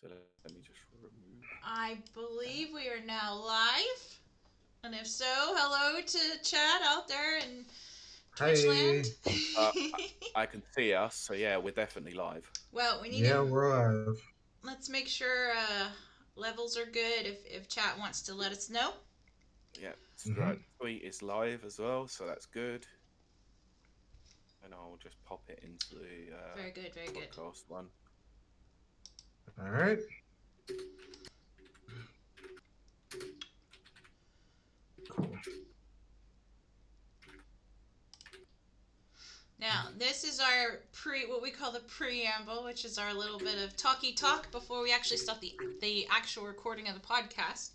So let me just remove. I believe we are now live. And if so, hello to Chad out there in Twitch Hi. land. Uh, I can see us, so yeah, we're definitely live. Well, we need Yeah, to we're live. let's make sure levels are good if chat wants to let us know. Yeah, Mhm. right. Tweet is live as well, so that's good. And I'll just pop it into the Very good, very good. podcast one. All right. Cool. Now, this is our what we call the preamble, which is our little bit of talky talk before we actually start the actual recording of the podcast.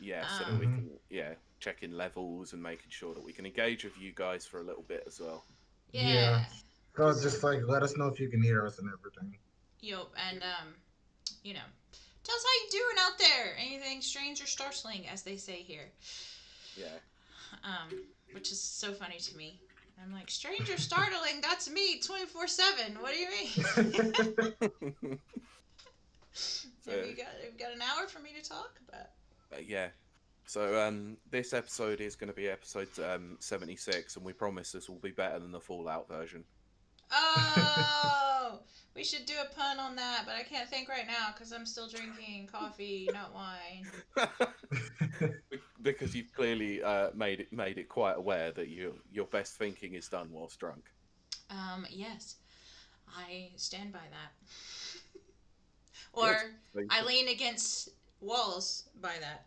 Yeah, so that we Mhm. can check in levels and making sure that we can engage with you guys for a little bit as well. Yeah. Yeah. So just like let us know if you can hear us and everything. Yup, and you know, tell us how you doing out there. Anything strange or startling, as they say here. Yeah. Which is so funny to me. I'm like, strange or startling? That's me, 24/7. What do you mean? So have you got an hour for me to talk about? yeah. So this episode is going to be episode 76, and we promise this will be better than the Fallout version. Oh, we should do a pun on that, but I can't think right now because I'm still drinking coffee, not wine. Because you've clearly made it quite aware that your best thinking is done whilst drunk. Yes, I stand by that. Good. Or I lean against walls by that.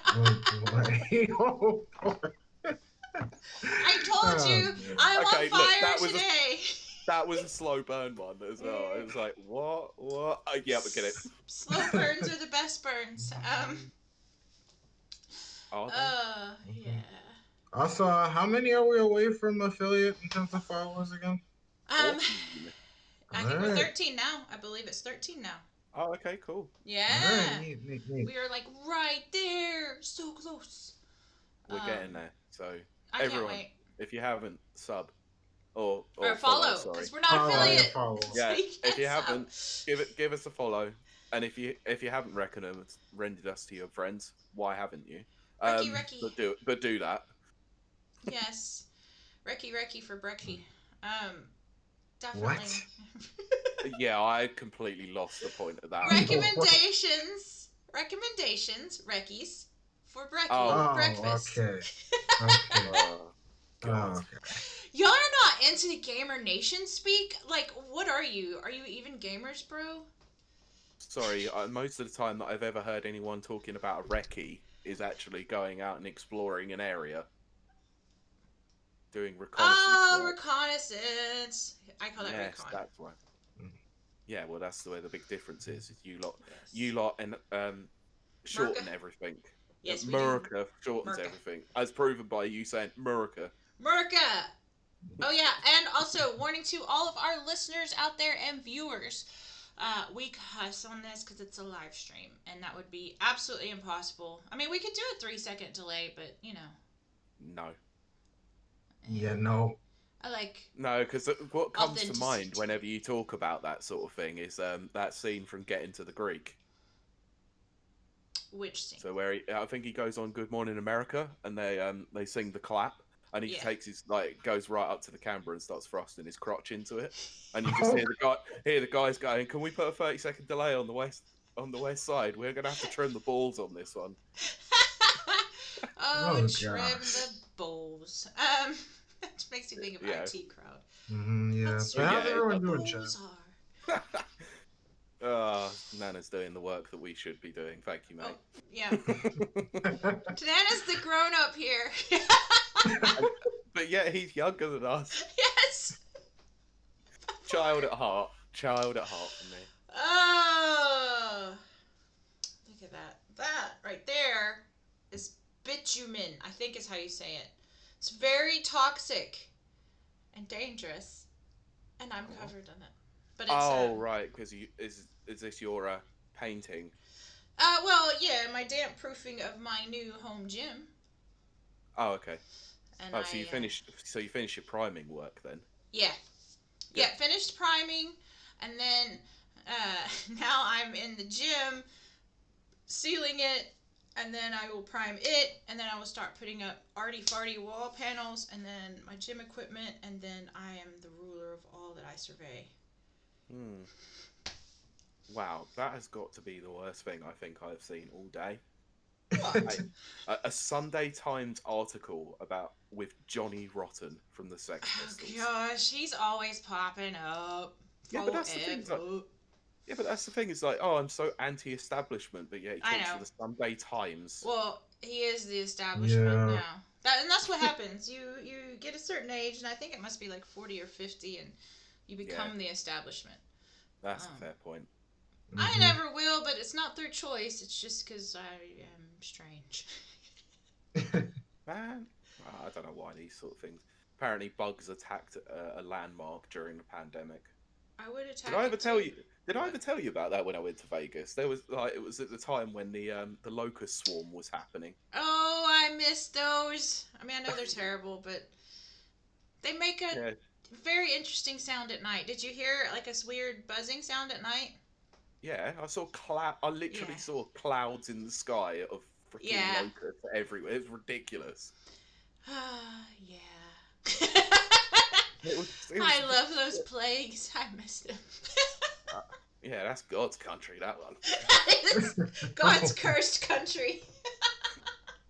Oh boy. Oh boy. I told Oh, you man. I'm on Okay, look, fire today. that was a slow burn one as well. It was like, what? Oh, yeah, we get it. Slow burns are the best burns. Are they? Yeah. Also, how many are we away from affiliate in terms of followers again? Um, 40. I All think we're right. 13 now. I believe it's 13 now. Oh, okay, cool. All right. Yeah. Neat. We are like right there, so close. We're getting there. So I can't everyone, wait. if you haven't sub or Or follow, follow, sorry. because we're not Follow. Yeah, affiliate. follow. So Yeah, you if you can't haven't, sub. give us a follow. And if you haven't rendered us to your friends, why haven't you? Recky. But do that. Yes. Recky for Brecky. Definitely. What? Yeah, I completely lost the point of that. Recommendations. Reckies for Brecky. Oh. Breakfast. Okay. Okay. Oh, God. Okay. Y'all are not into the gamer nation speak? Like, what are you? Are you even gamers, bro? Sorry, most of the time that I've ever heard anyone talking about a recce is actually going out and exploring an area. Doing reconnaissance. Oh, work. reconnaissance. I call that Yes, recon. that's right. Yeah, well, that's the way the big difference is. Yes. You lot, and shorten Merca. everything. Yes, we Murica shortens Merca. everything, as proven by you saying Murica. Merca. Oh yeah, and also warning to all of our listeners out there and viewers. We cuss on this because it's a live stream, and that would be absolutely impossible. I mean, we could do a 3-second delay, but you know. No. Yeah. No. I like. No, because what comes to mind Authenticity. whenever you talk about that sort of thing is that scene from Getting to the Greek. Which scene? So I think he goes on Good Morning America, and they sing the clap, and he takes goes right up to the camera and starts thrusting his crotch into it, and you just hear the guys going, "Can we put a 30-second delay on the west side? We're gonna have to trim the balls on this one." Oh, trim gosh. the bowls. That makes me think of Yeah. IT crowd. Yeah. Let's So how's yeah, everyone the doing, Chad? bowls are. Nana's doing the work that we should be doing. Thank you, mate. Oh, yeah. Nana's the grown up here. But yeah, he's younger than us. Yes. Child at heart for me. Oh, look at that. That right there is bitumen, I think is how you say it. It's very toxic and dangerous, and I'm covered in it. But it's Right, because is this your painting? well, yeah, my damp proofing of my new home gym. Oh, okay. And So you finished. So you finished your priming work then? Yeah. Good. Yeah, finished priming, and then now I'm in the gym, sealing it, and then I will prime it, and then I will start putting up arty-farty wall panels, and then my gym equipment, and then I am the ruler of all that I survey. Wow, that has got to be the worst thing I think I've seen all day. What? A Sunday Times article with Johnny Rotten from the Sex Oh, Pistols. gosh, he's always popping up. Yeah, but that's the thing. It's like, oh, I'm so anti-establishment, but yeah, he talks to the Sunday Times. Well, he is the establishment now. And that's what happens. You get a certain age, and I think it must be like 40 or 50, and you become the establishment. That's a fair point. I never will, but it's not through choice. It's just because I am strange. Man, I don't know why these sort of things. Apparently, bugs attacked a landmark during the pandemic. I would attack. Did I ever tell you? Did I ever tell you about that when I went to Vegas? There was it was at the time when the locust swarm was happening. Oh, I missed those. I mean, I know they're terrible, but they make a very interesting sound at night. Did you hear like a weird buzzing sound at night? Yeah, I literally saw clouds in the sky of freaking locusts everywhere. It was ridiculous. Yeah. It was I love those plagues. I miss them. Yeah, that's God's country, that one. It's God's cursed country.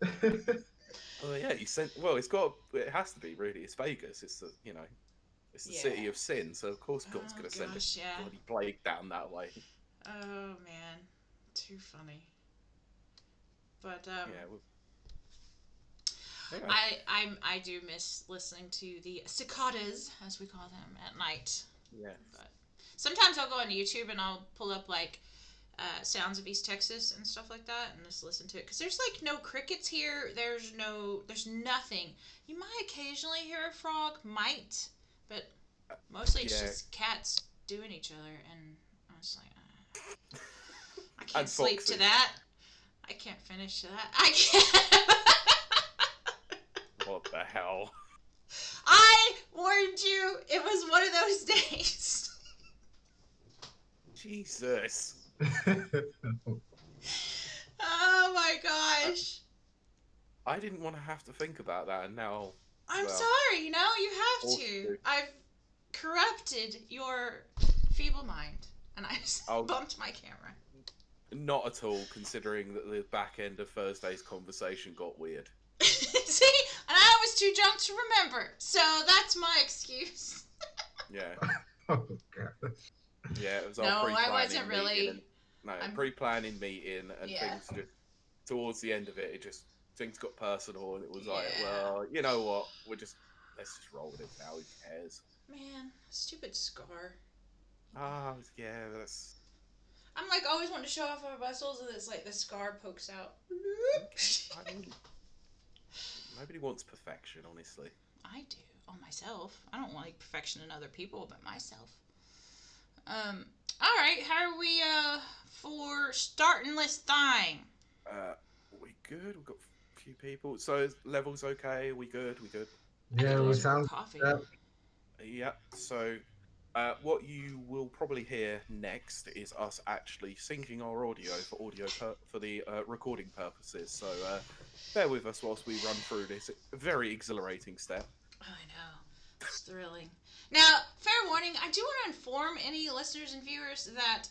Oh yeah, it has to be really. It's Vegas. It's the it's the city of sin. So of course God's gonna send a bloody plague down that way. Oh man, too funny. But anyway. I do miss listening to the cicadas, as we call them, at night. Yeah. But sometimes I'll go on YouTube and I'll pull up like sounds of East Texas and stuff like that, and just listen to it. Because there's like no crickets here. There's nothing. You might occasionally hear a frog, but mostly it's just cats doing each other, and I was like, I can't sleep to that. I can't finish to that. I can't. What the hell? I warned you. It was one of those days. Jesus. Oh my gosh. I didn't want to have to think about that, and now... I'm sorry, you have to. I've corrupted your feeble mind, and I just bumped my camera. Not at all, considering that the back end of Thursday's conversation got weird. See? And I was too drunk to remember, so that's my excuse. Yeah. Oh, God. Yeah, it was I wasn't really. Pre-planning meeting, and things just towards the end of it, things got personal, and it was like, well, you know what? Let's just roll with it now. Who cares? Man, stupid scar. Yeah, that's. I'm like always wanting to show off my muscles, and it's like the scar pokes out. I mean, nobody wants perfection, honestly. I do on myself. I don't like perfection in other people, but myself. All right. How are we for starting this thing? We good? We've got a few people. So levels okay? We good? Yeah, we sound. Yeah. So, what you will probably hear next is us actually syncing our audio for the recording purposes. So, bear with us whilst we run through this very exhilarating step. Oh, I know. It's thrilling. Now, fair warning, I do want to inform any listeners and viewers that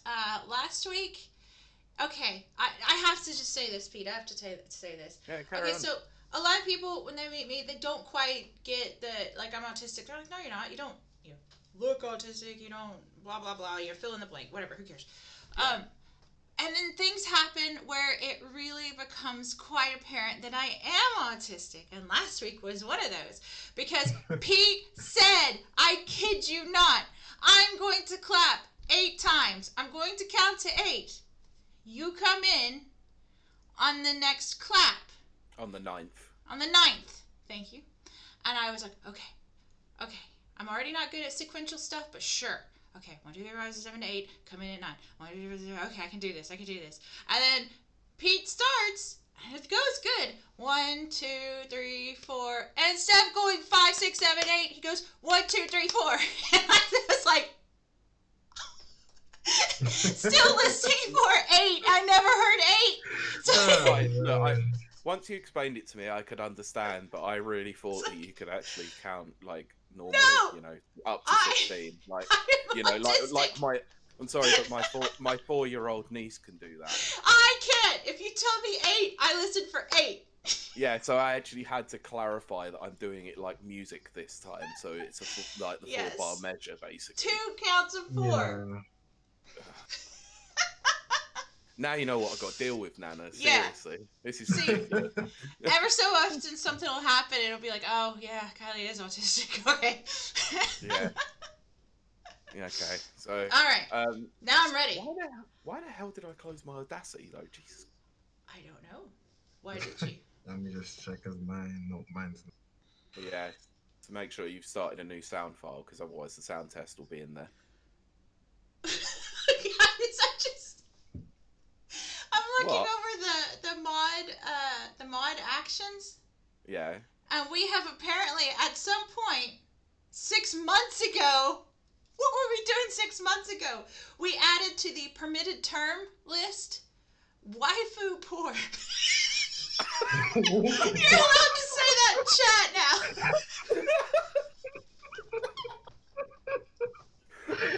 last week... Okay, I have to just say this, Pete. I have to say this. Yeah, carry on. So a lot of people, when they meet me, they don't quite get that, like, I'm autistic. They're like, no, you're not. You don't look autistic. You don't blah, blah, blah. You're fill in the blank. Whatever. Who cares? Yeah. And then things happen where it really becomes quite apparent that I am autistic. And last week was one of those. Because Pete said, I kid you not, I'm going to clap 8 times. I'm going to count to 8. You come in on the next clap. On the 9th. On the 9th. Thank you. And I was like, okay. I'm already not good at sequential stuff, but sure. Okay, 1, 2, 3, 4, 5, 6, 7, 8. Come in at 9. 1, 2, 3, 4, 5, 6, okay, I can do this. And then Pete starts, and it goes good. 1, 2, 3, 4. And instead of going 5, 6, 7, 8, he goes 1, 2, 3, 4. And I was like, it's still listing for 8. I never heard 8. So, Right, look, once you explained it to me, I could understand, but I really thought that you could actually count like normally, up to 16. Like, I'm autistic. I'm sorry, but my 4-year-old niece can do that. I can't. If you tell me 8, I listen for 8. Yeah, so I actually had to clarify that I'm doing it like music this time, so it's like the 4-bar measure basically. 2 counts of 4. Yeah. Now you know what I've got to deal with, Nana. Seriously. This is ridiculous. Ever so often something will happen and it'll be like, oh yeah, Kylie is autistic. Okay. Yeah. Yeah, okay. So alright. Now I'm ready. Why the hell did I close my Audacity though? Jesus. I don't know. Why did you? Let me just check his mind. No, mine's not. Yeah. To make sure you've started a new sound file, because otherwise the sound test will be in there. I'm looking over the mod actions. Yeah. And we have apparently at some point 6 months ago. What were we doing 6 months ago? We added to the permitted term list waifu porn. You're allowed to say that in chat now.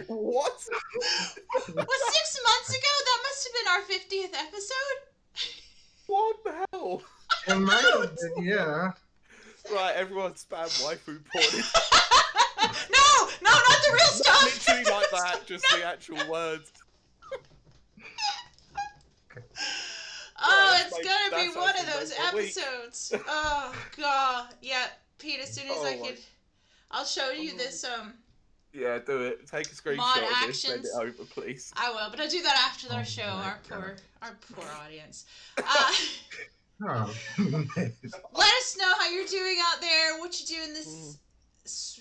What? Was 6 months ago? That must have been our 50th episode. What the hell? It might have been, yeah. Right, everyone spam waifu porn. No, not the real stuff. Literally like that, just the actual words. Oh, it's gonna be one of those episodes. Oh god, yeah, Pete. As soon as I'll show you this. Yeah, do it. Take a screenshot mod of actions. this, send it over, please. I will, but I'll do that after our show. Our poor audience. Oh, Let us know how you're doing out there. What you doing this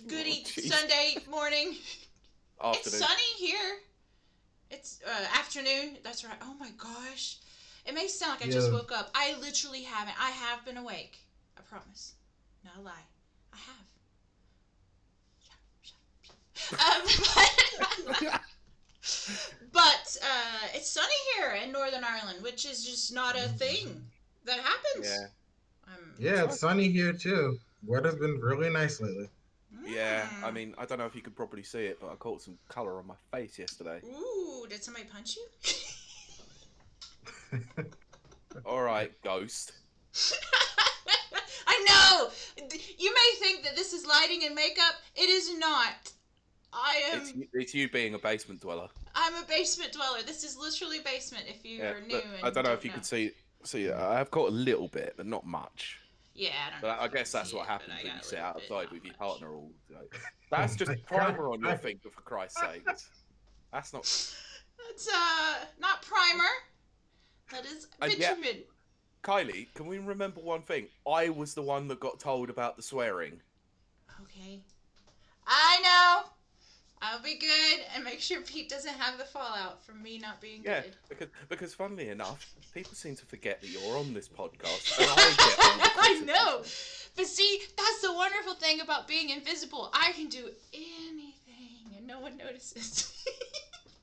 goody Sunday morning? Afternoon. It's sunny here. It's afternoon. That's right. Oh my gosh. It may sound like I just woke up. I literally haven't. I have been awake. I promise. Not a lie. I have. But it's sunny here in Northern Ireland, which is just not a thing that happens. Yeah. Yeah, it's sunny here too. Weather's been really nice lately. Yeah, I mean, I don't know if you could probably see it, but I caught some colour on my face yesterday. Ooh, did somebody punch you? Alright, ghost. I know! You may think that this is lighting and makeup. It is not. I am... It's you being a basement dweller. I'm a basement dweller. This is literally basement if you are new. And I don't know if you could see. I've caught a little bit, but not much. Yeah, I don't know. But I guess that's what happens when you sit outside with your partner all day. That's just primer on your finger, for Christ's sake. That's not... That's, not primer. That is bitumen. Yeah. Kylie, can we remember one thing? I was the one that got told about the swearing. Okay. I know. I'll be good and make sure Pete doesn't have the fallout from me not being good. Yeah, because funnily enough, people seem to forget that you're on this podcast. And I get all the I know. But see, that's the wonderful thing about being invisible. I can do anything and no one notices.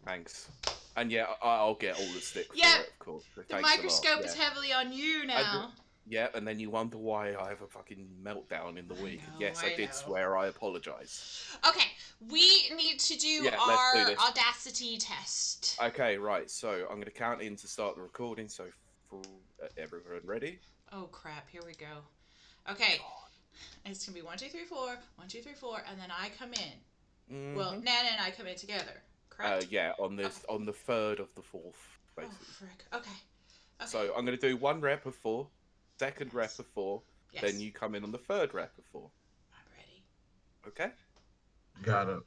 Thanks. And yeah, I'll get all the stick for it, of course. So the microscope is heavily on you now. Yeah, and then you wonder why I have a fucking meltdown in the week. Yes, I did swear. I apologise. Okay, we need to do our Audacity test. Okay, right. So I'm going to count in to start the recording. So for everyone ready? Oh crap! Here we go. Okay, it's gonna be 1, 2, 3, 4, 1, 2, 3, 4, and then I come in. Mm-hmm. Well, Nana and I come in together. Correct? Yeah, on the third of the fourth, basically. Oh frick! Okay. So I'm going to do 1 rep of 4. Second rep of 4, then you come in on the 3rd rep of 4. I'm ready. Okay? Got it.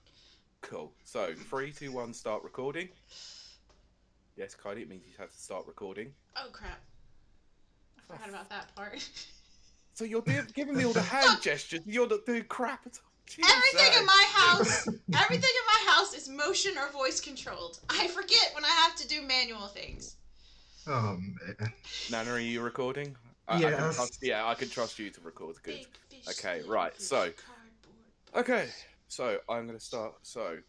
Cool. So, 3, 2, 1, start recording. Yes, Kylie, it means you have to start recording. Oh, crap. I forgot about that part. So you're giving me all the hand gestures, you're not doing crap at all. Jesus. Everything in my house is motion or voice controlled. I forget when I have to do manual things. Oh, man. Nana, are you recording? Yes. I can trust you to record. Good. Okay, right. So, okay. So I'm gonna start. So,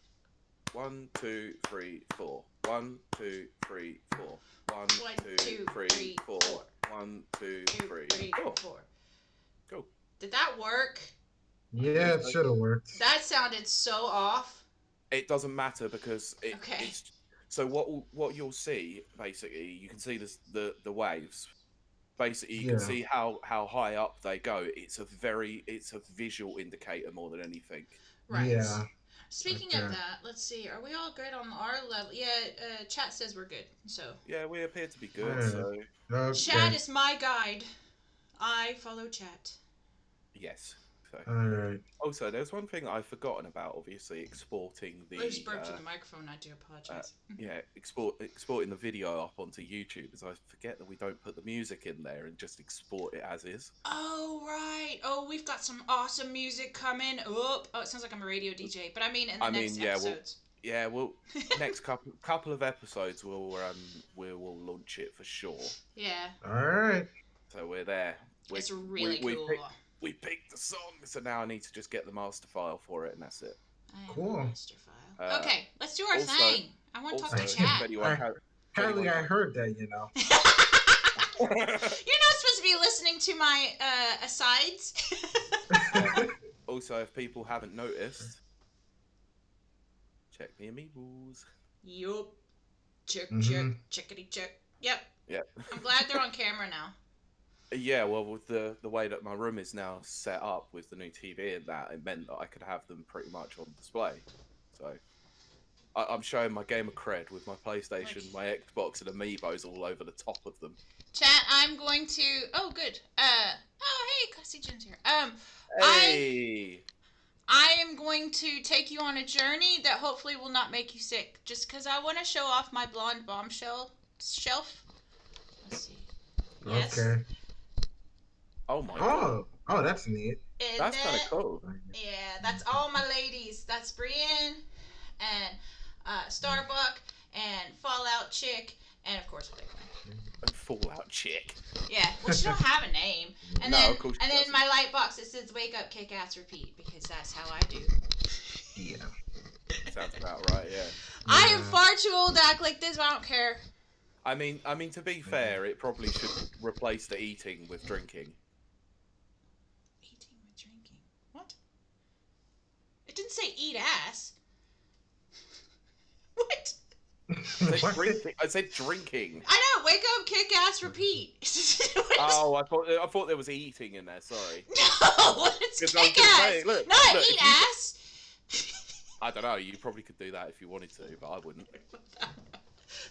1, 2, 3, 4. 1, 2, 3, 4. 1, 2, 3, 4. 1, 2, 3, 4. Cool. Did that work? Yeah, it should have worked. That sounded so off. It doesn't matter because it's so what you'll see basically. You can see the waves. Basically, you can see how high up they go. It's a visual indicator more than anything. Right. Yeah. Speaking of that, let's see. Are we all good on our level? Yeah, chat says we're good. So. Yeah, we appear to be good. So. Chat is my guide. I follow chat. Yes. So. All right. Also, there's one thing I've forgotten about. Obviously, exporting the. I just burped in the microphone. I do apologize. Yeah, exporting the video up onto YouTube, as I forget that we don't put the music in there and just export it as is. Oh right. Oh, we've got some awesome music coming. Oh, it sounds like I'm a radio DJ, but I mean in the next episodes. Well, next couple of episodes we'll launch it for sure. Yeah. All right. So we're there. It's really cool. We picked the song, so now I need to just get the master file for it, and that's it. Cool. Master file. Okay, let's do our thing. I want to talk to chat. Kylie, I heard that, you know. You're not supposed to be listening to my asides. Also, if people haven't noticed, check the amiibos. Yup. Check, checkity check. Yep. I'm glad they're on camera now. Yeah, well, with the way that my room is now set up with the new TV and that, it meant that I could have them pretty much on display. So, I'm showing my gamer cred with my PlayStation, my Xbox, and Amiibos all over the top of them. Chat, I'm going to... Oh, good. Oh, hey, Cussy Jen's here. Hey! I am going to take you on a journey that hopefully will not make you sick, just because I want to show off my blonde bombshell shelf. Let's see. Yes. Okay. Oh my god. Oh, that's neat. That's kind of cool. Yeah, that's all my ladies. That's Brienne and Starbuck and Fallout Chick and of course Fallout Chick. Yeah, well she don't have a name. And then my light box that says "Wake up, kick ass, repeat" because that's how I do. Yeah. Sounds about right. Yeah. I am far too old to act like this. But I don't care. I mean, to be fair, it probably should replace the eating with drinking. What? It didn't say eat ass. What? I said drinking. I know. Wake up, kick ass, repeat. Oh, I thought there was eating in there. Sorry. No, it's kick ass. Not eat ass. I don't know. You probably could do that if you wanted to, but I wouldn't.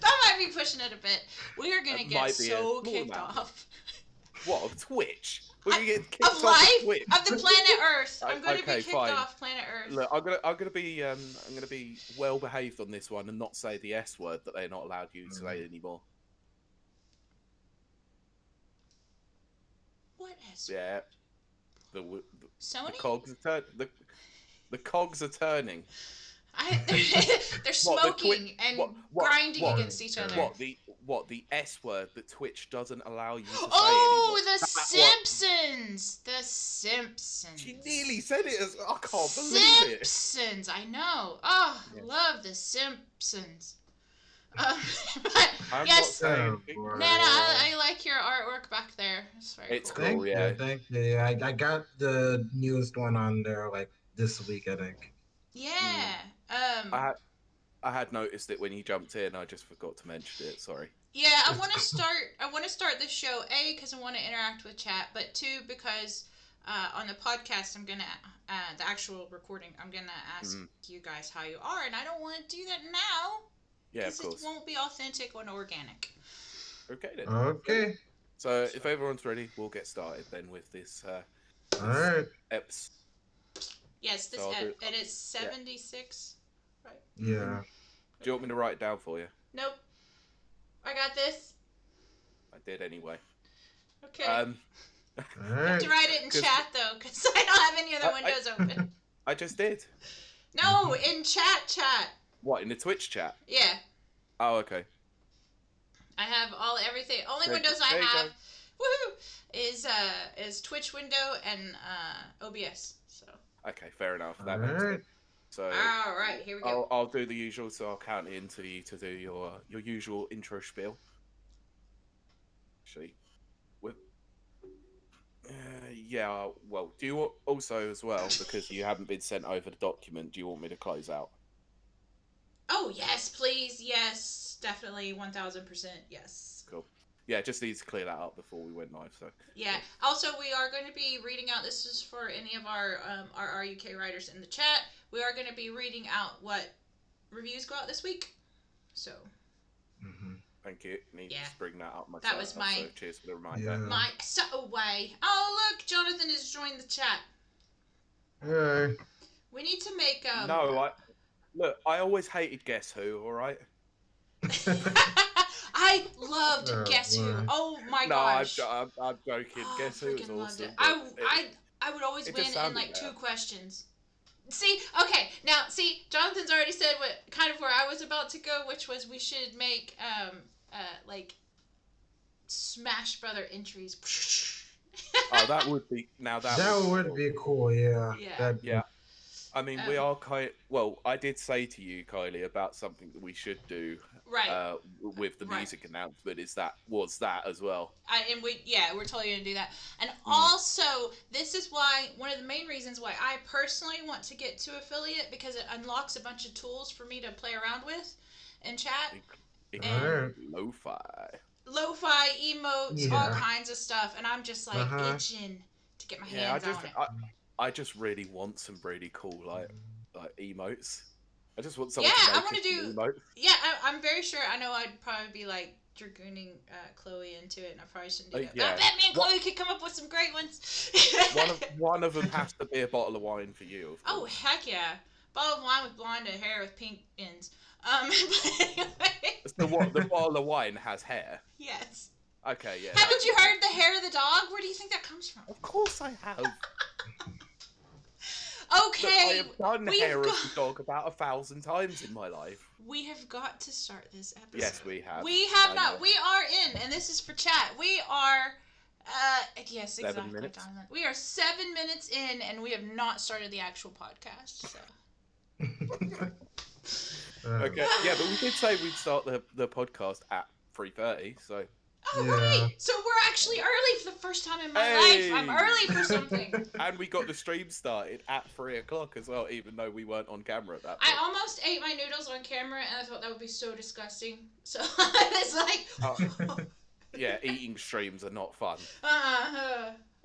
That might be pushing it a bit. We are gonna get so kicked off. What, of Twitch? We're gonna get kicked off of Twitch? Of the planet Earth. I'm gonna be kicked off planet Earth. Look, I'm gonna be well behaved on this one and not say the S word that they're not allowed you to say anymore. What S? Yeah. The Sony? The cogs are turning. They're smoking and grinding against each other. What the S word that Twitch doesn't allow you to say anymore? The Simpsons! The Simpsons. She nearly said it as I can't believe it. Simpsons, I know. Oh, yeah. Love the Simpsons. Yes, Nana, I like your artwork back there. It's very cool. Thank you. Thank you. I got the newest one on there like this week, I think. Yeah. I had noticed it when you jumped in. I just forgot to mention it. Sorry. Yeah, I want to start this show because I want to interact with chat, but two because on the podcast I'm gonna the actual recording I'm gonna ask you guys how you are, and I don't want to do that now. Yeah, of course. It won't be authentic and organic. Okay then. Okay. So if everyone's ready, we'll get started then with this. All right. Eps. Yes, this and it's 76. Right. Yeah. Do you want me to write it down for you? Nope. I got this. I did anyway. Okay. You have to write it in chat though, because I don't have any other windows open. I just did. No, in chat. What, in the Twitch chat? Yeah. Oh, okay. I have everything. Only windows I have is Twitch window and OBS. So. Okay, fair enough. That makes sense. So all right, here we go. I'll do the usual. So I'll count it into you to do your usual intro spiel. Actually, with yeah. Well, do you also as well, because you haven't been sent over the document? Do you want me to close out? Oh yes, please, yes, definitely, 1000%, yes. Cool. Yeah, just need to clear that up before we went live. So Yeah. Also, we are going to be reading out. This is for any of our UK writers in the chat. We are going to be reading out what reviews go out this week. So. Mm-hmm. thank you. Need to bring that up myself. That was my. So cheers for the reminder. Yeah. My away. Oh look, Jonathan has joined the chat. Hey. We need to make No, look. I always hated Guess Who. All right. I loved Guess Who. Boy. Oh my No, gosh. I'm joking. Oh, Guess Who is freaking loved awesome. it. I would always it win just in sounded like better. 2 questions. See, okay, now see, Jonathan's already said what kind of where I was about to go, which was we should make like Smash Brother entries. Oh, that would be now. That would be cool. Yeah. Yeah. Yeah. I mean, we are well. I did say to you, Kylie, about something that we should do. Right. With the music announcement, was that as well? We're totally gonna do that. And also, this is why one of the main reasons why I personally want to get to affiliate, because it unlocks a bunch of tools for me to play around with in chat. And lo-fi Emotes, all kinds of stuff, and I'm just like itching to get my hands on it. I just really want some really cool like emotes. I just want someone I to want to do emotes. Yeah, I'm very sure. I know I'd probably be like dragooning Chloe into it, and I probably shouldn't do that. Yeah. I bet me and Chloe could come up with some great ones. one of them has to be a bottle of wine for you. Of course. Oh heck yeah! Bottle of wine with blonde hair with pink ends. But anyway. So what? The bottle of wine has hair. Yes. Okay, yeah. Haven't you heard the hair of the dog? Where do you think that comes from? Of course I have. Okay. Look, I have done hair of the dog about 1,000 times in my life. We have got to start this episode. Yes, we have. We have not. We are in, and this is for chat. We are, yes, 7 minutes. Jonathan. We are 7 minutes in, and we have not started the actual podcast. So. Okay, yeah, but we did say we'd start the podcast at 3:30, so. Oh, right! So we're actually early for the first time in my life. I'm early for something. And we got the stream started at 3 o'clock as well, even though we weren't on camera at that point. I almost ate my noodles on camera, and I thought that would be so disgusting. So I was like... Yeah, eating streams are not fun.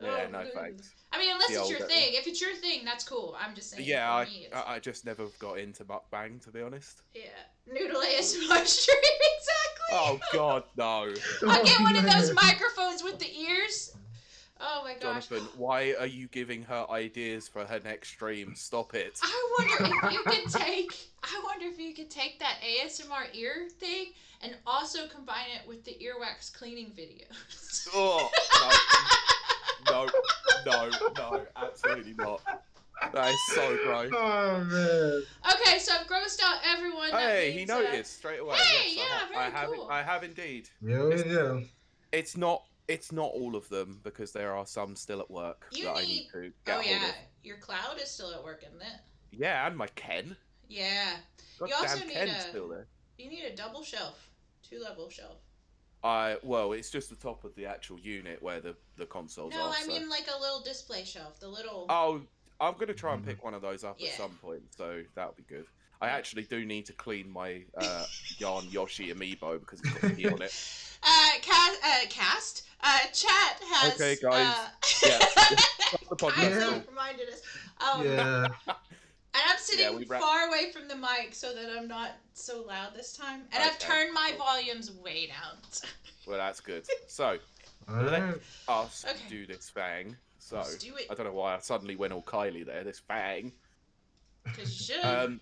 Yeah, no thanks. I mean, unless it's your thing. If it's your thing, that's cool. I'm just saying. Yeah, I just never got into mukbang, to be honest. Yeah. Noodle ASMR stream, exactly. Oh, God, no. I'll get one of those microphones with the ears. Oh, my gosh. Jonathan, why are you giving her ideas for her next stream? Stop it. I wonder if you could take that ASMR ear thing and also combine it with the earwax cleaning videos. Oh, no, absolutely not. That is so gross. Oh man. Okay, so I've grossed out everyone. Hey, he noticed straight away. Hey, yes, yeah, very cool. I have indeed. Yeah. It's not all of them, because there are some still at work I need to get hold of. Your cloud is still at work, isn't it? Yeah, and my Ken. Yeah. God you also damn, need Ken's still there. You need a double shelf, 2-level shelf. Well, it's just the top of the actual unit where the consoles are. No, I mean like a little display shelf, the little. Oh, I'm gonna try and pick one of those up at some point, so that'll be good. I actually do need to clean my Yarn Yoshi amiibo because it's got pee on it. Chat has. Okay, guys. Yeah. The podcast. Reminded us. Yeah. And I'm sitting far away from the mic so that I'm not so loud this time. And I've turned my volumes way down. Well, that's good. So, let us do this thing. So, let's do it. I don't know why I suddenly went all Kylie there. This fang. Because you should.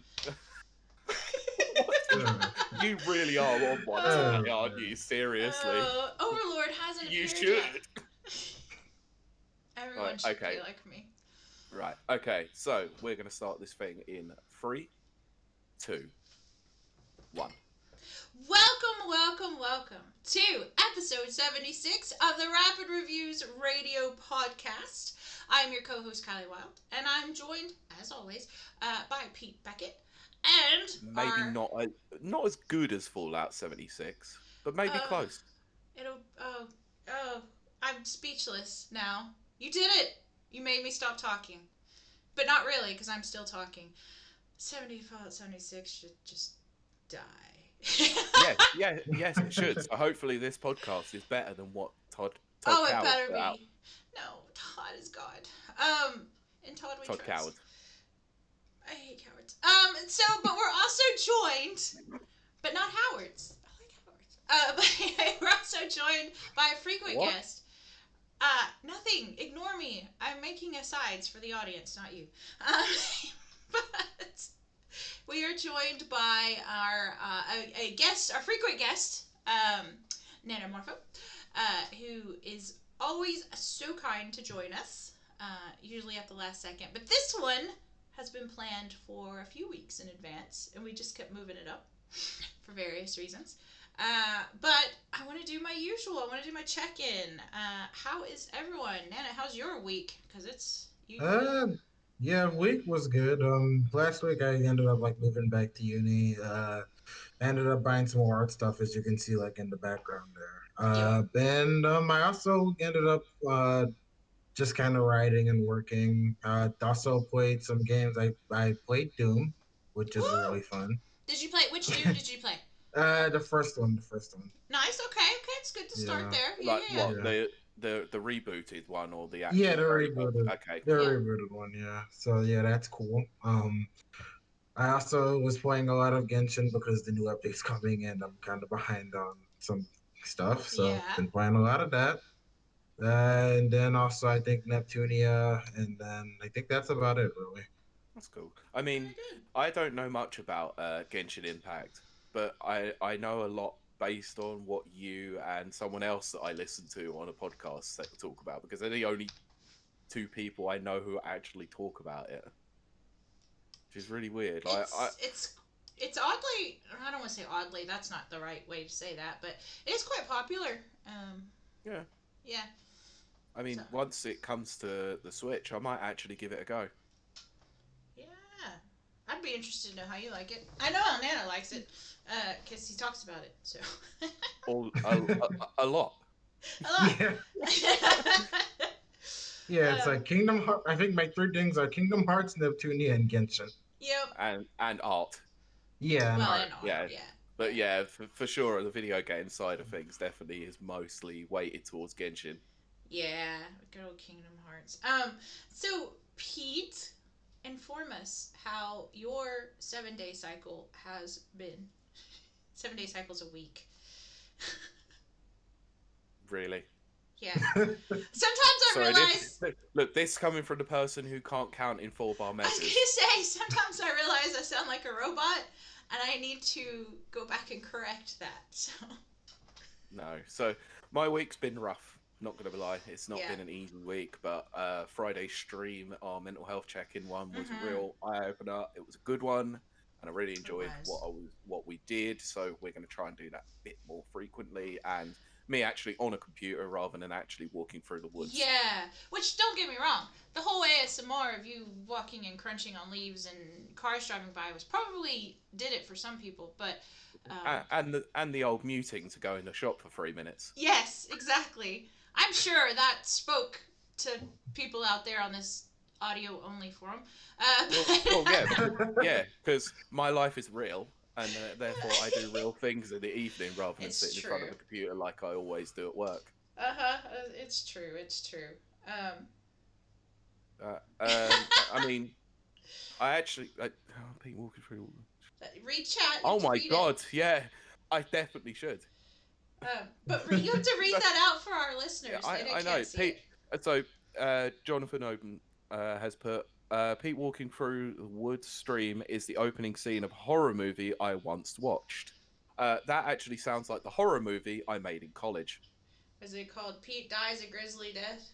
You really are on one today, aren't you? Seriously. Overlord hasn't appeared You should. yet. Everyone should be like me. Right, okay, so we're going to start this thing in 3, 2, 1. Welcome to episode 76 of the Rapid Reviews Radio Podcast. I'm your co-host, Kylie Wild, and I'm joined, as always, by Pete Beckett, and maybe not as good as Fallout 76, but maybe close. I'm speechless now. You did it! You made me stop talking. But not really, because I'm still talking. Fallout 76 should just die. Yes, it should. So hopefully this podcast is better than what Todd it Coward better put be. out. No, Todd is God. And Todd we Todd trust. Coward. I hate cowards. But we're also joined, but not Howards. I like Howards. But anyway, we're also joined by a frequent guest. Nothing. Ignore me. I'm making asides for the audience, not you. But we are joined by our frequent guest, Nana Marfo, who is always so kind to join us, usually at the last second. But this one has been planned for a few weeks in advance, and we just kept moving it up for various reasons. But I want to do my usual. I want to do my check-in. How is everyone? Nana, how's your week? Because it's... Yeah, week was good. Last week I ended up moving back to uni. I ended up buying some more art stuff, as you can see in the background there. And I also ended up just kind of writing and working. Also played some games. I played Doom, which is really fun. Did you play? Which Doom did you play? The first one. Nice. Okay. It's good to start there. The rebooted one or the actual? Yeah, the rebooted. Okay. The rebooted one. Yeah. So yeah, that's cool. I also was playing a lot of Genshin because the new update's coming and I'm kind of behind on some stuff. So been playing a lot of that. And then also I think Neptunia, and then I think that's about it really. That's cool. I mean, I don't know much about Genshin Impact, but I know a lot based on what you and someone else that I listen to on a podcast that talk about, because they're the only two people I know who actually talk about it, which is really weird. It's oddly, I don't want to say oddly, that's not the right way to say that, but it is quite popular. Yeah. I mean, once it comes to the Switch, I might actually give it a go. Yeah. I'd be interested to know how you like it. I know Nana likes it, because he talks about it, so. A lot. Yeah, it's Kingdom Hearts. I think my three things are Kingdom Hearts, Neptunia, and Genshin. Yep. And art. Yeah, and art. Yeah. But yeah, for sure, the video game side of things definitely is mostly weighted towards Genshin. Yeah, good old Kingdom Hearts. So Pete, inform us how your 7-day cycle has been. 7 day cycle's a week. Really? Yeah. Sometimes I realize... Look, this coming from the person who can't count in 4-bar measures. I was going to say, sometimes I realize I sound like a robot, and I need to go back and correct that, so... No. So, my week's been rough. Not going to lie. It's not been an easy week, but Friday's stream, our mental health check-in one, was a real eye-opener. It was a good one, and I really enjoyed what we did, so we're going to try and do that a bit more frequently, and me actually on a computer rather than actually walking through the woods. Yeah, which, don't get me wrong, the whole ASMR of you walking and crunching on leaves and cars driving by was probably did it for some people, but... And the old muting to go in the shop for 3 minutes. Yes, exactly. I'm sure that spoke to people out there on this audio-only forum. Yeah, because my life is real, and therefore I do real things in the evening rather than sitting in front of a computer like I always do at work. It's true. I mean, Pete walking through. Read chat. Oh my god, yeah, I definitely should. But you have to read that out for our listeners. Yeah, I know. Pete. So, Jonathan Oben has put Pete walking through the woods stream is the opening scene of a horror movie I once watched. That actually sounds like the horror movie I made in college. Is it called Pete Dies a Grisly Death?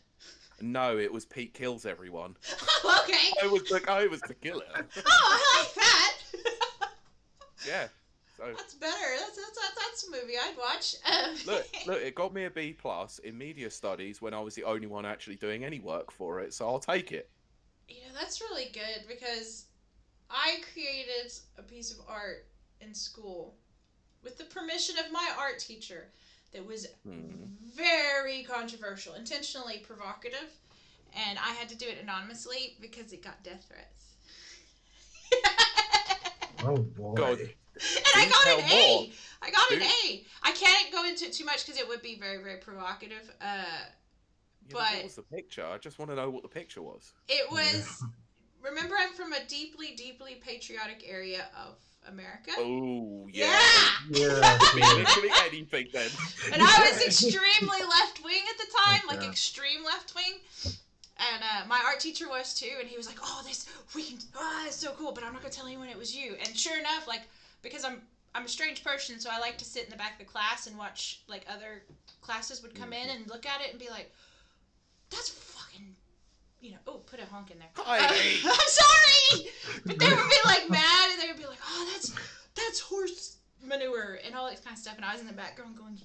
No, it was Pete Kills Everyone. Okay. I was the killer. Oh, I like that. Yeah. So That's better. That's a movie I'd watch. look, it got me a B+ in media studies when I was the only one actually doing any work for it, so I'll take it. That's really good because I created a piece of art in school with the permission of my art teacher that was very controversial, intentionally provocative, and I had to do it anonymously because it got death threats. Oh boy. God, and I got an more. A. I got an A. I can't go into it too much because it would be very, very provocative. But what was the picture? I just want to know what the picture was. It was. Remember, I'm from a deeply, deeply patriotic area of America. Oh yeah. Yeah. Literally anything then. And I was extremely left wing at the time, like extreme left wing. And my art teacher was too, and he was like, "Oh, it's so cool, but I'm not gonna tell anyone it was you." And sure enough, like, because I'm a strange person, so I like to sit in the back of the class and watch, like, other classes would come in and look at it and be like, "That's fucking," oh, put a honk in there. I'm sorry, but they would be like mad, and they would be like, "Oh, that's horse manure," and all that kind of stuff, and I was in the background going,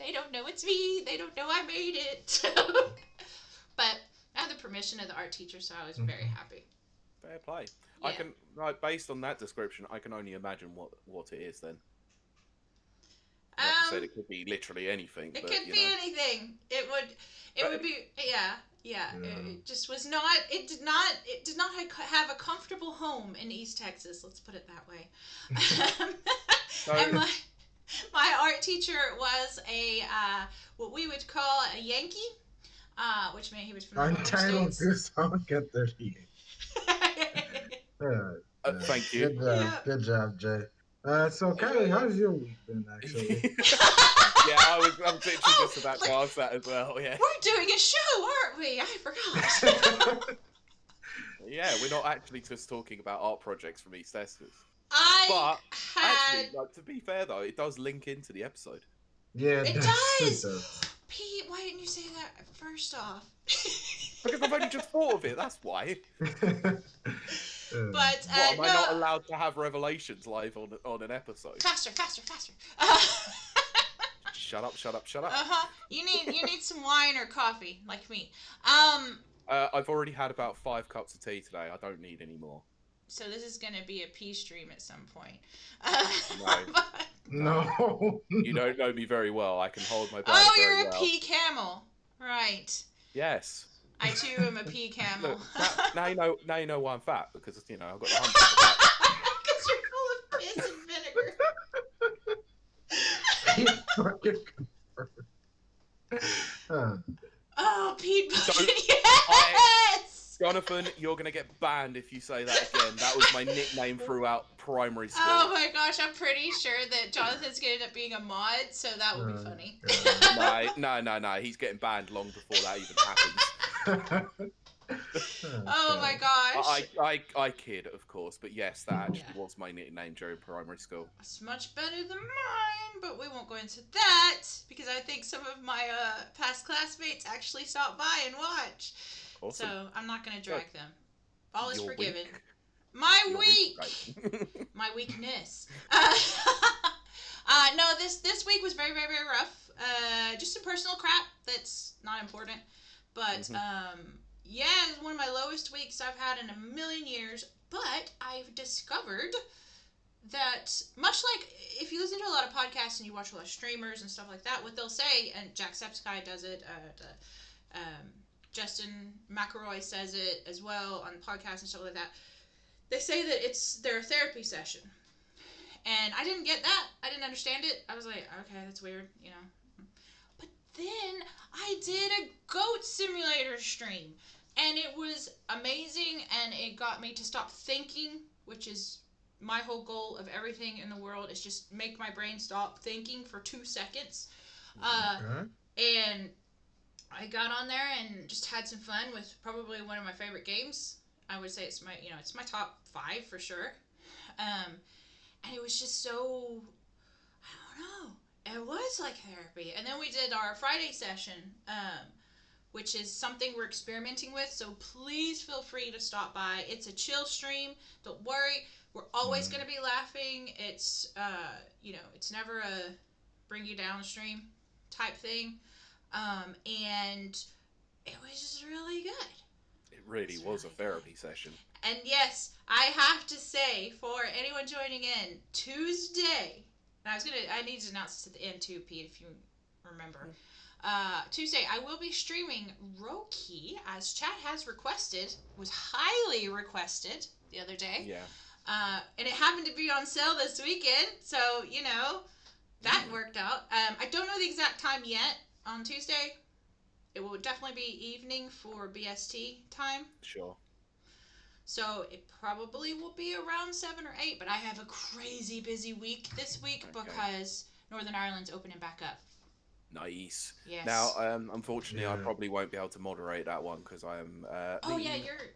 they don't know it's me, they don't know I made it. But I had the permission of the art teacher, so I was very happy. Fair play. Yeah. I can, based on that description, I can only imagine what it is then. Like I said, it could be literally anything. It could be anything. It would be, yeah. It just was not. It did not have a comfortable home in East Texas. Let's put it that way. And my art teacher was a what we would call a Yankee, which meant he was from the Untitled Goose Honk at 38. Thank you. Good job, Jay. So Kylie, how's your week been actually? Yeah, I'm literally just about to ask that as well. Yeah. We're doing a show, aren't we? I forgot. Yeah, we're not actually just talking about art projects from East Texas. Actually, to be fair though, it does link into the episode. Yeah, it does. Pete, why didn't you say that first off? Because I've only just thought of it. That's why. But am I not allowed to have revelations live on an episode? Faster. Shut up. You need some wine or coffee, like me. I've already had about 5 cups of tea today. I don't need any more. So this is gonna be a pee stream at some point. No. You don't know me very well. I can hold my breath. Oh, you're very a well. pea camel, right? Yes. I too am a pea camel. Look, now you know why I'm fat, because I've got the hump. Because you're full of piss and vinegar. Oh, Pete Bucket, yes! Jonathan, you're going to get banned if you say that again. That was my nickname throughout primary school. Oh my gosh, I'm pretty sure that Jonathan's going to end up being a mod, so that would be funny. No. He's getting banned long before that even happens. Oh my gosh. I kid, of course, but yes, that actually was my nickname during primary school. It's much better than mine, but we won't go into that because I think some of my past classmates actually stopped by and watched. Awesome. So I'm not going to drag them. All is You're forgiven. weak. My You're weak. Right. My weakness. No, this week was very, very, very rough. Just some personal crap that's not important. But yeah, it's one of my lowest weeks I've had in a million years. But I've discovered that much like if you listen to a lot of podcasts and you watch a lot of streamers and stuff like that, what they'll say, and Jacksepticeye does it, Justin McElroy says it as well on podcasts and stuff like that. They say that it's their therapy session. And I didn't get that. I didn't understand it. I was like, okay, that's weird, But then I did a goat simulator stream. And it was amazing, and it got me to stop thinking, which is my whole goal of everything in the world, is just make my brain stop thinking for 2 seconds. And I got on there and just had some fun with probably one of my favorite games. I would say it's my top 5 for sure. And it was just so, I don't know, it was like therapy. And then we did our Friday session, which is something we're experimenting with, so please feel free to stop by. It's a chill stream, don't worry. We're always Mm. going to be laughing. It's it's never a bring you downstream type thing. And it was just really good. It really It's was a really good. therapy session. And yes, I have to say, for anyone joining in, Tuesday, and I need to announce this at the end too, Pete, if you remember. Tuesday, I will be streaming Roki, as chat has requested, was highly requested the other day. Yeah. And it happened to be on sale this weekend, so, that worked out. I don't know the exact time yet on Tuesday. It will definitely be evening for BST time. Sure. So it probably will be around 7 or 8, but I have a crazy busy week this week Okay. because Northern Ireland's opening back up. Nice. Yes. Now, unfortunately, I Yeah. probably won't be able to moderate that one because I am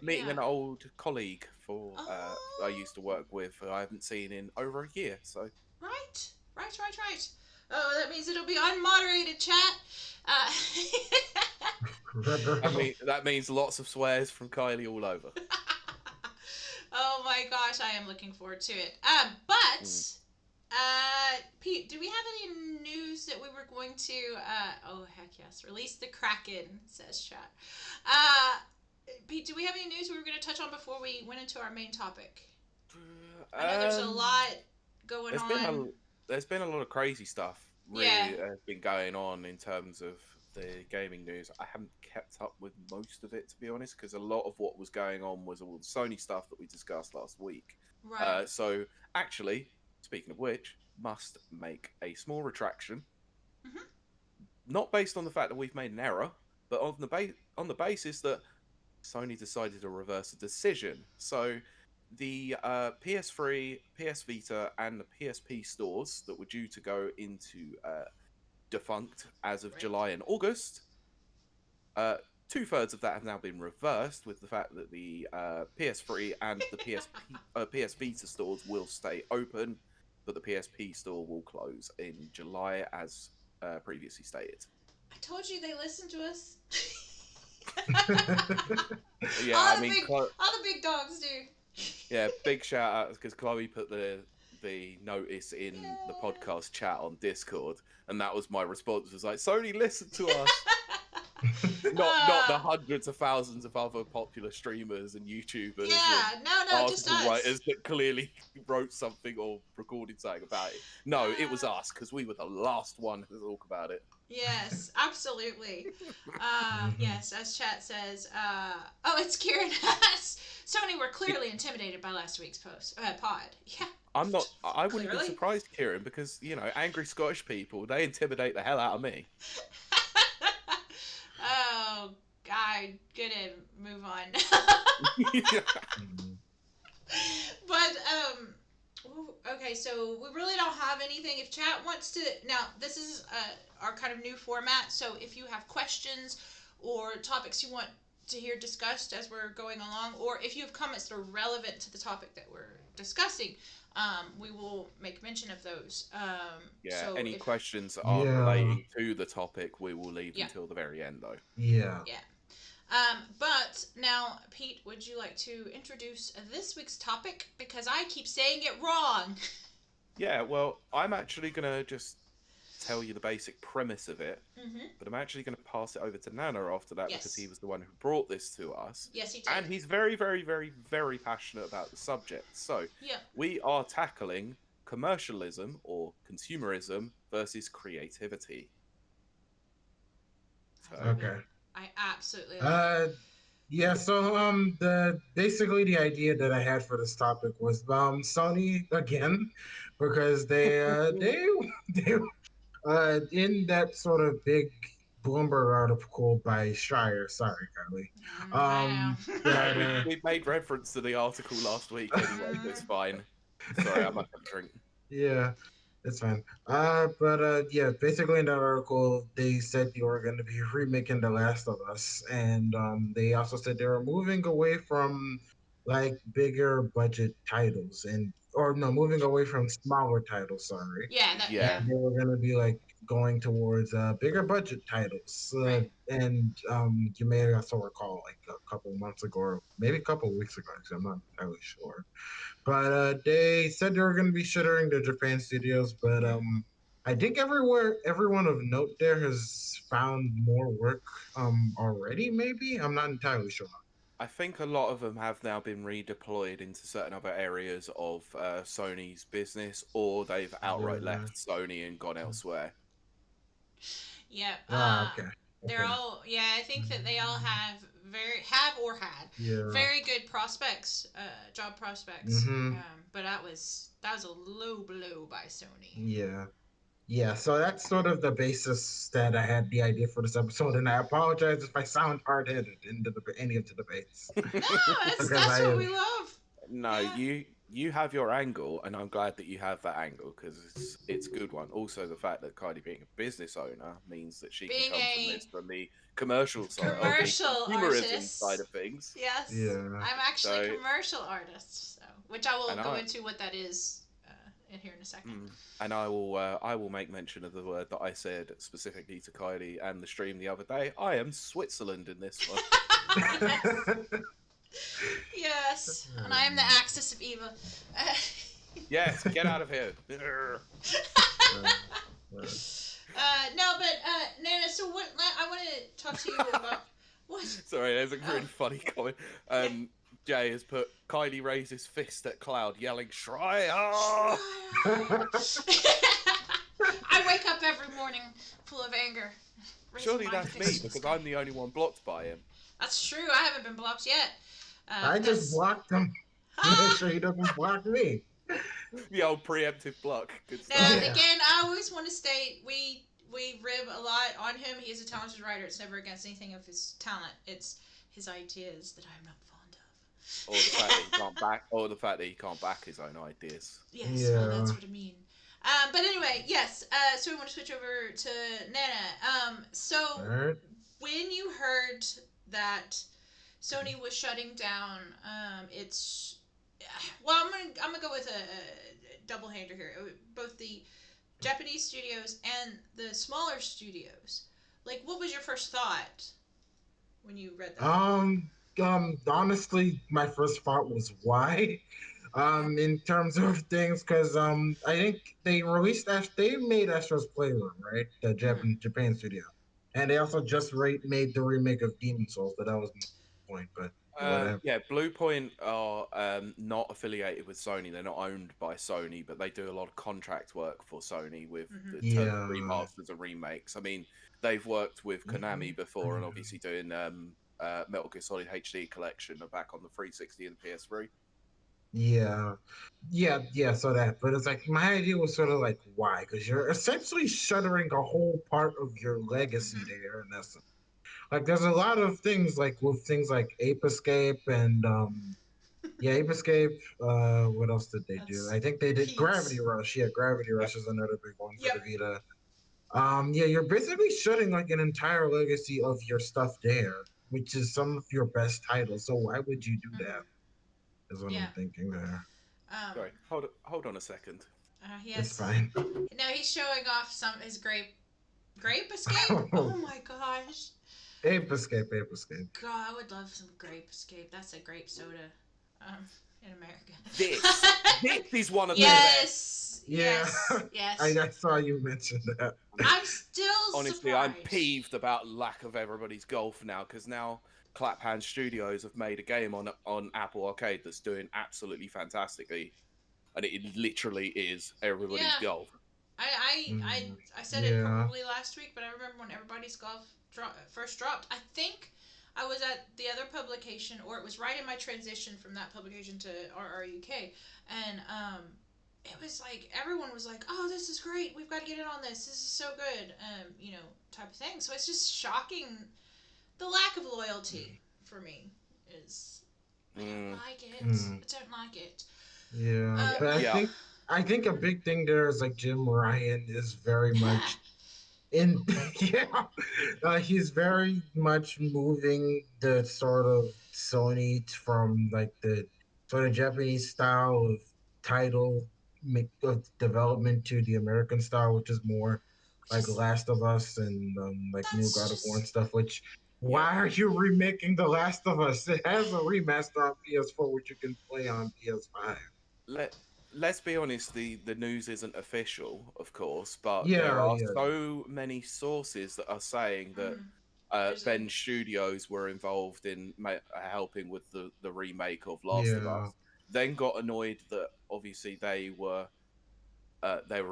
meeting yeah. an old colleague for I Oh, used to work with who I haven't seen in over a year. So right. Oh, that means it'll be unmoderated chat. Uh, that means lots of swears from Kylie all over. oh my gosh, I am looking forward to it. But Pete, do we have any news that we were going to? Oh heck yes, release the Kraken, says chat. Pete, do we have any news we were going to touch on before we went into our main topic? I know there's a lot going on. There's been a lot of crazy stuff really has been going on in terms of the gaming news. I haven't kept up with most of it, to be honest, because a lot of what was going on was all the Sony stuff that we discussed last week. Right. So actually, speaking of which, must make a small retraction. Mm-hmm. Not based on the fact that we've made an error, but on the basis that Sony decided to reverse a decision. So the PS3, PS Vita, and the PSP stores that were due to go into defunct as of July and August, 2/3 of that have now been reversed, with the fact that the PS3 and the PS Vita stores will stay open, but the PSP store will close in July, as previously stated. I told you they listened to us. Yeah, all the big dogs do. Yeah, big shout out because Chloe put the notice in the podcast chat on Discord, and that was my response. Was like, Sony, listen to us. not the hundreds of thousands of other popular streamers and YouTubers. Yeah, and no, just us. writers that clearly wrote something or recorded something about it. No, it was us because we were the last one to talk about it. Yes, absolutely. Yes, as chat says. It's Kieran. Sony were clearly intimidated by last week's pod. Yeah. I wouldn't be surprised, Kieran, because angry Scottish people, they intimidate the hell out of me. Oh, God, gonna move on. But okay, so we really don't have anything. If chat wants to, now this is our kind of new format. So if you have questions or topics you want to hear discussed as we're going along, or if you have comments that are relevant to the topic that we're discussing, we will make mention of those. So any questions that aren't relating to the topic, we will leave until the very end, though. Yeah. But now, Pete, would you like to introduce this week's topic? Because I keep saying it wrong. Yeah, well, I'm actually going to just tell you the basic premise of it, but I'm actually going to pass it over to Nana after that because he was the one who brought this to us. Yes, he did. And he's very, very, very, very passionate about the subject. So, we are tackling commercialism or consumerism versus creativity. So, okay. I absolutely love it. Yeah, so basically the idea that I had for this topic was Sony again, because they in that sort of big Bloomberg article by Schreier, sorry, Kylie. We made reference to the article last week anyway. It's fine. Sorry, I might have a drink. Yeah, it's fine. Basically in that article, they said they were going to be remaking The Last of Us, and they also said they were moving away from like bigger budget titles, and or no, moving away from smaller titles. Sorry, Yeah, that Yeah, yeah. and they were gonna be like going towards bigger budget titles. Right. And you may also recall like a couple months ago, or maybe a couple weeks ago, actually, I'm not entirely sure. But they said they were going to be shuttering the Japan studios. But Mm-hmm. I think everyone of note there has found more work already. Maybe I'm not entirely sure. I think a lot of them have now been redeployed into certain other areas of Sony's business, or they've outright Yeah. left Sony and gone elsewhere. Yeah. Okay. They're Okay. all yeah. I think that they all have have or had Yeah. very good prospects, job prospects. Mm-hmm. But that was a low blow by Sony. Yeah. Yeah, so that's sort of the basis that I had the idea for this episode, and I apologize if I sound hard-headed in any of the debates No, that's because that's I what we have. love. No, Yeah. you have your angle, and I'm glad that you have that angle because it's a good one. Also, the fact that Kylie being a business owner means that she can Being come from a this from the commercial side, or the commercial consumerism side artist. of things. Yes, Yeah. I'm actually a So, commercial artist, so which I will and go I into what that is in here in a second. and I will make mention of the word that I said specifically to Kylie and the stream the other day. I am Switzerland in this one. Yes, yes, and I am the axis of evil. Yes, get out of here. No, but Nana. So what? I want to talk to you about what? Sorry, there's a really funny comment. Jay has put Kylie raises fist at Cloud, yelling "Shry!" I wake up every morning full of anger. raising Surely my that's fist me to the because sky. I'm the only one blocked by him. That's true. I haven't been blocked yet. I just That's blocked him to make sure he doesn't block me. The old preemptive block. Good stuff. Now, Yeah. again, I always want to state we rib a lot on him. He is a talented writer. It's never against anything of his talent. It's his ideas that I'm not fond of. Or the fact that he can't back, or the fact that he can't back his own ideas. Yes, Yeah. well, that's what I mean. But anyway, yes. So we want to switch over to Nana. So Alright. when you heard that Sony was shutting down, it's well, I'm gonna go with a double hander here. Both the Japanese studios and the smaller studios. Like, what was your first thought when you read that? Honestly, my first thought was why. In terms of things, because I think they made Astro's Playroom, right? The Mm-hmm. Japan studio, and they also just made the remake of Demon Souls, but that was my point. But whatever. Yeah, Bluepoint are not affiliated with Sony. They're not owned by Sony, but they do a lot of contract work for Sony with Mm-hmm. the terms Yeah. of remasters and remakes. I mean, they've worked with Konami before, and obviously doing Metal Gear Solid HD collection back on the 360 and the PS3. Yeah, yeah. So that, but it's like my idea was sort of like why? Because you're essentially shuttering a whole part of your legacy Mm-hmm. there, in essence. Like there's a lot of things like with things like Ape Escape and yeah, Ape Escape. What else did they do? That's I think they did Pete's. Gravity Rush. Yeah, Gravity Yep. Rush is another big one for Yep. the Vita. Yeah, you're basically shutting like an entire legacy of your stuff there, which is some of your best titles. So why would you do Mm-hmm. that? Is what Yeah. I'm thinking there. Um. Sorry, hold on a second. He It's has. fine. Now he's showing off his grape escape. Oh my gosh. Ape Escape, Ape Escape. God, I would love some grape escape. That's a grape soda. In America. This is one of Yes. Yeah. Yes. Yes. I saw you mention that. I'm still Honestly, surprised. I'm peeved about lack of everybody's golf now because now Claphand Studios have made a game on Apple Arcade that's doing absolutely fantastically, and it literally is everybody's Yeah. golf. I said it probably last week, but I remember when everybody's golf first dropped. I think I was at the other publication, or it was right in my transition from that publication to RRUK, and it was like everyone was like, "Oh, this is great! We've got to get in on this. This is so good," type of thing. So it's just shocking. The lack of loyalty for me is I don't like it. I don't like it. Yeah, but Yeah. I think a big thing there is like Jim Ryan is very much in yeah, he's very much moving the sort of Sony from like the sort of Japanese style of title of development to the American style, which is more like Just Last of Us and like new that's God of War and just stuff. Which Yeah. why are you remaking The Last of Us? It has a remaster on PS4, which you can play on PS5. Let let's be honest, the news isn't official, of course, but there Yeah, are yeah, so many sources that are saying that there's a Ben Studios were involved in helping with the remake of Last of yeah, Us. Then got annoyed that obviously they were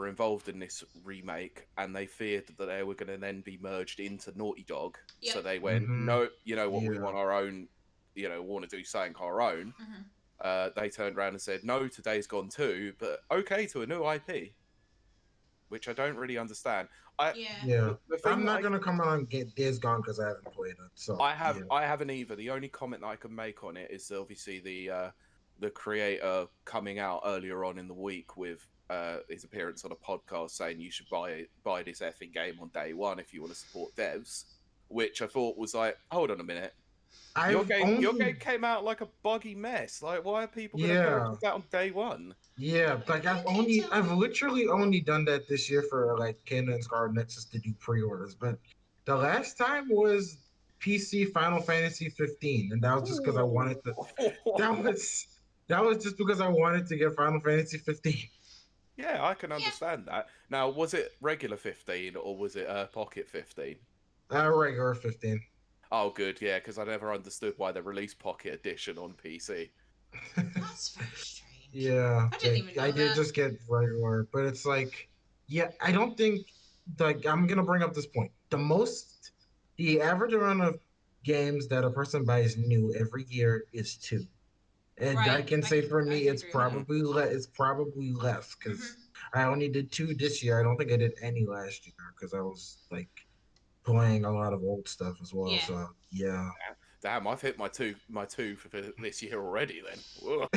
involved in this remake, and they feared that they were going to then be merged into Naughty Dog. So yep. they went, mm-hmm, no, you know what, we yeah. want our own, want to do something our own. Hmm. They turned around and said, no, today's gone too, but okay to a new IP, which I don't really understand. I Yeah. Yeah, the thing I'm that not gonna come on get Days Gone because I haven't played it. So yeah, I haven't either. The only comment that I can make on it is obviously the creator coming out earlier on in the week with his appearance on a podcast saying you should buy this effing game on day one if you want to support devs, which I thought was like, hold on a minute. I've Your game only came out like a buggy mess. Like, why are people going to yeah. purchase that on day one? Yeah, like Didn't tell I've me. literally only done that this year for like Canon and Scarlet Nexus to do pre-orders, but the last time was PC Final Fantasy 15, and that was just because I wanted to. That was that was just because I wanted to get Final Fantasy 15. Yeah, I can Yeah. understand that. Now, was it regular 15 or was it Pocket 15? Regular 15. Oh, good, yeah, because I never understood why they released Pocket Edition on PC. That's very strange. Yeah, I didn't like even I know did that. just get regular, but it's like, yeah, I don't think like I'm gonna bring up this point. The average amount of games that a person buys new every year is two. And I Right. can say for I me, can agree with that. Hmm. it's probably less because Hmm. I only did two this year. I don't think I did any last year because I was like playing a lot of old stuff as well. Yeah. So yeah, Damn, I've hit my two for this year already. Then, whoa.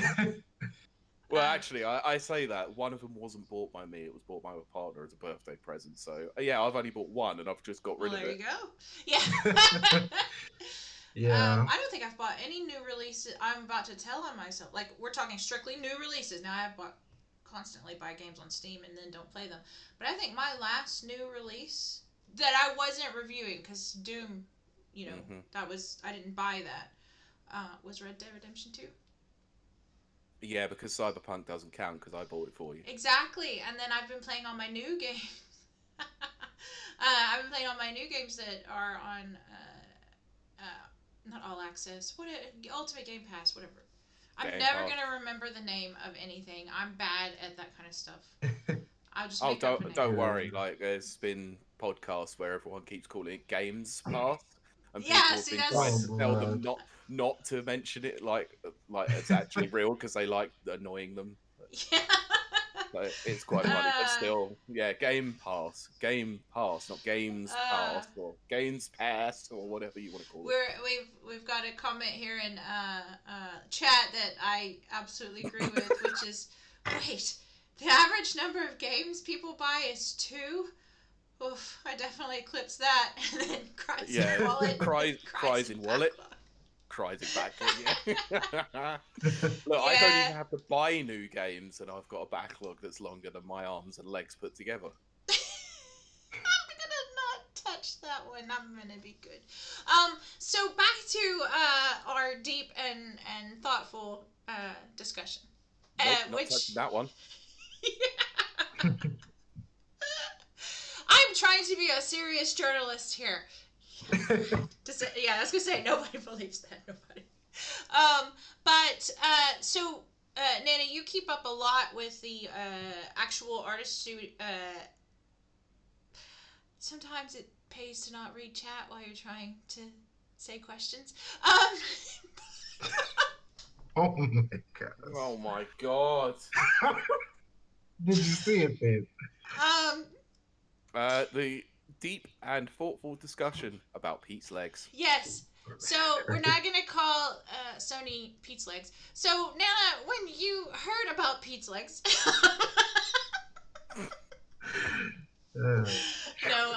Well, Um. actually, I say that one of them wasn't bought by me; it was bought by my partner as a birthday present. So, yeah, I've only bought one, and I've just got Well, rid of there you it. go. Yeah. yeah, I don't think I've bought any new releases. I'm about to tell on myself. Like we're talking strictly new releases. Now I've bought constantly buy games on Steam and then don't play them. But I think my last new release that I wasn't reviewing because Doom, Hmm. that was I didn't buy that. Was Red Dead Redemption 2. Yeah, because Cyberpunk doesn't count because I bought it for you. Exactly. And then I've been playing on my new games. I've been playing on my new games that are on not all access. Ultimate Game Pass, whatever. I'm Game never Pass. gonna remember the name of anything. I'm bad at that kind of stuff. I'll just Oh, make up a name. don't yeah. worry. Like, there's been podcasts where everyone keeps calling it Games Pass, and Yeah, people have see been trying Oh, that's to tell bro. them not to mention it, like it's actually real because they like annoying them. yeah. But it's quite funny. But uh, still, yeah, Game Pass, not Games uh, Pass or Games Pass or whatever you want to call it. we've got a comment here in chat that I absolutely agree with, which is wait, the average number of games people buy is 2. Oof, I definitely eclipsed that, and then cries in Yeah, wallet, cries cries in in wallet, backlog. cries in backlog. Yeah. Look, I don't even Yeah. have to buy new games, and I've got a backlog that's longer than my arms and legs put together. I'm gonna not touch that one. I'm gonna be good. So back to our deep and thoughtful discussion, Nope, not touching which that one. I'm trying to be a serious journalist here. Yeah, I was gonna say nobody believes that. Nobody. But so Nana, you keep up a lot with the actual artists who. Sometimes it pays to not read chat while you're trying to say questions. Oh my god. Oh my god. Did you see it, babe? um, The deep and thoughtful discussion about Pete's legs. yes. So we're not gonna call Sony Pete's legs. So Nana, when you heard about Pete's legs, Uh, no,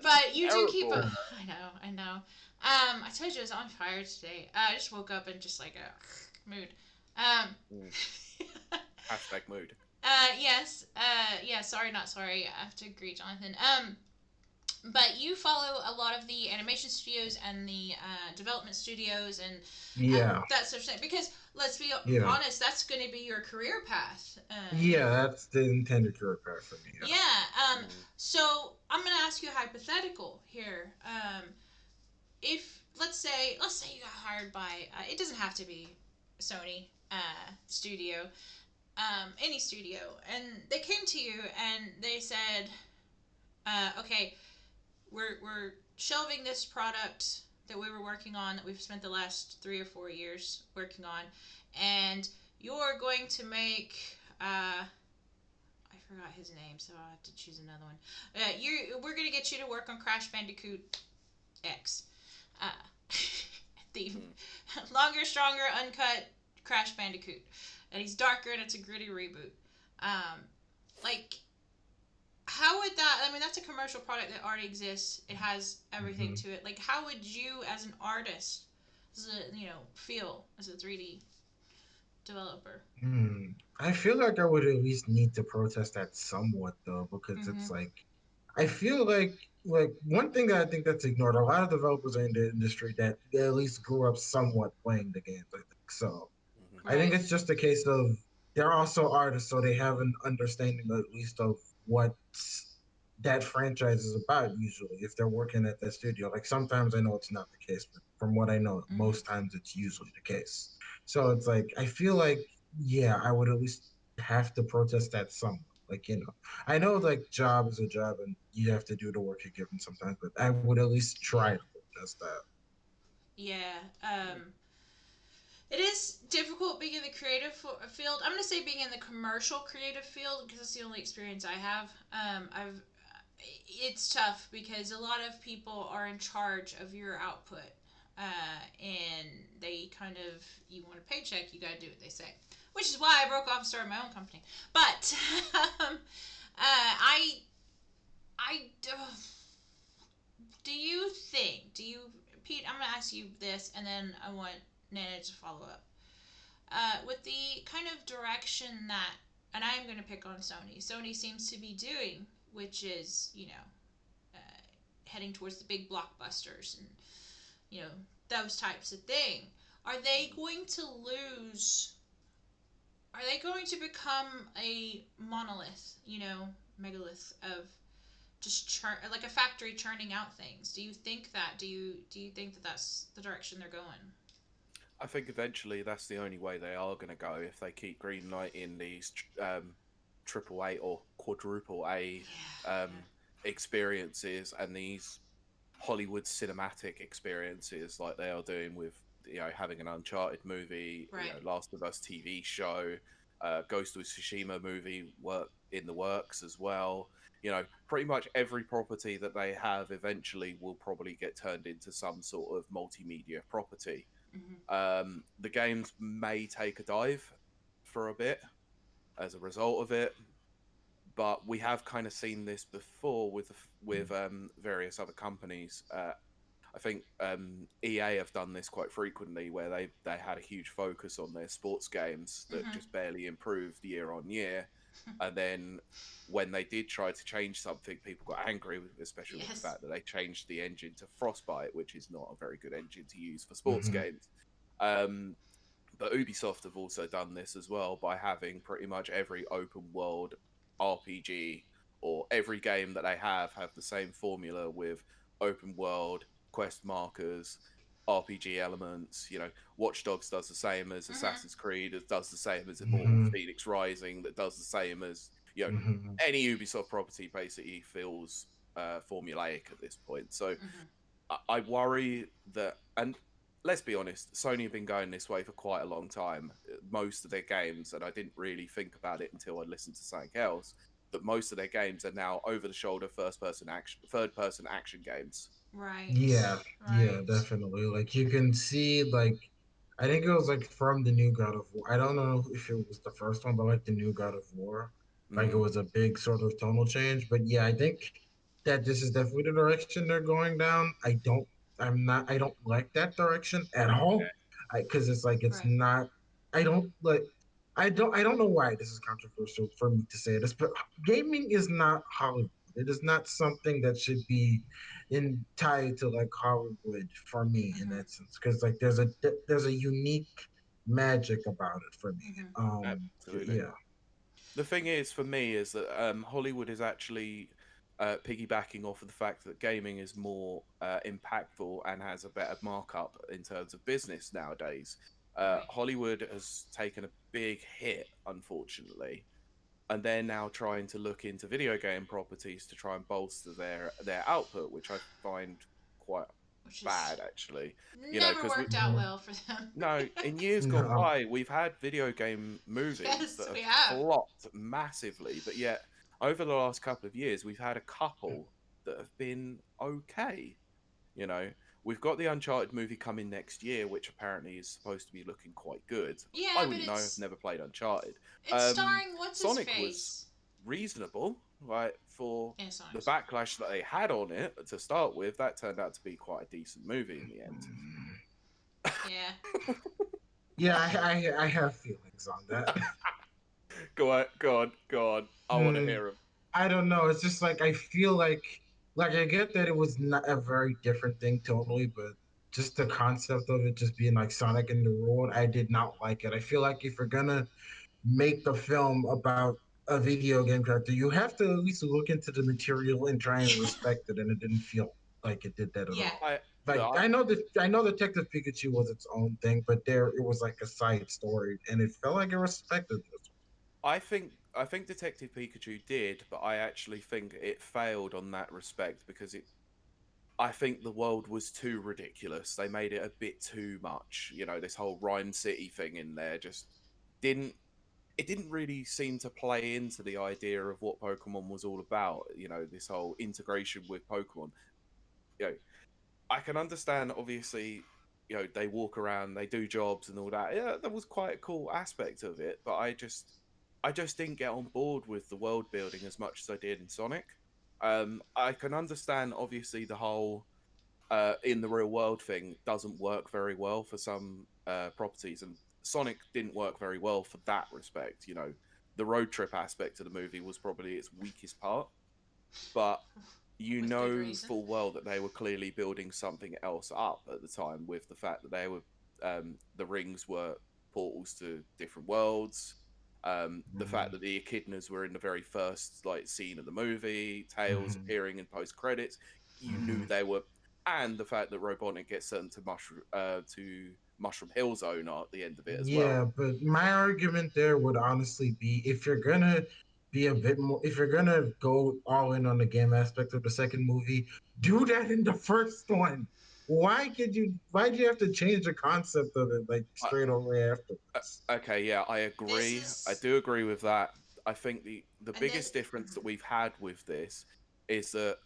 but you do keep Terrible. a. I know. I told you I was on fire today. I just woke up in just like a mood. Um, Mm. Hashtag mood. Yes. Yeah. Sorry, not sorry. I have to agree, Jonathan. But you follow a lot of the animation studios and the development studios and Yeah, that sort of thing. Because let's be yeah, honest, that's going to be your career path. yeah. That's the intended career path for me. Yeah. Yeah. Mm. So I'm going to ask you a hypothetical here. If let's say you got hired by it doesn't have to be Sony studio, any studio, and they came to you and they said, okay, we're shelving this product that we were working on that we've spent the last 3 or 4 years working on, and you're going to make I forgot his name, so I have to choose another one. We're gonna get you to work on Crash Bandicoot X, uh, the Mm. longer, stronger, uncut Crash Bandicoot, and he's darker and it's a gritty reboot. Um, like how would that, I mean, that's a commercial product that already exists, it has everything Hmm. to it. Like how would you as an artist, feel as a 3D developer? Hmm. I feel like I would at least need to protest that somewhat though, because Mm-hmm. it's like I feel like one thing that I think that's ignored. A lot of developers are in the industry that at least grew up somewhat playing the games. I think so. Mhm. I think Right. it's just a case of they're also artists, so they have an understanding at least of what that franchise is about. Usually, if they're working at that studio, like sometimes I know it's not the case, but from what I know, Mm-hmm. most times it's usually the case. So it's like I feel like yeah, I would at least have to protest that somewhat. Like I know Mm-hmm. like job is a job and you have to do the work you're given sometimes, but I would at least try Yeah. to protest that. Yeah. Mm. It is difficult being in the creative field. I'm going to say being in the commercial creative field because that's the only experience I have. I've It's tough because a lot of people are in charge of your output, and they kind of, you want a paycheck, you got to do what they say, which is why I broke off and started my own company. But I do you think do you Pete? I'm going to ask you this, and then I want Nana to follow up. With the kind of direction that, and I am going to pick on Sony. Sony seems to be doing, which is heading towards the big blockbusters and you know those types of thing. Are they Mm. going to lose? Are they going to become a monolith? Megalith of just like a factory churning out things. Do you think that? Do you think that that's the direction they're going? I think eventually that's the only way they are going to go if they keep greenlighting these triple A or quadruple A Yeah, um, experiences and these Hollywood cinematic experiences like they are doing with having an Uncharted movie, yeah. Right. Last of Us TV show, Ghost of Tsushima movie work in the works as well. Pretty much every property that they have eventually will probably get turned into some sort of multimedia property. Mm-hmm. The games may take a dive for a bit as a result of it, but we have kind of seen this before with various other companies. I think EA have done this quite frequently, where they had a huge focus on their sports games that Mm-hmm. just barely improved year on year, and then when they did try to change something, people got angry, especially with the Yes. fact that they changed the engine to Frostbite, which is not a very good engine to use for sports Hmm. games. Um, but Ubisoft have also done this as well by having pretty much every open world RPG or every game that they have the same formula with open world quest markers, RPG elements. Watch Dogs does the same as Mm-hmm. Assassin's Creed, it does the same as Immortal Hmm. Phoenix Rising, that does the same as Hmm. any Ubisoft property basically feels formulaic at this point. So Mm-hmm. I worry that, and let's be honest, Sony have been going this way for quite a long time. Most of their games, and I didn't really think about it until I listened to something else, that most of their games are now over the shoulder third person action games. Right. Yeah, yeah, Right. definitely. Like you can see, like I think it was like from the new God of War. I don't know if it was the first one, but like the new God of War, like it Mm, was a big sort of tonal change. But yeah, I think that this is definitely the direction they're going down. I don't like that direction at all. Because it's like it's Right. not. I don't like. I don't know why this is controversial for me to say this, but gaming is not Hollywood. It is not something that should be in tied to like Hollywood for me in Mm-hmm. that sense. Because like there's a unique magic about it for me. Mm-hmm. Absolutely. Yeah. The thing is, for me, is that Hollywood is actually piggybacking off of the fact that gaming is more impactful and has a better markup in terms of business nowadays. Right. Hollywood has taken a big hit, unfortunately, and they're now trying to look into video game properties to try and bolster their output, which I find quite Which is bad, actually. You know, never because we worked out well for them. no, in years gone No. by, we've had video game movies Yes, that we have have. flopped massively, but yet over the last couple of years, we've had a couple that have been okay. You know, we've got the Uncharted movie coming next year, which apparently is supposed to be looking quite good. I Yeah, but wouldn't know; I've it's never played Uncharted. it's starring what's his Sonic was face. reasonable, right, for Yeah, the Sonic's. backlash that they had on it to start with. That turned out to be quite a decent movie in the end. Yeah. Yeah, I have feelings on that. Go on, go on, go on. I want to Hmm. hear him. I don't know. It's just like I feel like I get that it was not a very different thing totally, but just the concept of it just being like Sonic in the world, I did not like it. I feel like if you're gonna make the film about a video game character, you have to at least look into the material and try and respect it, and it didn't feel like it did that at Yeah. all. I Like look, I know Detective Pikachu was its own thing, but there it was like a side story, and it felt like it respected this. I think Detective Pikachu did, but I actually think it failed on that respect because it. I think the world was too ridiculous. They made it a bit too much. You know, this whole Rhyme City thing in there just didn't. It didn't really seem to play into the idea of what Pokemon was all about. You know, this whole integration with Pokemon. You know, I can understand, obviously, they walk around, they do jobs and all that. Yeah, that was quite a cool aspect of it, but I just didn't get on board with the world building as much as I did in Sonic. I can understand, obviously, the whole in the real world thing doesn't work very well for some properties, and Sonic didn't work very well for that respect. You know, the road trip aspect of the movie was probably its weakest part, but you With good know reason. full well that they were clearly building something else up at the time with the fact that they were the rings were portals to different worlds. The fact Mhm. that the echidnas were in the very first like scene of the movie, Tails Mhm. appearing in post credits, you knew Mhm. they were, and the fact that Robotnik gets sent to Mushroom Hill Zone at the end of it as well. Yeah, but my argument there would honestly be if you're gonna be a bit more, if you're gonna go all in on the game aspect of the second movie, do that in the first one. Why do you have to change the concept of it like straight away afterwards? Okay, yeah, I This agree. I is do agree with that. I think the and this biggest difference that we've had with this is that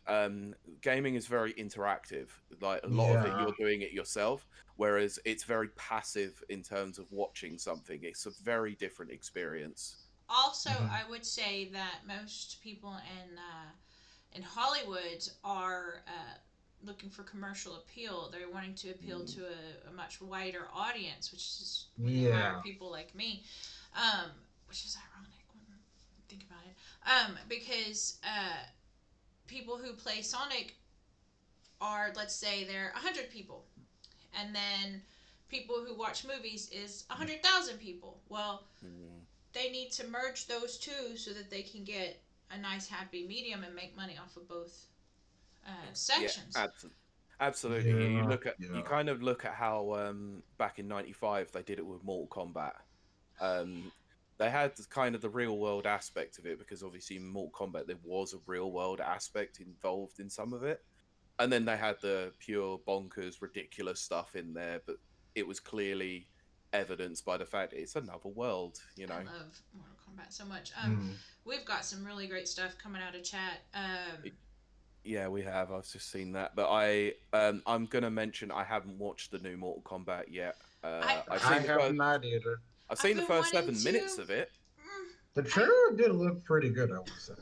gaming is very interactive. Like a lot of it, Yeah. you're doing it yourself, whereas it's very passive in terms of watching something. It's a very different experience. also Mhm. I would say that most people in Hollywood are looking for commercial appeal. They're wanting to appeal Mm. to a much wider audience, which is would hire Yeah. people like me, um, which is ironic when you think about it. Because people who play Sonic are, let's say, they're 100 people, and then people who watch movies is 100,000 people. Well, Mm. they need to merge those two so that they can get a nice happy medium and make money off of both Yeah, sections. absolutely. You Yeah. look at you Yeah. kind of look at how back in '95 they did it with Mortal Kombat. Um, they had kind of the real world aspect of it because obviously in Mortal Kombat there was a real world aspect involved in some of it, and then they had the pure bonkers ridiculous stuff in there, but it was clearly evidenced by the fact it's another world. You I know. love Mortal Kombat so much. Mhm. We've got some really great stuff coming out of chat. Yeah, we have. I've just seen that, but I'm gonna mention I haven't watched the new Mortal Kombat yet. I I've I seen the have first. not either. I've I've seen the been first wanting 7 minutes to. of it. The I trailer did look pretty good, I would say.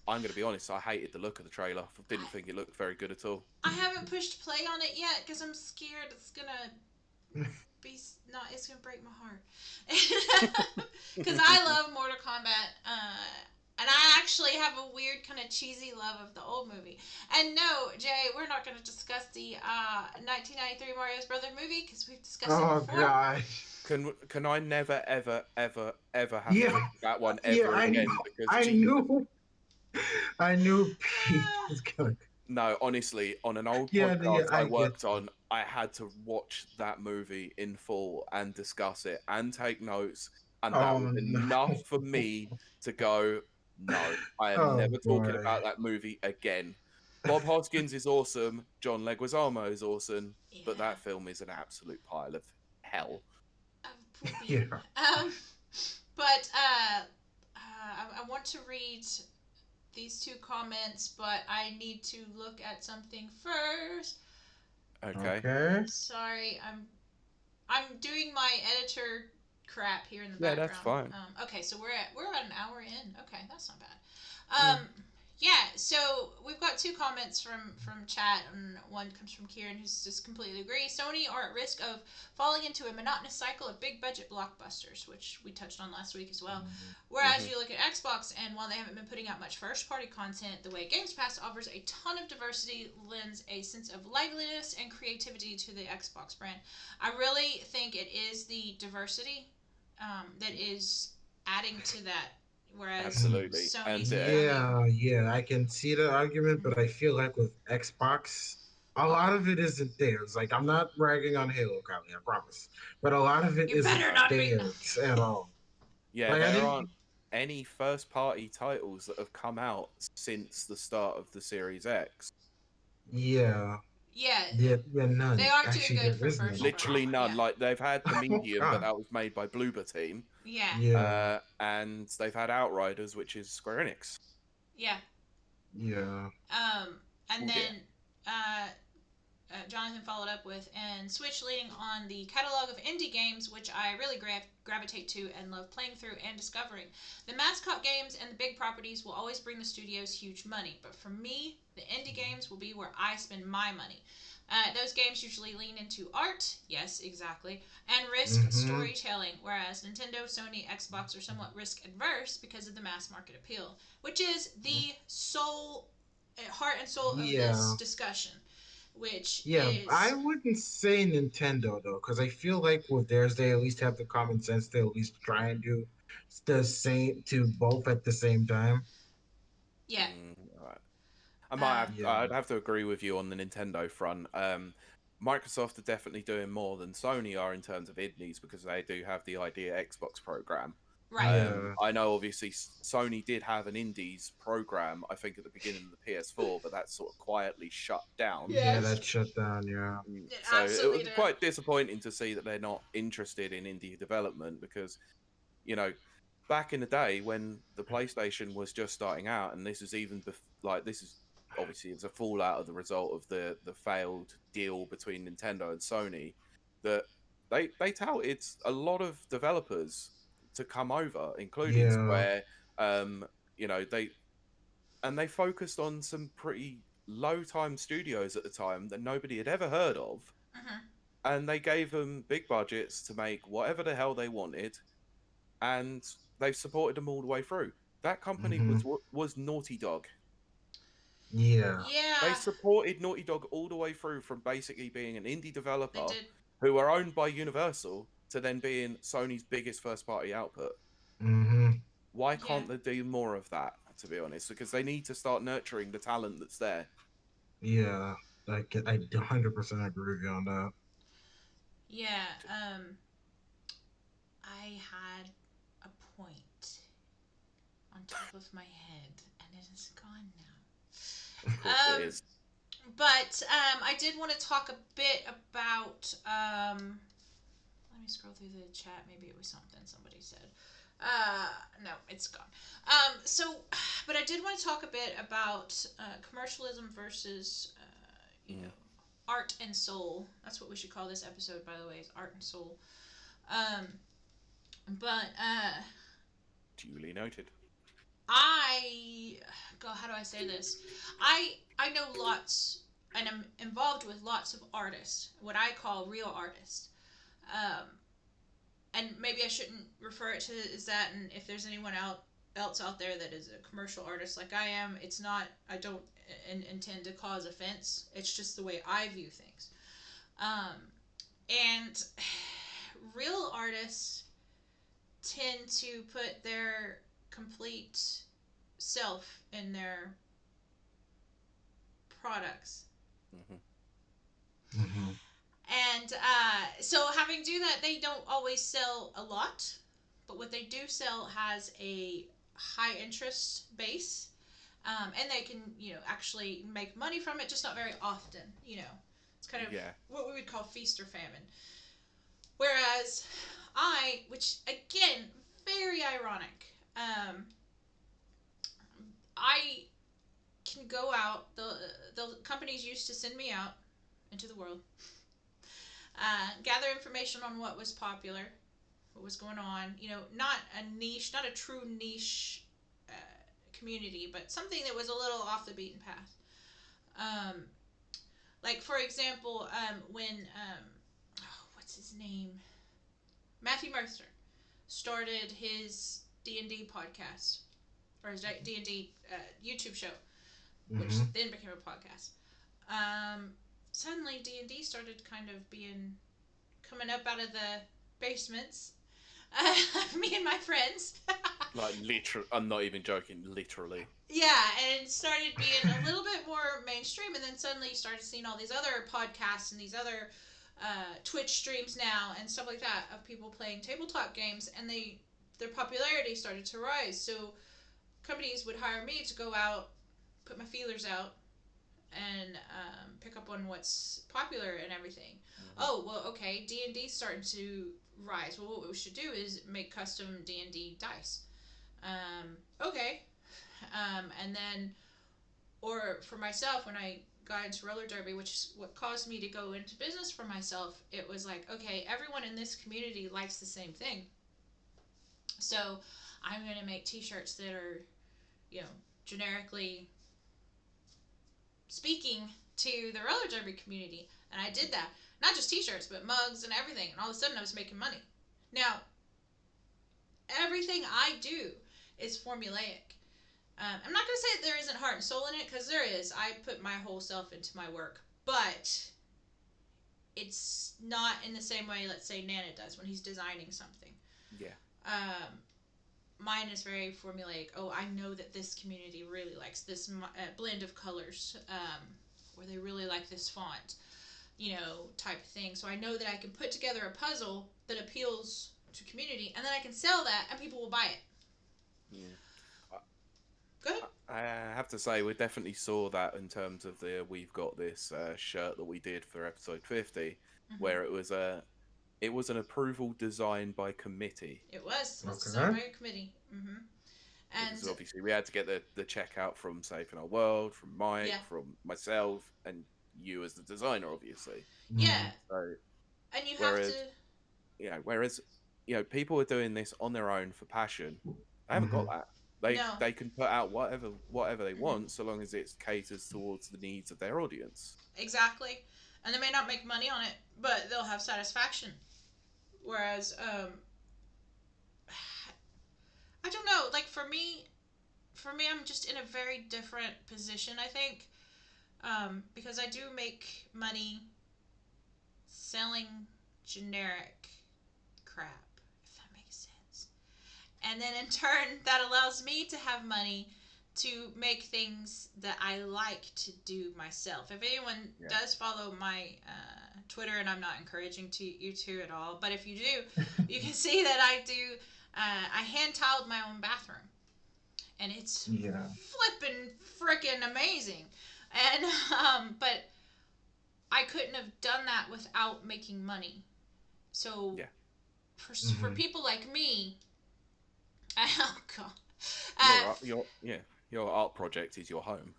I'm gonna be honest. I hated the look of the trailer. Didn't think it looked very good at all. I haven't pushed play on it yet because I'm scared it's gonna be No, it's gonna break my heart. Because I love Mortal Kombat, and I actually have a weird kind of cheesy love of the old movie. And no, Jay, we're not going to discuss the 1993 Mario's Brother movie because we've discussed it Oh before. gosh. Can I never ever ever ever have to Yeah, look at that one yeah, ever again because I Jesus. knew, I knew Pete was gonna. No, honestly, on an old Yeah, yeah, podcast I I get worked you. on, I had to watch that movie in full and discuss it and take notes, and that Oh was no. enough for me to go, no, I am Oh never talking boy. about that movie again. Bob Hoskins is awesome, John Leguizamo is awesome, but Yeah, that film is an absolute pile of hell. poopy. Yeah. But I want to read these two comments, but I need to look at something first. Okay. Okay. Sorry, I'm doing my editor crap here in the Yeah, that's background. fine. Okay, so we're about an hour in. Okay, that's not bad. Mm. Yeah. So we've got two comments from chat, and one comes from Kieran, who's just completely agree. Sony are at risk of falling into a monotonous cycle of big budget blockbusters, which we touched on last week as well. Whereas Hmm. you look at Xbox, and while they haven't been putting out much first party content, the way Games Pass offers a ton of diversity lends a sense of liveliness and creativity to the Xbox brand. I really think it is the diversity that is adding to that, whereas Absolutely. And Sony's becoming. Yeah, yeah, I can see the argument, but I feel like with Xbox, a lot of it isn't theirs. Like, I'm not bragging on Halo, Kylie, I promise. But a lot of it You isn't better no. not be. No. theirs at all. Yeah, Like, I there think, aren't any first party titles that have come out since the start of the Series X. yeah, Yeah, yeah, they none. aren't doing Actually, good there for is first none. party. Literally none. Yeah, Like they've had the Oh, Medium, but God. that was made by Bloober Team. yeah, Yeah, And they've had Outriders, which is Square Enix. yeah. yeah, And Oh dear. then uh, Jonathan followed up with, and Switch leading on the catalog of indie games, which I really gravitate to and love playing through and discovering. The mascot games and the big properties will always bring the studios huge money, but for me, the indie games will be where I spend my money. Those games usually lean into art, yes, exactly, and risk mm-hmm, storytelling, whereas Nintendo, Sony, Xbox are somewhat risk adverse because of the mass market appeal, which is the soul, heart and soul of this yeah. discussion, which Yeah, I is. wouldn't say Nintendo though, because I feel like with theirs, they at least have the common sense to at least try and do the same to both at the same time. Yeah. Right. I might have. Um, Yeah, I'd have to agree with you on the Nintendo front. Microsoft are definitely doing more than Sony are in terms of indies because they do have the Idea Xbox program. right. yeah, I know obviously Sony did have an indies program, I think at the beginning of the PS4, but that sort of quietly shut down. yeah, Yes. that shut down. Yeah, It So it absolutely was did. quite disappointing to see that they're not interested in indie development because, you know, back in the day when the PlayStation was just starting out, and this is even like this is obviously it's a fallout of the result of the failed deal between Nintendo and Sony, that they touted a lot of developers to come over, including yeah, Square. Um, they focused on some pretty low time studios at the time that nobody had ever heard of, Hmm. and they gave them big budgets to make whatever the hell they wanted, and they've supported them all the way through. That company hmm, was Naughty Dog. yeah, They Yeah, supported Naughty Dog all the way through from basically being an indie they developer did. who are owned by Universal to then being Sony's biggest first party output. hmm, Why Yeah. can't they do more of that, to be honest? Because they need to start nurturing the talent that's there. yeah. I 100% agree with you on that. Yeah. I had a point on top of my head, and it is gone Of now. course it is. But I did want to talk a bit about. Let me scroll through the chat. Maybe it was something somebody said. No, it's gone. So, but I did want to talk a bit about commercialism versus, Mm. art and soul. That's what we should call this episode, by the way, is art and soul. Um, but Duly noted. I, God, how do I say this? I know lots, and I'm involved with lots of artists, what I call real artists. Um, maybe I shouldn't refer it to as that. And if there's anyone else out there that is a commercial artist like I am, it's not. I don't intend to cause offense. It's just the way I view things. And real artists tend to put their complete self in their products. Mm-hmm. Mm-hmm. And so having do that, they don't always sell a lot, but what they do sell has a high interest base, and they can, actually make money from it, just not very often. It's kind of what we would call feast or famine. Whereas which again, very ironic, I can go out. The companies used to send me out into the world, gather information on what was popular, what was going on. Not a niche, not a true niche community, but something that was a little off the beaten path. Like for example, when what's his name? Matthew Mercer started his D&D podcast, or his D&D YouTube show, which then became a podcast. Suddenly D&D started kind of coming up out of the basements. Me and my friends. Like literally, I'm not even joking. Literally. Yeah, and it started being a little bit more mainstream, and then suddenly you started seeing all these other podcasts and these other Twitch streams now and stuff like that of people playing tabletop games, and their popularity started to rise. So companies would hire me to go out, put my feelers out, and pick up on what's popular and everything. Oh, well, okay, D&D's starting to rise. Well, what we should do is make custom D&D dice. Okay. And then, or for myself, when I got into roller derby, which is what caused me to go into business for myself, it was like, okay, everyone in this community likes the same thing. So I'm going to make t-shirts that are, generically speaking to the roller derby community. And I did that. Not just t-shirts, but mugs and everything. And all of a sudden I was making money. Now, everything I do is formulaic. I'm not going to say that there isn't heart and soul in it, because there is. I put my whole self into my work. But it's not in the same way, let's say, Nana does when he's designing something. Yeah. Mine is very formulaic. Oh, I know that this community really likes this blend of colors, or they really like this font, type of thing. So I know that I can put together a puzzle that appeals to community, and then I can sell that, and people will buy it. Yeah. Good. I have to say, we definitely saw that in terms of the We've Got This shirt that we did for episode 50, where it was an approval designed by committee. It was. It was designed by a committee. And obviously we had to get the checkout from Safe in Our World, from Mike, from myself, and you as the designer, obviously. Yeah. So, and you have to... Yeah, whereas, people are doing this on their own for passion. They haven't got that. They can put out whatever they want, so long as it caters towards the needs of their audience. Exactly. And they may not make money on it, but they'll have satisfaction. Whereas, I don't know, like for me, I'm just in a very different position, I think, because I do make money selling generic crap, if that makes sense. And then in turn, that allows me to have money to make things that I like to do myself. If anyone does follow my Twitter, and I'm not encouraging you to at all, but if you do, you can see that I do. I hand tiled my own bathroom, and it's flippin' frickin' amazing. And but I couldn't have done that without making money. So for people like me, oh god, your art project is your home.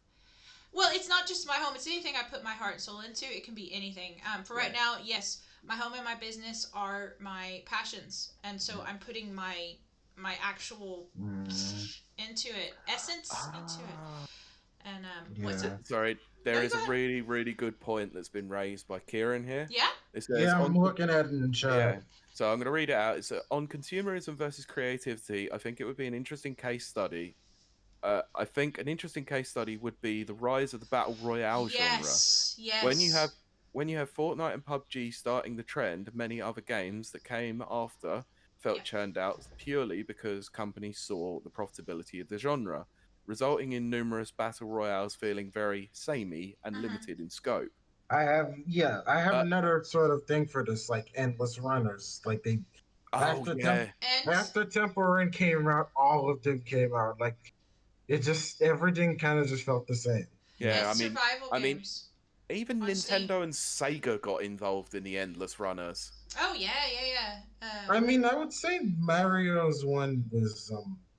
Well, it's not just my home. It's anything I put my heart and soul into. It can be anything. For right now, yes, my home and my business are my passions, and so I'm putting my actual into it, essence into it. And what's it? Sorry, there is a really, really good point that's been raised by Kieran here. Yeah. I'm looking at it in chat. So I'm going to read it out. It's on consumerism versus creativity. I think it would be an interesting case study. I think an interesting case study would be the rise of the battle royale genre. Yes, When you have yes. when you have Fortnite and PUBG starting the trend, many other games that came after felt Yep. churned out purely because companies saw the profitability of the genre, resulting in numerous battle royales feeling very samey and Mm-hmm. limited in scope. I have Uh, another sort of thing for this, like endless runners. Like they oh after temp yeah, And after Temple Run came out, all of them came out. Like it just everything kind of just felt the same, you yeah. and know. survival I mean, games even on Steam. Nintendo and Sega got involved in the endless runners. Oh yeah, yeah, yeah. I mean, I would say Mario's one was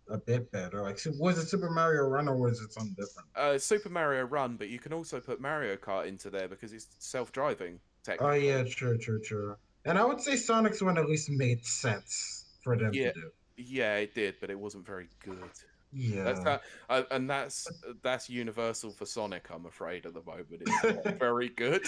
a bit better. Like, was it Super Mario Run or was it something different? Super Mario Run, but you can also put Mario Kart into there because it's self-driving Oh yeah, technically. true, true, true. And I would say Sonic's one at least made sense for them to Yeah, do. yeah, it did, but it wasn't very good. That's Yeah. that, and that's universal for Sonic. I'm afraid at the moment, it's not very good.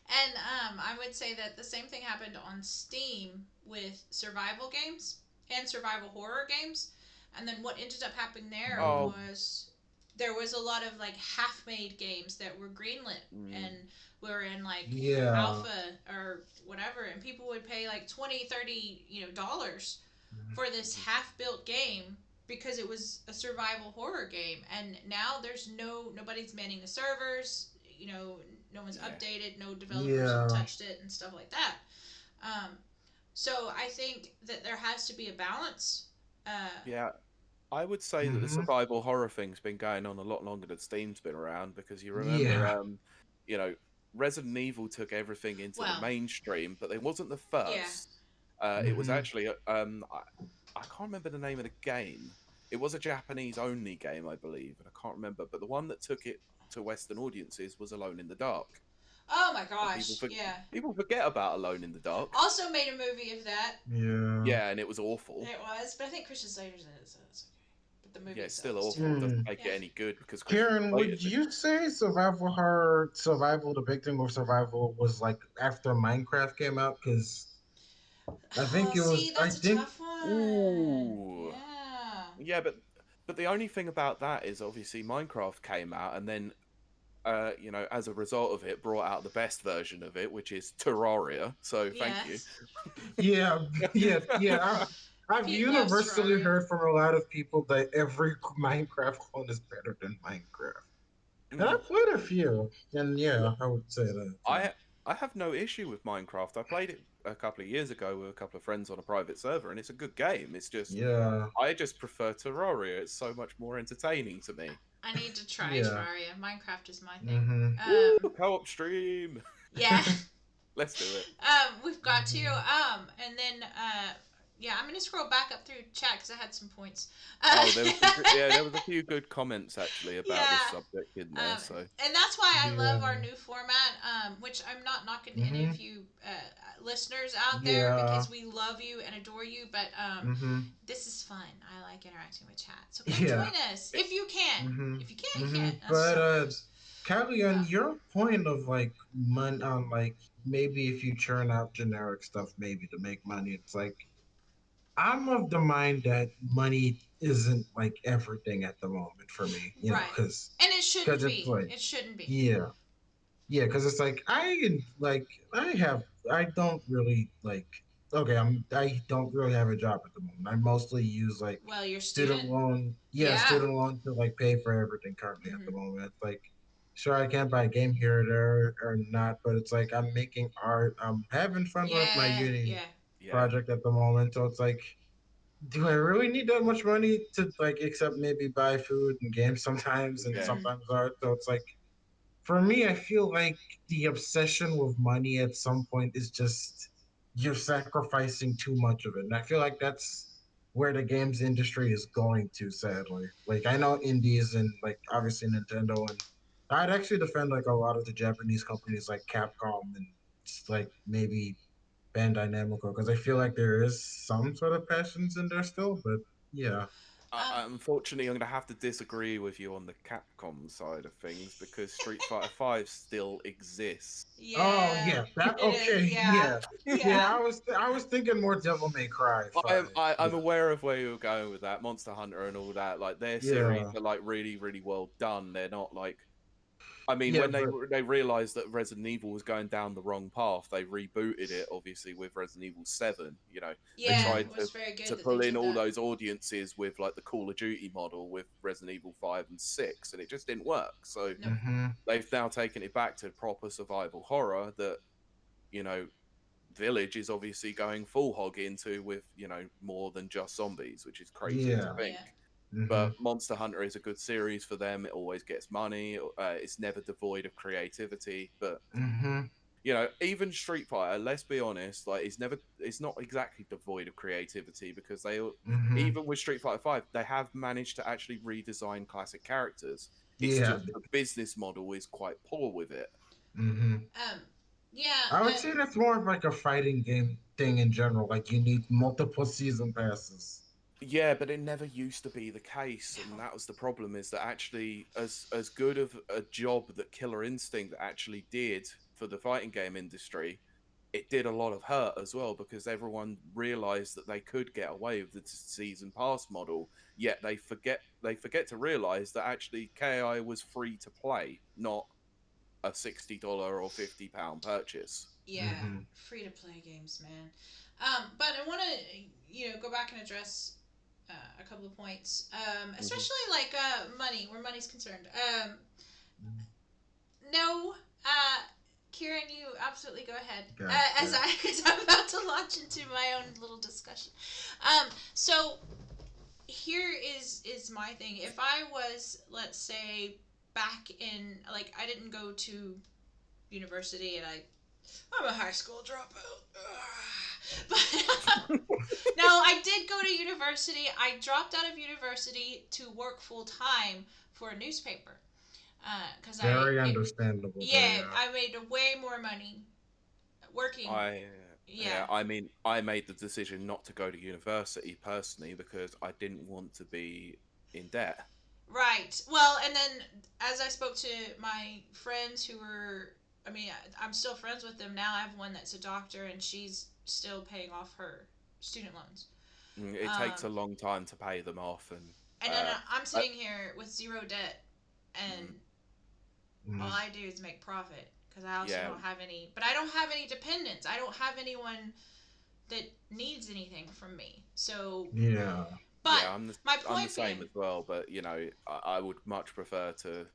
And I would say that the same thing happened on Steam with survival games and survival horror games. And then what ended up happening there Oh, Mm, was there was a lot of like half-made games that were greenlit mm, and were in like yeah. alpha or whatever, and people would pay like 20, 30, dollars Mhm. for this half-built game because it was a survival horror game. And now there's nobody's manning the servers, no one's yeah, updated, no developers have Yeah. touched it and stuff like that. um, so I think that there has to be a balance. yeah. I would say that the Hmm. survival horror thing's been going on a lot longer than Steam's been around because you remember, Yeah. you know, Resident Evil took everything into the Well, mainstream, but it wasn't the yeah. first. It was Hmm. actually, I can't remember the name of the game. It was a Japanese only game, I believe, and I can't remember. But the one that took it to Western audiences was Alone in the Dark, Oh my and gosh, yeah. people forget about Alone in the Dark. Also made a movie of that. Yeah. Yeah, and it was awful. It was, but I think Christian Slater's in it, so that's okay. But the movie Yeah, it's itself still is awful. It terrible. doesn't Mm. make Yeah. it any good because Christian Karen, would Slater's in it. you say survival horror, survival, the big thing with survival was like after Minecraft came out? Because I Oh, think it see, was, I that's a think, tough one. Ooh. Yeah. Yeah, but the only thing about that is obviously Minecraft came out and then as a result of it brought out the best version of it, which is Terraria. So thank you. Yes. yeah, yeah, yeah. I've Pete loves universally Terraria. heard from a lot of people that every Minecraft clone is better than Minecraft. And I Mm. played a few, and Yeah, yeah, I would say that. I have no issue with Minecraft. I played it a couple of years ago with a couple of friends on a private server, and it's a good game. It's just Yeah, I just prefer Terraria. It's so much more entertaining to me. I need to try yeah. Terraria. Minecraft is my thing. Mm-hmm. Woo! Co-op stream. Yeah. Let's do it. We've got to. Hmm. And then, yeah, I'm gonna scroll back up through chat because I had some points. Oh, there was yeah, there was a few good comments actually about this Yeah. subject in there. So And that's why I love our Yeah. new format, which I'm not knocking any Mm-hmm. of you listeners out there Yeah. because we love you and adore you, but Mm-hmm. this is fun. I like interacting with chat. So come Yeah. join us if you can. Mm-hmm. If you can't, you Mm-hmm. can't. That's just But how it goes. Callie, on Uh, your point of like money, like maybe if you churn out generic stuff, maybe to make money, it's like I'm of the mind that money isn't like everything at the moment for me, right. And it shouldn't because it's be. like It shouldn't be. yeah, yeah, because it's like I have I don't really like okay I don't really have a job at the moment. I mostly use like Well, you're a student student. loan, yeah, Yeah. student loan to like pay for everything currently at the Hmm. moment. It's like sure I can't buy a game here or there or not, but it's like I'm making art. I'm having fun with my Yeah. uni Yeah. yeah, project at the moment, so it's like do I really need that much money to like except maybe buy food and games sometimes and yeah, Hmm. sometimes art? So it's like for me, I feel like the obsession with money at some point is just you're sacrificing too much of it. And I feel like that's where the games industry is going to, sadly. Like I know indies and like obviously Nintendo and I'd actually defend like a lot of the Japanese companies like Capcom and like maybe Bandai Namco because I feel like there is some sort of passions in there still, but yeah. Unfortunately, I'm going to have to disagree with you on the Capcom side of things because Street Fighter Five still exists. Oh Yeah, yeah, that it is. okay. Yeah, Yeah, yeah, I was thinking more Devil May Cry Five. I'm Yeah, aware of where you're going with that, Monster Hunter and all that. Like their series yeah, are like really, really well done. They're not like, I mean, yeah, when but they realized that Resident Evil was going down the wrong path, they rebooted it. Obviously, with Resident Evil 7, they yeah. tried It was very good to that they pull in did all that. those audiences with like the Call of Duty model with Resident Evil 5 and 6, and it just didn't work. So Nope. hmm they've now taken it back to proper survival horror that you know Village is obviously going full hog into with more than just zombies, which is crazy to yeah, think. Yeah, hmm But Monster Hunter is a good series for them. It always gets money. It's never devoid of creativity. But hmm even Street Fighter, let's be honest, like it's not exactly devoid of creativity because hmm even with Street Fighter 5, they have managed to actually redesign classic characters. It's yeah. just the business model is quite poor with it. hmm um, yeah, I would say that's more of like a fighting game thing in general. Like you need multiple season passes. Yeah, but it never used to be the case, and no, that was the problem. Is that actually as good of a job that Killer Instinct actually did for the fighting game industry, it did a lot of hurt as well because everyone realized that they could get away with the season pass model, yet they forget to realize that actually KI was free to play, not a $60 or £50 purchase. yeah. hmm Free to play games, man. But I want to, go back and address a couple of points, Hmm. especially like money, where money's concerned. No, Kieran, you absolutely go ahead. As Gotcha. I, because I'm about to launch into my own little discussion. So here is my thing. If I was, let's say, back in, like, I didn't go to university, and I'm a high school dropout. But no, I did go to university. I dropped out of university to work full time for a newspaper. Because Very understandable there, yeah, yeah. I made way more money working. I Yeah, Yeah, I mean, I made the decision not to go to university personally because I didn't want to be in debt. right. Well, and then as I spoke to my friends who were, I mean, I'm still friends with them now. I have one that's a doctor, and she's still paying off her student loans. It takes Um, a long time to pay them off, and and then uh, I'm I, sitting here with zero debt, and mm, all Mm. I do is make profit because I also yeah, don't have any. But I don't have any dependents. I don't have anyone that needs anything from me. So, Yeah. but yeah, my I'm the point same being, as well. But I would much prefer to.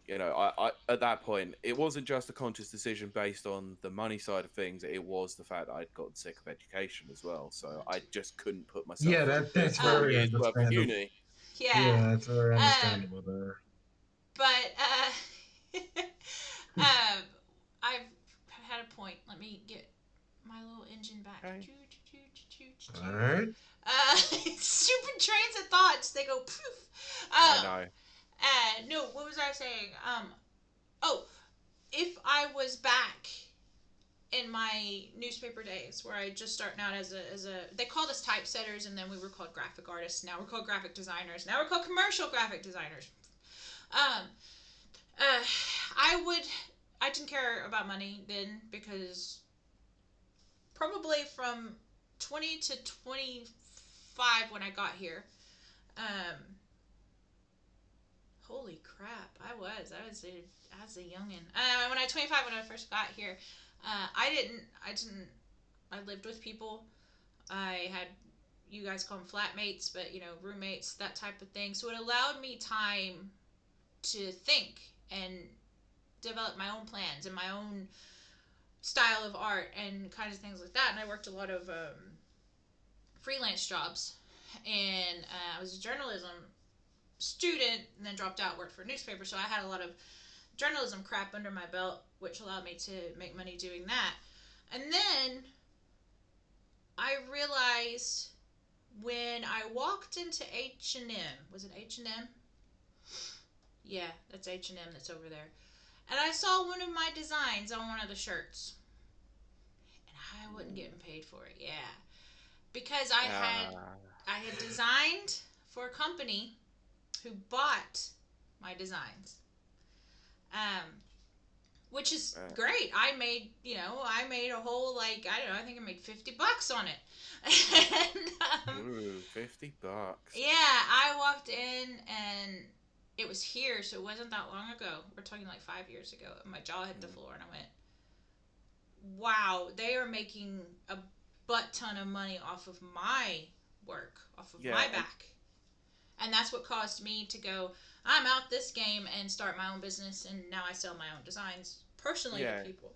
I at that point, it wasn't just a conscious decision based on the money side of things. It was the fact that I'd gotten sick of education as well. So I just couldn't put myself Yeah, through the that's four very um, years worth of understandable. uni. yeah, Yeah, it's very um, understandable there. but um, I've had a point. Let me get my little engine back. Okay, All right. Stupid trains of thoughts. They go poof. I know. No, what was I saying? Oh, if I was back in my newspaper days where I just starting out as a they called us typesetters, and then we were called graphic artists. Now we're called graphic designers. Now we're called commercial graphic designers. Um, uh, I would I didn't care about money then because probably from 20 to 25 when I got here. Um, Holy crap! I was a youngin. When I 25 when I first got here, I didn't. I lived with people. I had, you guys call them flatmates, but roommates, that type of thing. So it allowed me time to think and develop my own plans and my own style of art and kinds of things like that. And I worked a lot of freelance jobs, and I was a journalism student, and then dropped out, worked for a newspaper. So I had a lot of journalism crap under my belt, which allowed me to make money doing that. And then I realized when I walked into H&M, was it H&M? Yeah, that's H&M that's over there. And I saw one of my designs on one of the shirts, and I wasn't getting paid for it. Yeah, because I had Uh, I had designed for a company who bought my designs. Which is great. I made a whole, like, I don't know, I think I made $50 on it. And, Ooh, $50. Yeah, I walked in and it was here, so it wasn't that long ago. We're talking like 5 years ago. And my jaw hit the floor and I went, wow, they are making a butt ton of money off of my work, off of my back. And that's what caused me to go, I'm out this game and start my own business, and now I sell my own designs personally to people.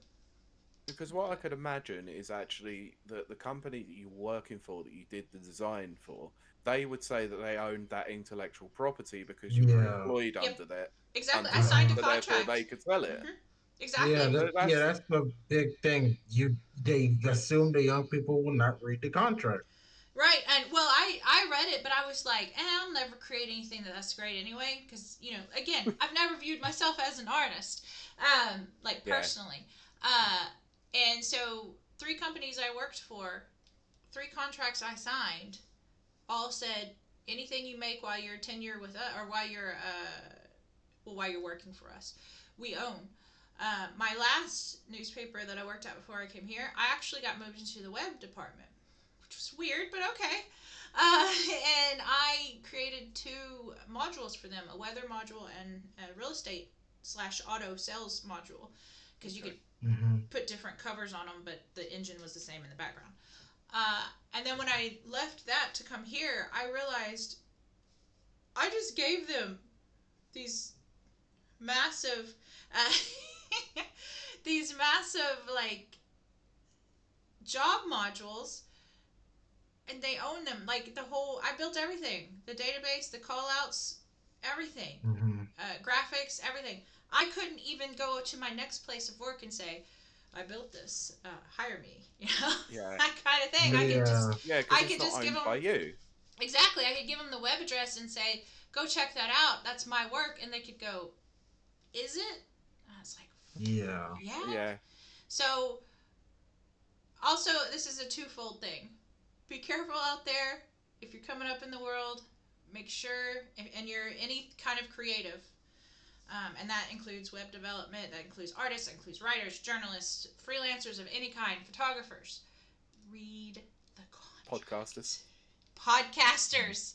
Because what I could imagine is actually that the company that you're working for, that you did the design for, they would say that they owned that intellectual property because you were employed under that. Exactly. I signed a contract. So therefore they could sell it. Mm-hmm. Exactly. That's the big thing. They assume the young people will not read the contract. Right, and well, I read it, but I was like, I'll never create anything that's great anyway, because, again, I've never viewed myself as an artist, like, personally. And so 3 companies I worked for, 3 contracts I signed, all said, anything you make while you're tenure with us, or while you're working for us, we own. My last newspaper that I worked at before I came here, I actually got moved into the web department. Which was weird, but okay. And I created 2 modules for them, a weather module and a real estate / auto sales module, because you could put different covers on them, but the engine was the same in the background. And then when I left that to come here, I realized I just gave them these massive, like, job modules. And they own them. Like, I built everything. The database, the call-outs, everything. Graphics, everything. I couldn't even go to my next place of work and say, I built this, hire me. That kind of thing. I could just give them by you. Exactly. I could give them the web address and say, go check that out. That's my work. And they could go, is it? And I was like, yeah. So, also, this is a twofold thing. Be careful out there. If you're coming up in the world, make sure, and you're any kind of creative, and that includes web development, that includes artists, that includes writers, journalists, freelancers of any kind, photographers. Read the contract. Podcasters.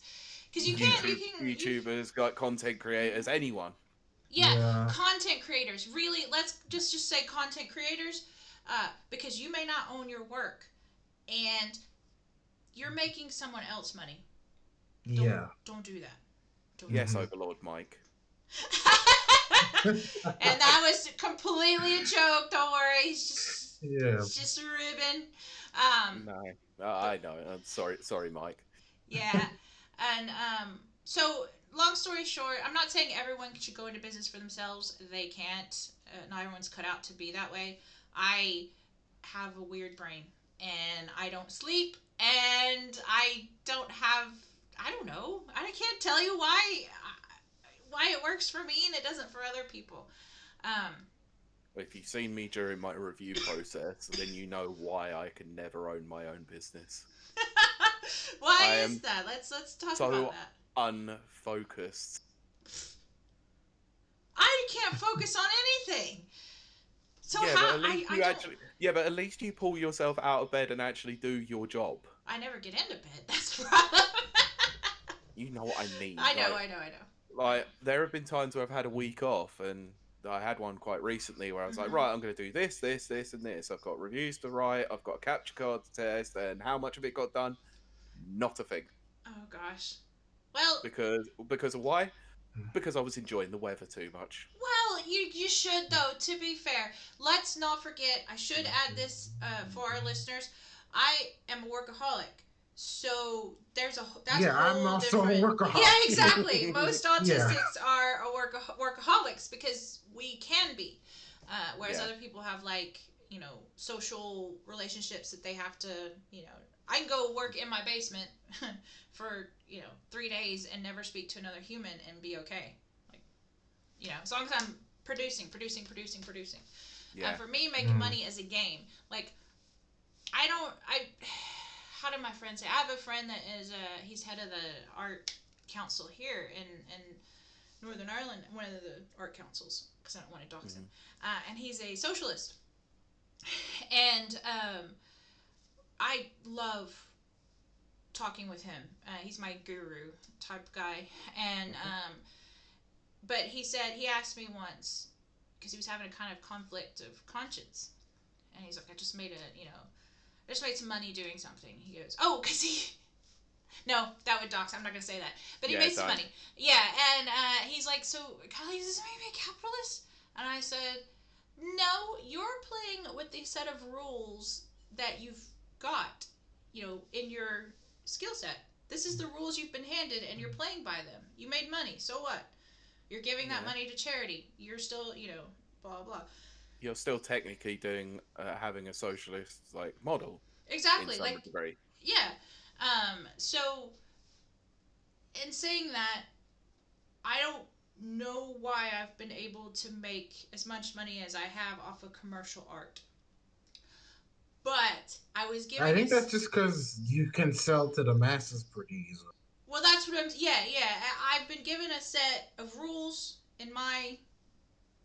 Because you can YouTubers, got content creators, anyone. Yeah, content creators. Really, let's just say content creators, because you may not own your work, and you're making someone else money. Don't do that. Yes, Overlord Mike. And that was completely a joke. Don't worry. It's just a ribbon. No, I know. I'm sorry, Mike. Yeah, and so long story short, I'm not saying everyone should go into business for themselves. They can't. Not everyone's cut out to be that way. I have a weird brain, and I don't sleep. And I don't know. I can't tell you why it works for me and it doesn't for other people. If you've seen me during my review process, then you know why I can never own my own business. Why is that? Let's talk about that. Unfocused. I can't focus on anything. So but at least you pull yourself out of bed and actually do your job. I never get into bed. That's the problem. You know what I mean. I know. Like, there have been times where I've had a week off, and I had one quite recently where I was like, right, I'm going to do this, and this. I've got reviews to write, I've got a capture card to test, and how much of it got done? Not a thing. Oh, gosh. Well... Because of why? Because I was enjoying the weather too much. Well, you should, though, to be fair. Let's not forget, I should add this for our listeners, I am a workaholic. So that's I'm also a workaholic. Yeah, exactly. Most autistics are workaholics because we can be. Whereas other people have, like, social relationships that they have to, I can go work in my basement for, 3 days and never speak to another human and be okay. Like, as long as I'm producing. Yeah. And for me, making money is a game. Like, how did my friend say? I have a friend that is, he's head of the art council here in Northern Ireland, one of the art councils, because I don't want to dox him. And he's a socialist. And I love talking with him. He's my guru type guy. And but he asked me once, because he was having a kind of conflict of conscience, and he's like, I just made some money doing something. He goes, oh, because no, that would dox. I'm not gonna say that. But he made some money. Yeah, and he's like, so Kylie, does this make me a capitalist? And I said, no, you're playing with the set of rules that you've got, in your skill set. This is the rules you've been handed, and you're playing by them. You made money, so what? You're giving that money to charity. You're still, blah blah. You're still technically doing having a socialist model. Exactly, in some degree. Yeah. So, in saying that, I don't know why I've been able to make as much money as I have off of commercial art. But I was given. I think that's just because you can sell to the masses pretty easily. Well, that's what I'm. Yeah. I've been given a set of rules in my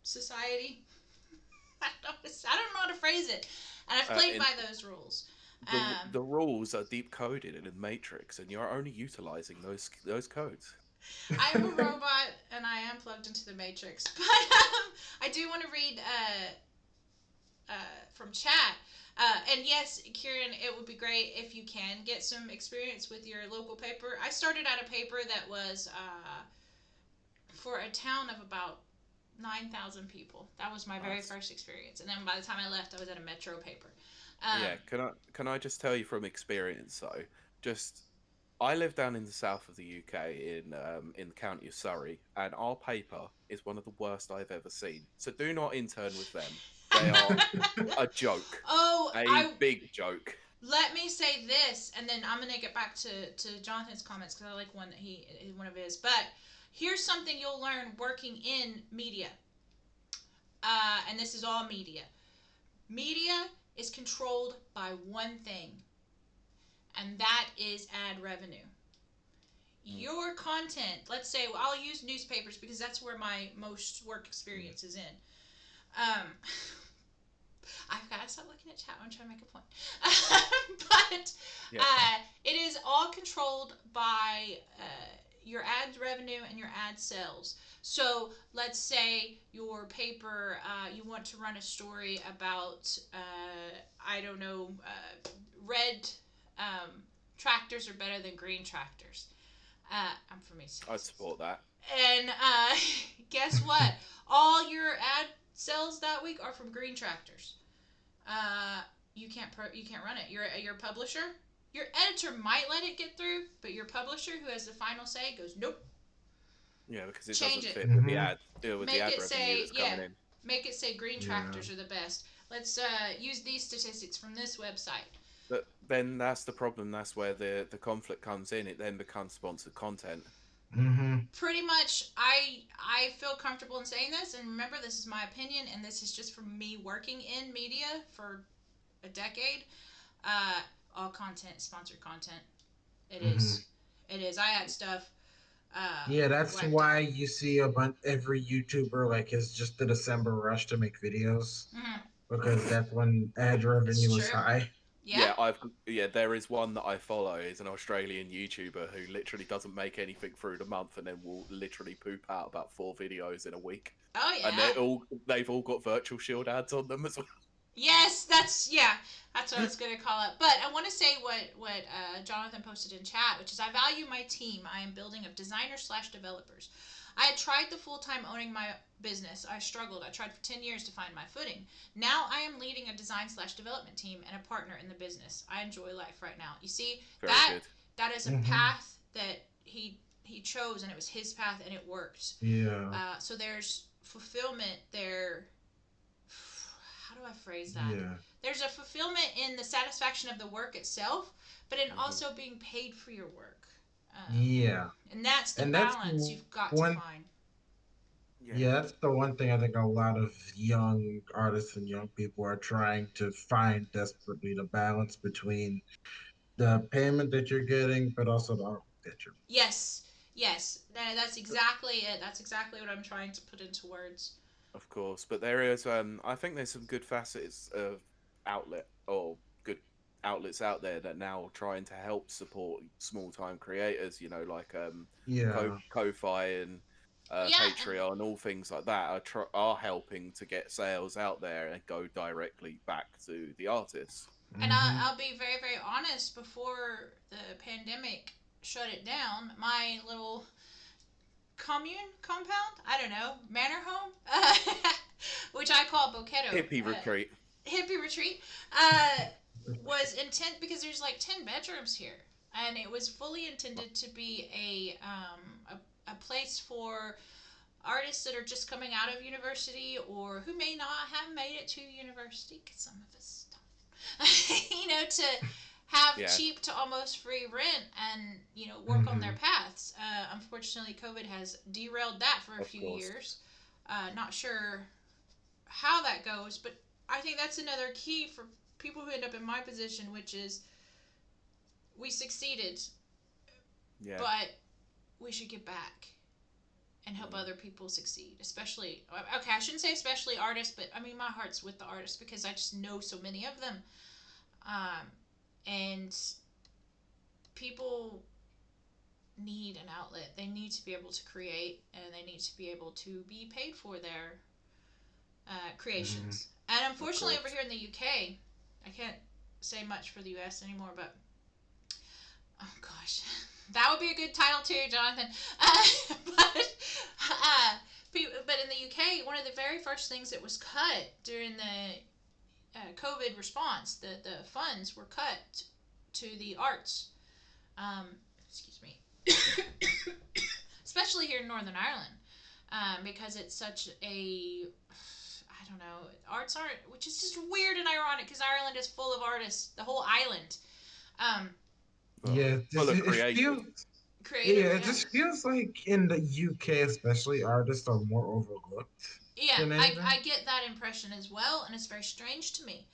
society. I don't know how to phrase it, and I've played by those rules. The rules are deep coded in the Matrix, and you're only utilizing those codes. I'm a robot, and I am plugged into the Matrix. But I do want to read from chat. And yes, Kieran, it would be great if you can get some experience with your local paper. I started at a paper that was for a town of about 9,000 people. That was my very first experience. And then by the time I left, I was at a metro paper. Can I just tell you from experience though? I live down in the south of the UK in the county of Surrey, and our paper is one of the worst I've ever seen. So do not intern with them. They are a joke. Big joke. Let me say this, and then I'm gonna get back to Jonathan's comments because I like one of his. But here's something you'll learn working in media, and this is all media. Media is controlled by one thing, and that is ad revenue. Your content, let's say, I'll use newspapers because that's where my most work experience is in. I've got to stop looking at chat. I'm trying to make a point. But it is all controlled by your ad revenue and your ad sales. So let's say your paper, you want to run a story about, red tractors are better than green tractors. I'm from East Texas. I'd support that. And guess what? All your ad sales that week are from green tractors. You can't run it. Your publisher, your editor might let it get through, but your publisher, who has the final say, goes nope. Yeah, because it doesn't fit with the ad. With Make the ad it revenue say that's coming in. Make it say green tractors are the best. Let's use these statistics from this website. But then that's the problem. That's where the conflict comes in. It then becomes sponsored content. Pretty much, I feel comfortable in saying this, and remember, this is my opinion, and this is just from me working in media for a decade. All content, sponsored content. It is. It is. I had stuff. That's why you see every YouTuber is just the December rush to make videos, because that's when ad revenue is high. Yeah, there is one that I follow. Is an Australian YouTuber who literally doesn't make anything through the month, and then will literally poop out about 4 videos in a week. Oh yeah, and they've all got virtual shield ads on them as well. Yes, that's what I was gonna call it. But I want to say what Jonathan posted in chat, which is, I value my team. I am building of designers/developers. I had tried the full-time owning my business. I struggled. I tried for 10 years to find my footing. Now I am leading a design/development team and a partner in the business. I enjoy life right now. You see, that is a path that he chose, and it was his path, and it worked. Yeah. So there's fulfillment there. How do I phrase that? Yeah. There's a fulfillment in the satisfaction of the work itself, but in also being paid for your work. And that's the balance you've got to find. Yeah, that's the one thing I think a lot of young artists and young people are trying to find desperately, the balance between the payment that you're getting, but also the art that you're. Yes. Yes, that's exactly it. That's exactly what I'm trying to put into words. Of course, but there is I think there's some good facets of outlet or good outlets out there that now are trying to help support small time creators, like Yeah. Ko-Fi and Yeah, and Patreon, all things like that are helping to get sales out there and go directly back to the artists. Hmm. I'll be very, very honest. Before the pandemic shut it down, my little commune compound, I don't know, manor home, which I call Boqueto, Hippie retreat. hippie retreat, uh, was intent because there's like 10 bedrooms here, and it was fully intended to be a place for artists that are just coming out of university or who may not have made it to university, because some of us don't, to have Yeah, cheap to almost free rent and, work on their Hmm. paths. Unfortunately, COVID has derailed that for a of few course. years. Not sure how that goes, but I think that's another key for people who end up in my position, which is we succeeded, Yeah. but we should get back and help Mm. other people succeed, especially, okay, I shouldn't say especially artists, but I mean my heart's with the artists because I just know so many of them. And people need an outlet. They need to be able to create, and they need to be able to be paid for their Hmm. creations. And Of unfortunately, over course. here in the UK, I can't say much for the US anymore, but oh gosh, that would be a good title too, Jonathan. Uh, but in the UK, one of the very first things that was cut during the COVID response, the funds were cut to the arts. Um, excuse me. Especially here in Northern Ireland, because it's such a, I don't know, arts aren't, which is just weird and ironic because Ireland is full of artists, the whole island, um, Oh, Yeah, full just of it creators. feels. creative, Yeah, it yeah. just feels like in the UK, especially, artists are more overlooked Yeah, than I anything. get that impression as well, and it's very strange to me.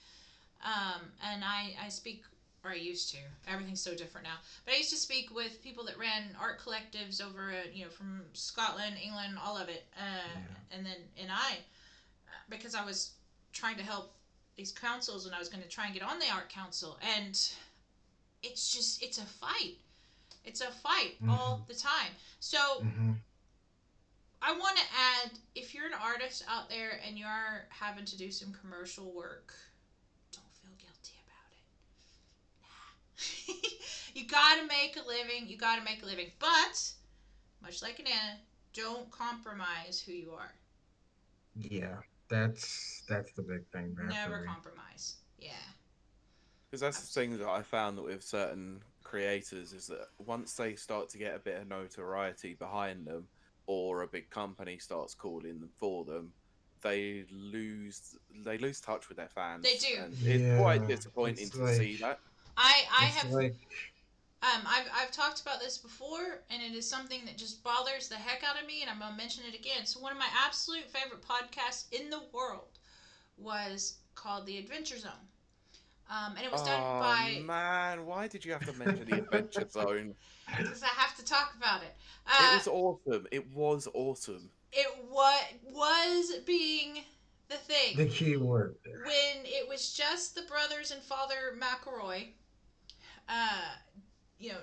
And I speak, or I used to. Everything's so different now. But I used to speak with people that ran art collectives over, from Scotland, England, all of it. Yeah. And I, because I was trying to help these councils, and I was going to try and get on the art council, and it's a fight. It's a fight all Hmm. the time. So Hmm. I want to add, if you're an artist out there and you are having to do some commercial work, don't feel guilty about it. You gotta make a living. You gotta make a living. But, much like Nana, don't compromise who you are. Yeah, that's the big thing there for Never me. compromise. Yeah, Because that's the thing absolutely. that I found that with certain creators is that once they start to get a bit of notoriety behind them, or a big company starts calling them for them, they lose touch with their They fans, do. and it's quite Yeah, disappointing it's to like see that. I it's have like I've talked about this before, and it is something that just bothers the heck out of me, and I'm gonna mention it again. So one of my absolute favorite podcasts in the world was called The Adventure Zone, and it was done Oh by, man, why did you have to mention the Adventure Zone? because I have to talk about it. It was awesome. It was awesome. It what was being the thing the key word there. when it was just the brothers and Father McElroy, uh,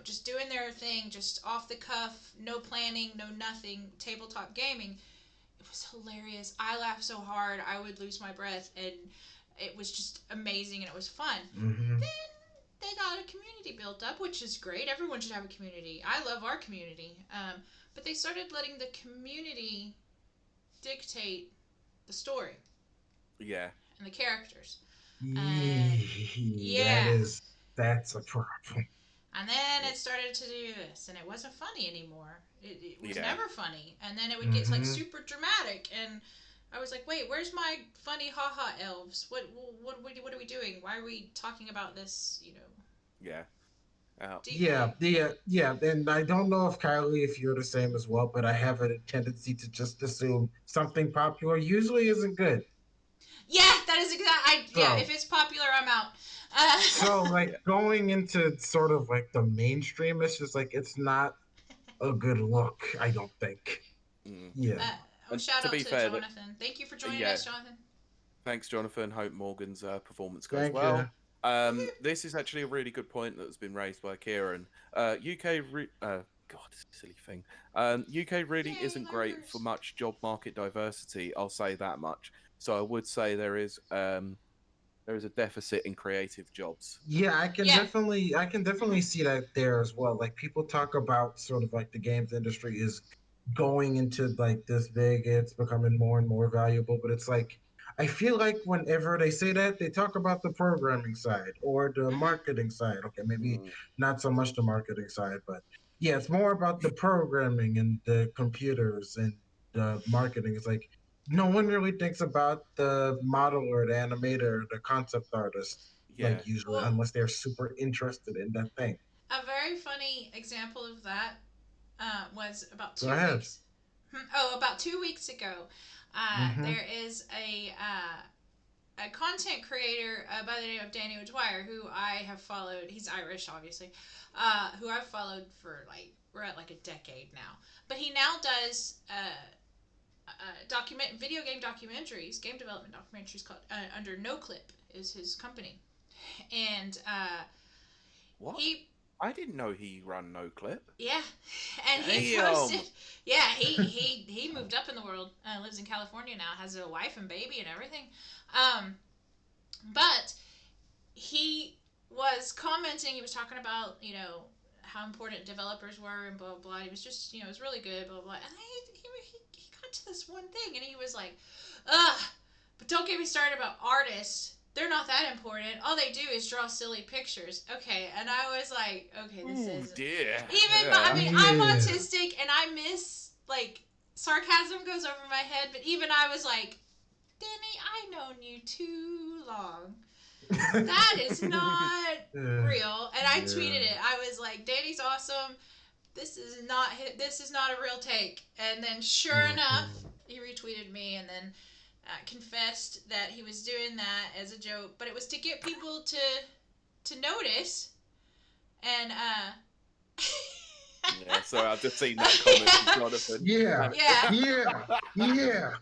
just doing their thing, just off the cuff, no planning, no nothing, tabletop gaming. It was hilarious. I laughed so hard I would lose my breath, and it was just amazing and it was fun. Hmm. Then they got a community built up, which is great. Everyone should have a community. I love our community. But they started letting the community dictate the story Yeah, and the characters. And That yeah, is that's a problem. and then yeah, it started to do this, and it wasn't funny anymore. It was yeah. never funny. And then it would get like Hmm. super dramatic, and I was like, wait, where's my funny haha elves? What are we doing? Why are we talking about this? Yeah. Yeah, Deeply. yeah, and I don't know if Kylie, if you're the same as well, but I have a tendency to just assume something popular usually isn't good. Yeah, that is exact. Yeah. If So, it's popular, I'm out. so Uh, like Yeah. going into sort of like the mainstream, it's just like it's not a good look. I don't think. Mm. Yeah. Oh, And shout to out be to fair, that Jonathan. Thank you for joining yeah, us, Jonathan. thanks, Jonathan. Hope Morgan's performance goes Thank you. well. This is actually a really good point that has been raised by Kieran. UK, God, silly thing. UK really Yay, isn't great for lurkers. much job market diversity. I'll say that much. So I would say there is a deficit in creative jobs. Yeah, Yeah. I can definitely Mm-hmm. see that there as well. Like people talk about sort of like the games industry is going into like this big, it's becoming more and more valuable, but it's like I feel like whenever they say that, they talk about the programming side or the Mm-hmm. marketing side. Okay, maybe Mm, not so much the marketing side, but yeah, it's more about the programming and the computers and the marketing. It's like no one really thinks about the model or the animator, or the concept artist, yeah. like usually, Well, unless they're super interested in that thing. a very funny example of that was about Go two ahead. weeks. Oh, about 2 weeks ago, Mm-hmm. there is a content creator by the name of Daniel Dwyer who I have followed. He's Irish, obviously. Who I've followed for like we're at like a decade now. But he now does document video game documentaries, game development documentaries called under No Clip is his company, and What? he I didn't know he ran no clip. yeah, and he posted Damn. yeah he moved up in the world, lives in California now, has a wife and baby and everything, um, but he was commenting. He was talking about how important developers were and blah blah blah. He was just it was really good blah blah. And he got to this one thing and he was like, ugh, but don't get me started about artists. They're not that important. All they do is draw silly pictures. Okay, and I was like, okay, this Oh is dear. even. I Yeah. mean, I'm Yeah. autistic and I miss like sarcasm goes over my head. But even I was like, Danny, I known you too long. That is not real. And I tweeted Yeah. it. I was like, Danny's awesome. This is not a real take. And then sure enough, Mhm. he retweeted me and then confessed that he was doing that as a joke, but it was to get people to notice. And Yeah, sorry, I've just seen that comment from Jonathan. Yeah. And yeah, Yeah. Yeah. yeah.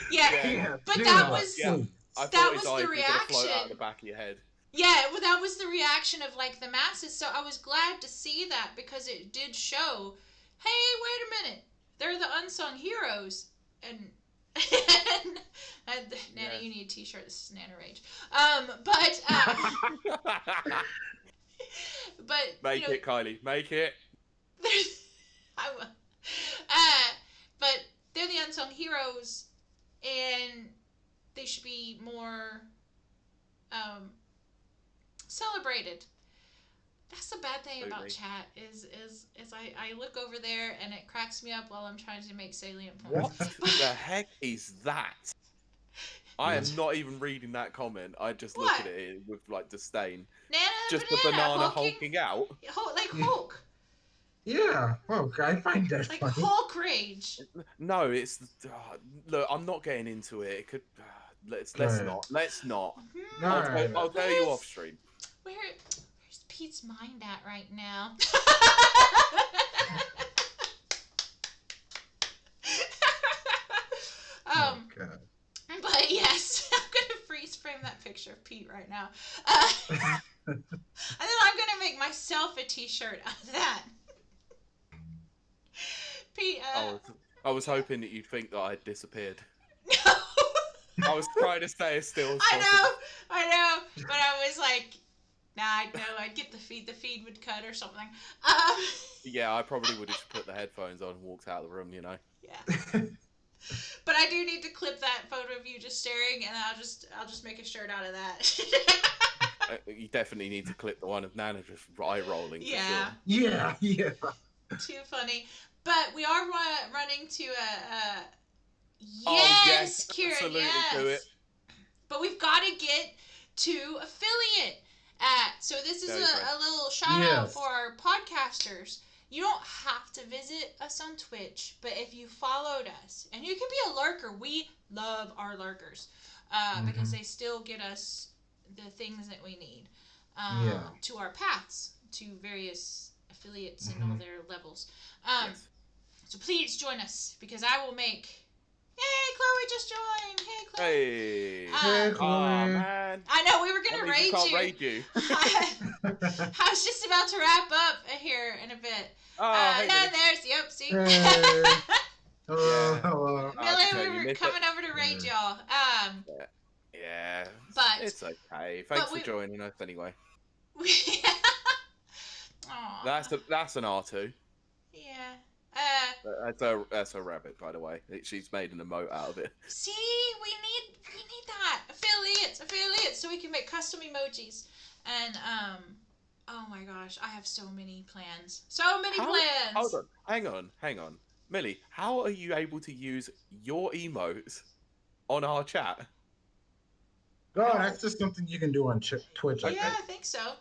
yeah, Yeah. But Do that that, was yeah. please. I that thought his was the eyes were gonna float out of the reaction. back of your head. Yeah, well, that was the reaction of like the masses. So I was glad to see that because it did show, hey, wait a minute, they're the unsung heroes, and, and Nana, Yeah. you need a T-shirt. This is Nana Rage. But but Make it, Kylie. Make it. there's I will. But they're the unsung heroes, and they should be more um celebrated. That's the bad thing about Absolutely. chat is I look over there and it cracks me up while I'm trying to make salient points. What the heck is that? I Yeah. am not even reading that comment. I just look at What? it with like disdain. Nana Just the banana banana hulking, hulking out. like Hulk, Yeah. Oh, I find that like funny. Hulk rage. No, it's look. I'm not getting into it. It could. Let's Go let's ahead. not. Let's not. All Hmm. right. I'll tell you off stream. Where's Pete's mind at right now? Oh um, God. but yes, I'm gonna freeze frame that picture of Pete right now. And then I'm gonna make myself a T-shirt out of that. Pete, I was yeah. hoping that you'd think that I'd disappeared. No. I was trying to stay as still as I possible. know, but I was like, nah, I know, I'd get the feed would cut or something. Yeah, I probably would have just put the headphones on and walked out of the room. Yeah. But I do need to clip that photo of you just staring, and I'll just make a shirt out of that. You definitely need to clip the one of Nana just eye rolling. Yeah. For Yeah. Yeah. Too funny. But we are running to a Oh yes, yes, Kieran, absolutely do it. yes. But we've got to get to affiliate. So this is Go for it. a little shout out for Yes. our podcasters. You don't have to visit us on Twitch, but if you followed us, and you can be a lurker, we love our lurkers because Hmm. they still get us the things that we need Yeah. to our paths, to various affiliates and all their levels. Yes. So please join us because I will make. Hey, Chloe just joined. Hey, Chloe. Hey. Hey, Oh Chloe. man. I know we were That gonna means we can't raid raid you. I was just about to wrap up here in a bit. Oh, hey, And Millie. there's yep. See. Hey. Hello, Yeah. hello. Millie, You we were missed coming it. over to raid y'all. Yeah. But It's okay. Thanks for joining us anyway. Aww. That's an R2. Yeah. That's a rabbit, by the way. She's made an emote out of it. See, we need that affiliates, so we can make custom emojis. And oh my gosh, I have so many plans. So many plans. Hold on, hang on, Millie. How are you able to use your emotes on our chat? Oh, that's just something you can do on Twitch. Yeah, I think so.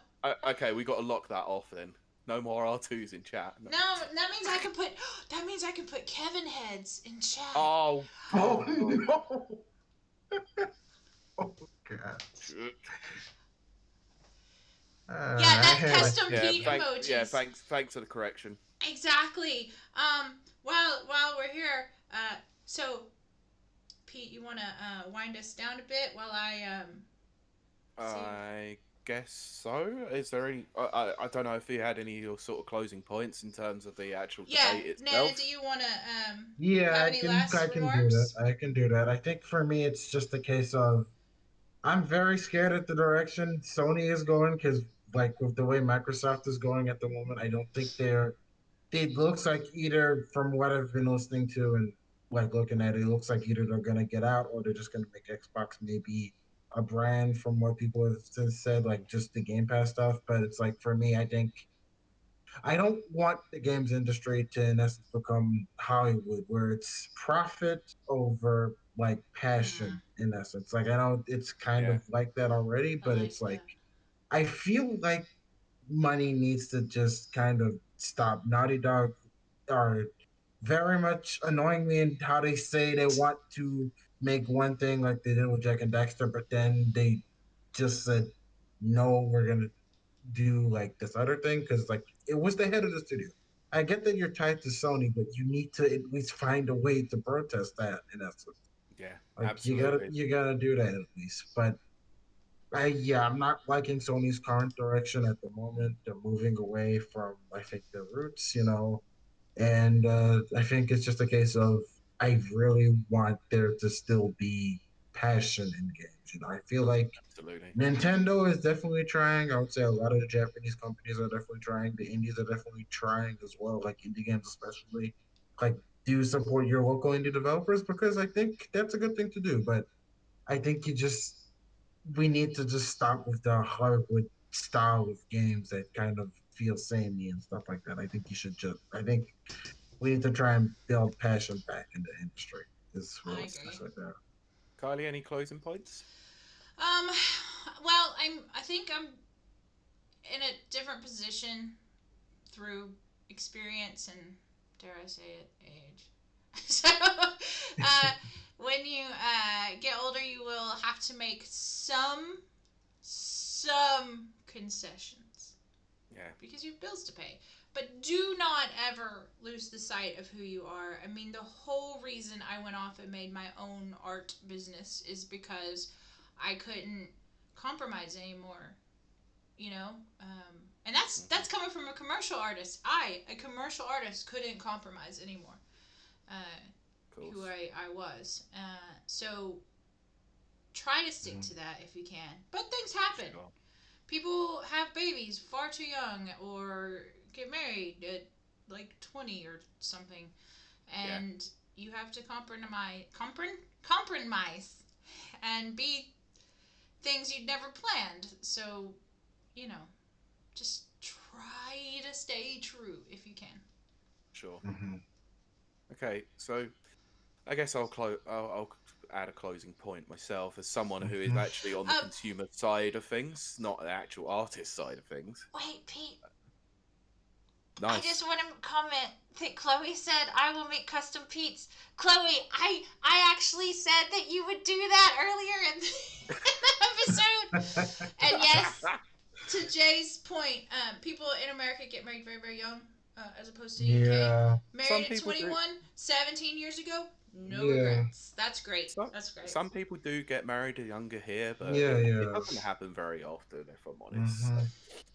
Okay, we got to lock that off then. No more R2s in chat. No, that means I can put. That means I can put Kevin heads in chat. Oh. Oh no. Oh god. Yeah, that custom Pete emojis. Yeah, thanks for the correction. Exactly. While we're here, so Pete, you want to wind us down a bit while I guess so. Is there any? I don't know if you had any sort of closing points in terms of the actual debate itself. Nana, do you want to Yeah, have any last I can remarks? do that. I can do that. I think for me, it's just a case of I'm very scared at the direction Sony is going because, like, with the way Microsoft is going at the moment, I don't think they're. It looks like either from what I've been listening to and like looking at it, it looks like either they're gonna get out or they're just gonna make Xbox maybe a brand from what people have since said, like just the Game Pass stuff. But it's like for me, I think I don't want the games industry to in essence become Hollywood, where it's profit over like passion in essence. Like I know it's kind of like that already, but it's like I feel like money needs to just kind of stop. Naughty Dog are very much annoying me in how they say they want to make one thing like they did with Jack and Dexter, but then they just said, no, we're gonna do like this other thing because like it was the head of the studio. I get that you're tied to Sony, but you need to at least find a way to protest that in essence. Yeah, like absolutely. You gotta do that at least. But I'm not liking Sony's current direction at the moment. They're moving away from I think their roots, and I think it's just a case of I really want there to still be passion in games. I feel like absolutely. Nintendo is definitely trying. I would say a lot of the Japanese companies are definitely trying. The indies are definitely trying as well, like indie games especially. Like, do support your local indie developers because I think that's a good thing to do. But I think we need to just stop with the Hollywood style of games that kind of feel samey and stuff like that. I think we need to try and build passion back in the industry. Is really stuff like that. Kylie, any closing points? Well, I think I'm in a different position through experience and, dare I say it, age. So, when you get older, you will have to make some concessions. Yeah. Because you have bills to pay. But do not ever lose the sight of who you are. I mean, the whole reason I went off and made my own art business is because I couldn't compromise anymore. And that's coming from a commercial artist. A commercial artist, couldn't compromise anymore. Who I was. So try to stick to that if you can. But things happen. Sure. People have babies far too young or get married at like 20 or something. And you have to compromise and be things you'd never planned. So, just try to stay true if you can. Sure. Mm-hmm. Okay, so I guess I'll add a closing point myself as someone who is actually on the consumer side of things, not the actual artist side of things. Wait, Pete. Nice. I just want to comment that Chloe said I will make custom Pete's. Chloe, I actually said that you would do that earlier in the episode. And yes, to Jay's point, people in America get married very, very young, as opposed to Yeah. UK. Married Some at people do. 21, 17 years ago, no Yeah. regrets. That's great. Some, That's great. some people do get married younger here, but Yeah, it yeah. doesn't happen very often, if I'm honest. So, Mm-hmm.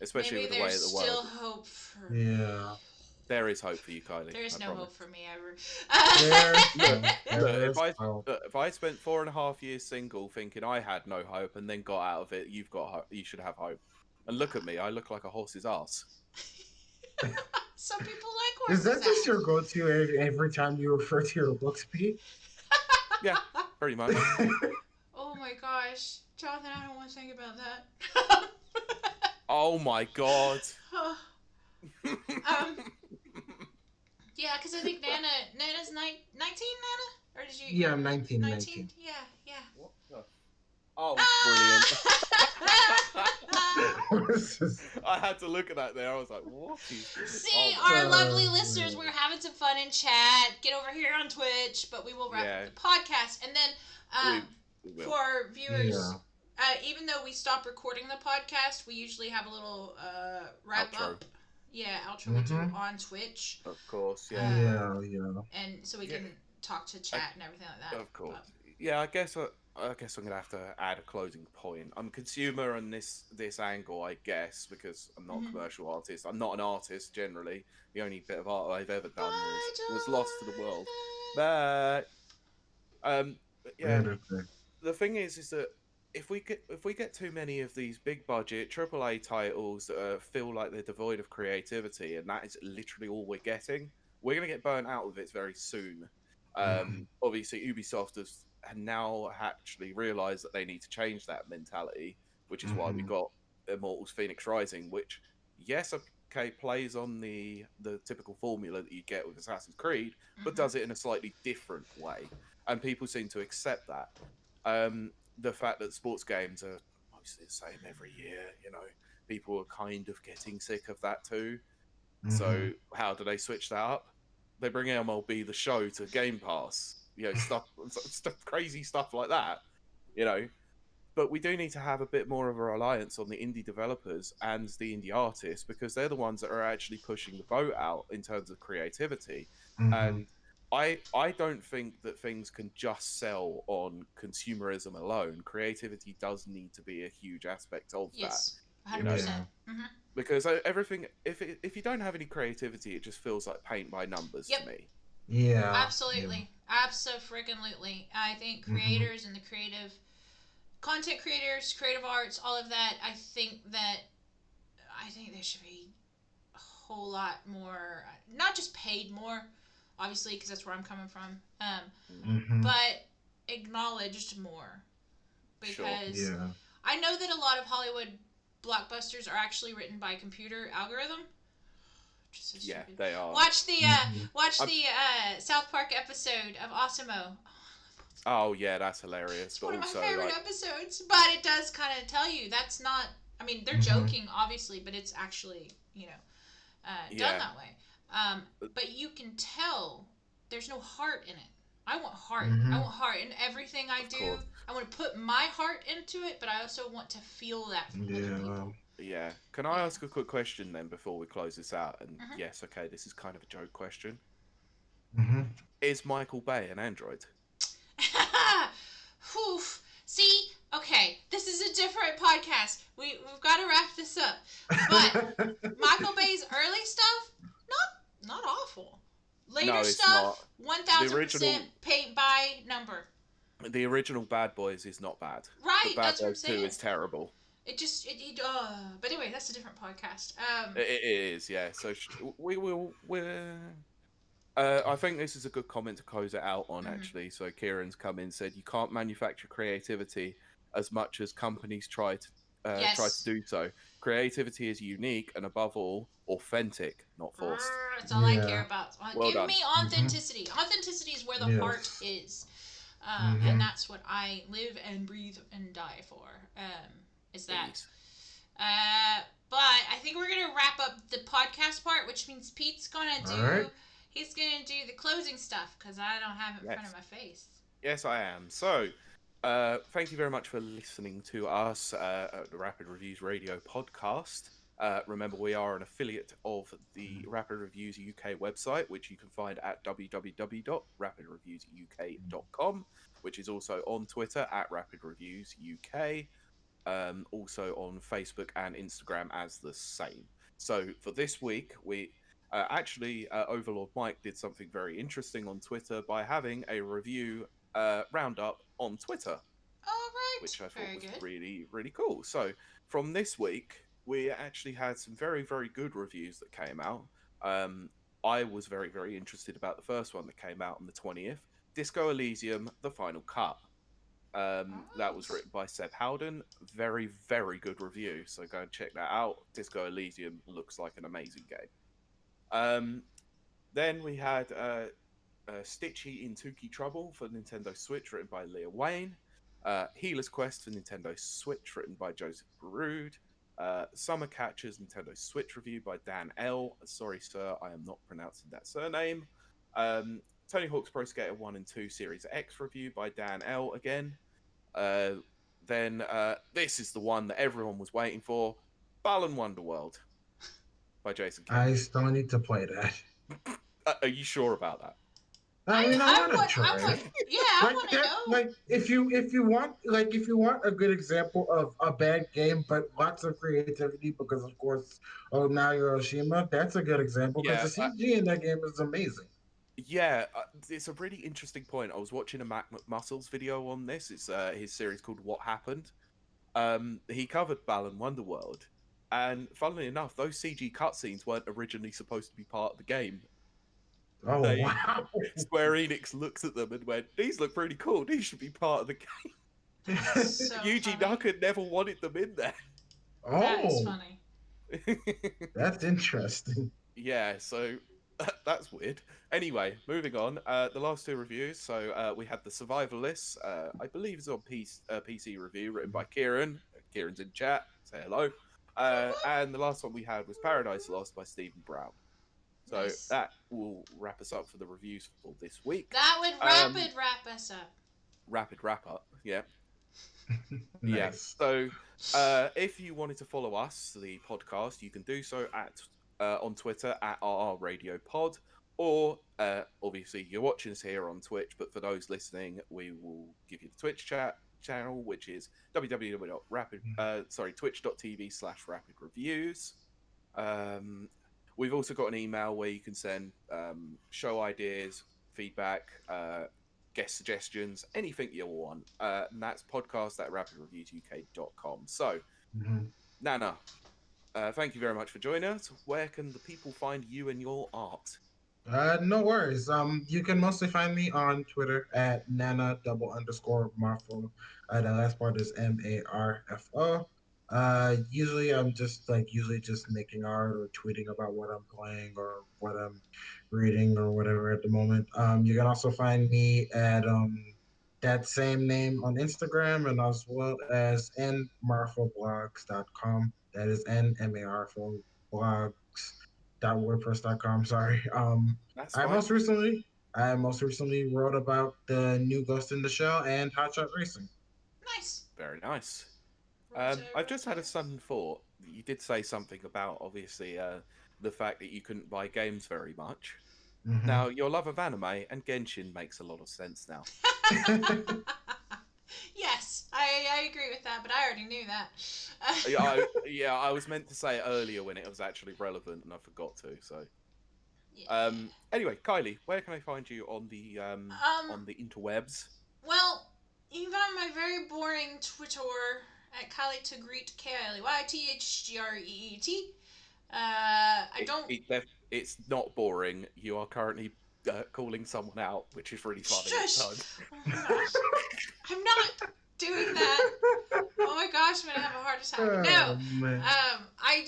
especially Maybe with the way there's that the world still is. hope for Yeah. There is hope for you, Kylie. There is I no promise. hope for me ever. There's Look, there's hope. if I spent 4.5 years single, thinking I had no hope, and then got out of it, you've got hope. You should have hope. And look at me, I look like a horse's ass. Some people like Is horses. that just your go-to every time you refer to your looks, Pete? Yeah, pretty much. Oh my gosh, Jonathan, I don't want to think about that. Oh my god. Yeah, because I think Nana's 19, Nana? Or did you? Yeah, I'm 19, 19? Yeah, yeah. What the? Oh, brilliant. I had to look at that there. I was like, what is this? See, Oh our lovely God. listeners, we're having some fun in chat. Get over here on Twitch, but we will wrap up the podcast. And then we will. for our viewers, Yeah. even though we stop recording the podcast, we usually have a little wrap Outro. up. Yeah, outro we do on Twitch. Of course, Yeah, yeah. And so we can talk to chat and everything like that. Of course. Yeah, I guess I'm gonna have to add a closing point. I'm a consumer on this angle, I guess, because I'm not a commercial artist. I'm not an artist generally. The only bit of art I've ever done was lost to the world. But yeah, the thing is that if we get too many of these big budget AAA titles that feel like they're devoid of creativity, and that is literally all we're getting, we're gonna get burnt out of it very soon. Obviously, Ubisoft has now actually realised that they need to change that mentality, which is why we got Immortals: Phoenix Rising, which, yes, okay, plays on the typical formula that you get with Assassin's Creed, but does it in a slightly different way, and people seem to accept that. The fact that sports games are mostly the same every year, people are kind of getting sick of that too. So how do they switch that up? They bring MLB The Show to Game Pass, stuff, crazy stuff like that, But we do need to have a bit more of a reliance on the indie developers and the indie artists, because they're the ones that are actually pushing the boat out in terms of creativity. And I don't think that things can just sell on consumerism alone. Creativity does need to be a huge aspect of that. 100%. Because everything, if you don't have any creativity, it just feels like paint by numbers to me. Yeah. Absolutely. Abso-friggin-lutely. I think creators and the creative content creators, creative arts, all of that, I think there should be a whole lot more, not just paid more, obviously, because that's where I'm coming from, but acknowledged more. Because I know that a lot of Hollywood blockbusters are actually written by computer algorithm. So yeah, they are. Watch the South Park episode of Osimo. Oh yeah, that's hilarious. It's one of my favorite episodes, but it does kind of tell you that's not. I mean, they're joking, obviously, but it's actually done that way. But you can tell there's no heart in it. I want heart. I want heart in everything I do. I want to put my heart into it, but I also want to feel that from other people. Yeah. Can I ask a quick question then before we close this out? And yes, okay, this is kind of a joke question. Is Michael Bay an android? Oof. See, okay, this is a different podcast. We've got to wrap this up. But Michael Bay's early stuff, not awful. Later stuff, 1000% paint by number. The original Bad Boys is not bad. Right, Bad that's what I'm Boys 2 saying. is terrible. But anyway, that's a different podcast. It is, yeah. So I think this is a good comment to close it out on, actually. So Kieran's come in and said, you can't manufacture creativity as much as companies try to do so. Creativity is unique and, above all, authentic, not forced. That's all I care about. Give me authenticity. Authenticity is where the heart is. And that's what I live and breathe and die for. Is that. But I think we're going to wrap up the podcast part, which means Pete's going to do... He's going to do the closing stuff, because I don't have it in front of my face. Yes, I am. So, Thank you very much for listening to us at the Rapid Reviews Radio podcast. Remember, we are an affiliate of the Rapid Reviews UK website, which you can find at www.rapidreviewsuk.com, which is also on Twitter at Rapid Reviews UK, also on Facebook and Instagram as the same. So for this week, we Overlord Mike did something very interesting on Twitter by having a review roundup on Twitter, All right. which I thought Very was good. really, really cool. So from this week, we actually had some very, very good reviews that came out. Um, I was very, very interested about the first one that came out on the 20th, Disco Elysium: The Final Cut. That was Nice. written by Seb Howden. Very, very good review. So go and check that out. Disco Elysium looks like an amazing game. Then we had Stitchy in Tuki Trouble for Nintendo Switch, written by Leah Wayne. Healer's Quest for Nintendo Switch, written by Joseph Baroud. Summer Catchers Nintendo Switch review by Dan L. Sorry, sir, I am not pronouncing that surname. Tony Hawk's Pro Skater 1 and 2 Series X review by Dan L. again. Then this is the one that everyone was waiting for, Balan Wonderworld by Jason King. I still need to play that. Are you sure about that? I mean, I want to try it. Yeah, I Like want to that, know. like if you want a good example of a bad game but lots of creativity, because of course, oh, now Hiroshima, that's a good example because Yeah, the CG in that game is amazing. yeah, it's a really interesting point. I was watching a Mac McMuscles video on this. It's his series called What Happened. He covered Balan Wonderworld, and funnily enough, those CG cutscenes weren't originally supposed to be part of the game. Oh They wow! Square Enix looked at them and went, "These look pretty cool. These should be part of the game." So Yuji funny. Naka never wanted them in there. That is Oh, funny. that's interesting. Yeah, so that's weird. Anyway, moving on. The last two reviews. So we had the Survivalists. I believe it's on PC review, written by Kieran. Kieran's in chat. Say hello. And the last one we had was Paradise Lost by Stephen Brown. So Nice. that will wrap us up for the reviews for this week. That would wrap us up. Rapid wrap up. Yeah. Yeah. Nice. So if you wanted to follow us, the podcast, you can do so at on Twitter at RR Radio Pod, or obviously you're watching us here on Twitch, but for those listening, we will give you the Twitch channel, which is twitch.tv/rapid reviews. We've also got an email where you can send show ideas, feedback, guest suggestions, anything you want. And that's podcast@rapidreviewsuk.com. So, Nana, thank you very much for joining us. Where can the people find you and your art? No worries. You can mostly find me on Twitter at Nana_Marfo. The last part is Marfo. Usually I'm just making art or tweeting about what I'm playing or what I'm reading or whatever at the moment. You can also find me at that same name on Instagram, and as well as nmarfoblogs.com. That is NMARFO blogs.wordpress.com. Sorry. That's I fine. most recently I most recently wrote about the new Ghost in the Shell and Hotshot Racing. Nice. Very nice. I've just had a sudden thought. You did say something about, obviously, the fact that you couldn't buy games very much. Mm-hmm. Now, your love of anime and Genshin makes a lot of sense now. Yes, I agree with that, but I already knew that. I was meant to say it earlier when it was actually relevant, and I forgot to. So, Yeah. Anyway, Kylie, where can I find you on the interwebs? Well, you can find my very boring Twitter at Kylie Tagreet, KILEYTHGREET. I don't. It's not boring. You are currently calling someone out, which is really funny. Shush! Oh my gosh. I'm not doing that. Oh my gosh, I'm gonna have a heart attack. No. Man. I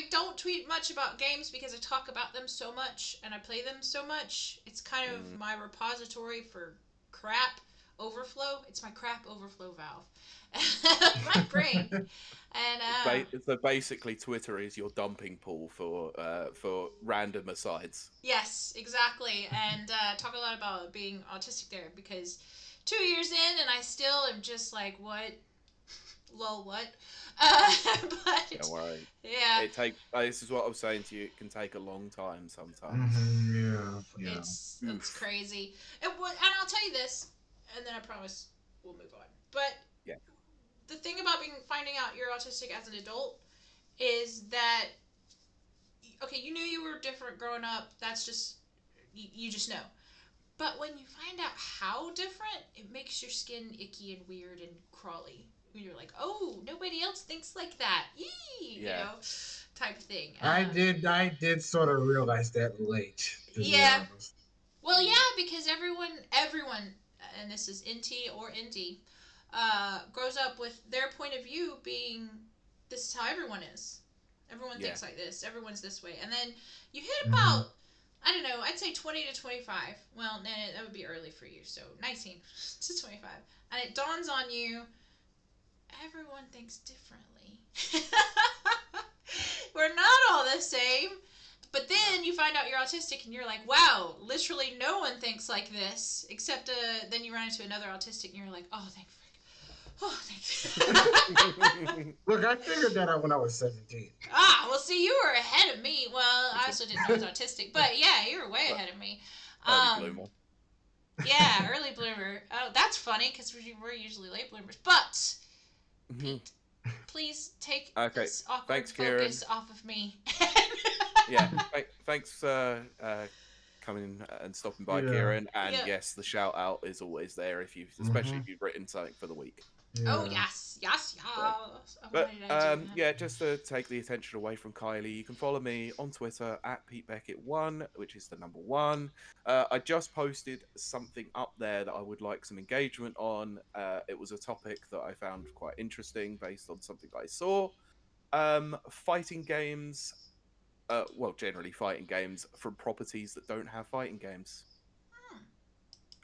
don't tweet much about games because I talk about them so much and I play them so much. It's kind of my repository for crap overflow. It's my crap overflow valve. My brain. And so basically, Twitter is your dumping pool for random asides. yes, exactly. And talk a lot about being autistic there because 2 years in, and I still am just like, what? Lol, what? But Don't worry. yeah, This is what I was saying to you. It can take a long time sometimes. Yeah. it's crazy. And I'll tell you this, and then I promise we'll move on. But Yeah. the thing about finding out you're autistic as an adult is that, okay, you knew you were different growing up. That's just you just know. But when you find out how different, it makes your skin icky and weird and crawly. You're like, oh, nobody else thinks like that. Yee, you know, type of thing. I did sort of realize that late, to be Yeah. honest. Well, yeah, because everyone, and this is NT or ND, grows up with their point of view being, this is how everyone is. Everyone thinks like this. Everyone's this way. And then you hit about, I don't know, I'd say 20 to 25. Well, nah, that would be early for you. So 19 to 25. And it dawns on you, everyone thinks differently. We're not all the same. But then you find out you're autistic and you're like, wow, literally no one thinks like this. Except then you run into another autistic and you're like, oh, thank frick. Oh, thank Look, I figured that out when I was 17. Ah, well, see, you were ahead of me. Well, I also didn't know I was autistic. But yeah, you were way ahead of me. Early bloomer. Yeah, early bloomer. Oh, that's funny because we're usually late bloomers. But Pete, please take this awkward focus off of me. Yeah, thanks coming and stopping by, Kieran. And yes, the shout out is always there especially if you've written something for the week. Yeah. Oh yes. But just to take the attention away from Kylie, you can follow me on Twitter at PeteBeckett1, which is the number 1. I just posted something up there that I would like some engagement on. It was a topic that I found quite interesting based on something I saw. Fighting games. Generally fighting games from properties that don't have fighting games,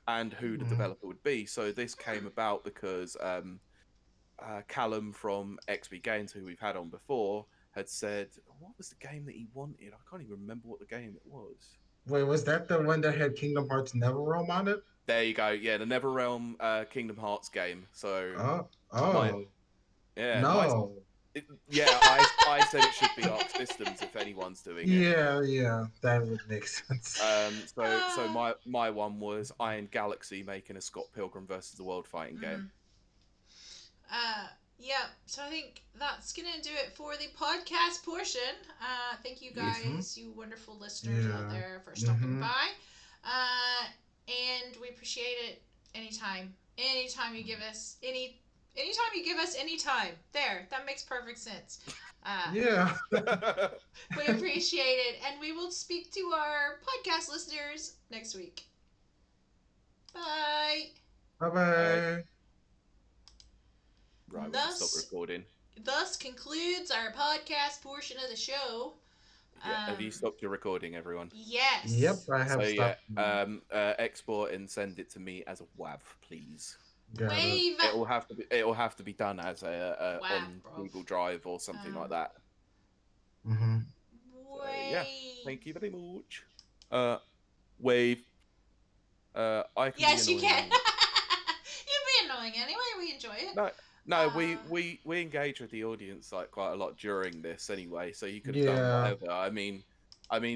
and who the developer would be. So this came about because Callum from XB Games, who we've had on before, had said, what was the game that he wanted? I can't even remember what the game it was. Wait, was that the one that had Kingdom Hearts Neverrealm on it? There you go. Yeah, the Neverrealm Kingdom Hearts game. So I said it should be Arc Systems if anyone's doing it. Yeah, that would make sense. So my one was Iron Galaxy making a Scott Pilgrim versus the World fighting game. So I think that's gonna do it for the podcast portion. Thank you guys, you wonderful listeners out there, for stopping by. And we appreciate it anytime you give us any time. There, that makes perfect sense. We appreciate it, and we will speak to our podcast listeners next week. Bye. Bye. Right, we can stop recording. Thus concludes our podcast portion of the show. Have you stopped your recording, everyone? Yes. Yep, I have stopped. Export and send it to me as a WAV, please. Wave. It will have to be done as a on Google Drive or something like that. Thank you very much. Wave. I can. Yes, you can. You'd be annoying anyway. We enjoy it. No, we engage with the audience like quite a lot during this anyway, so you could have done whatever. I mean,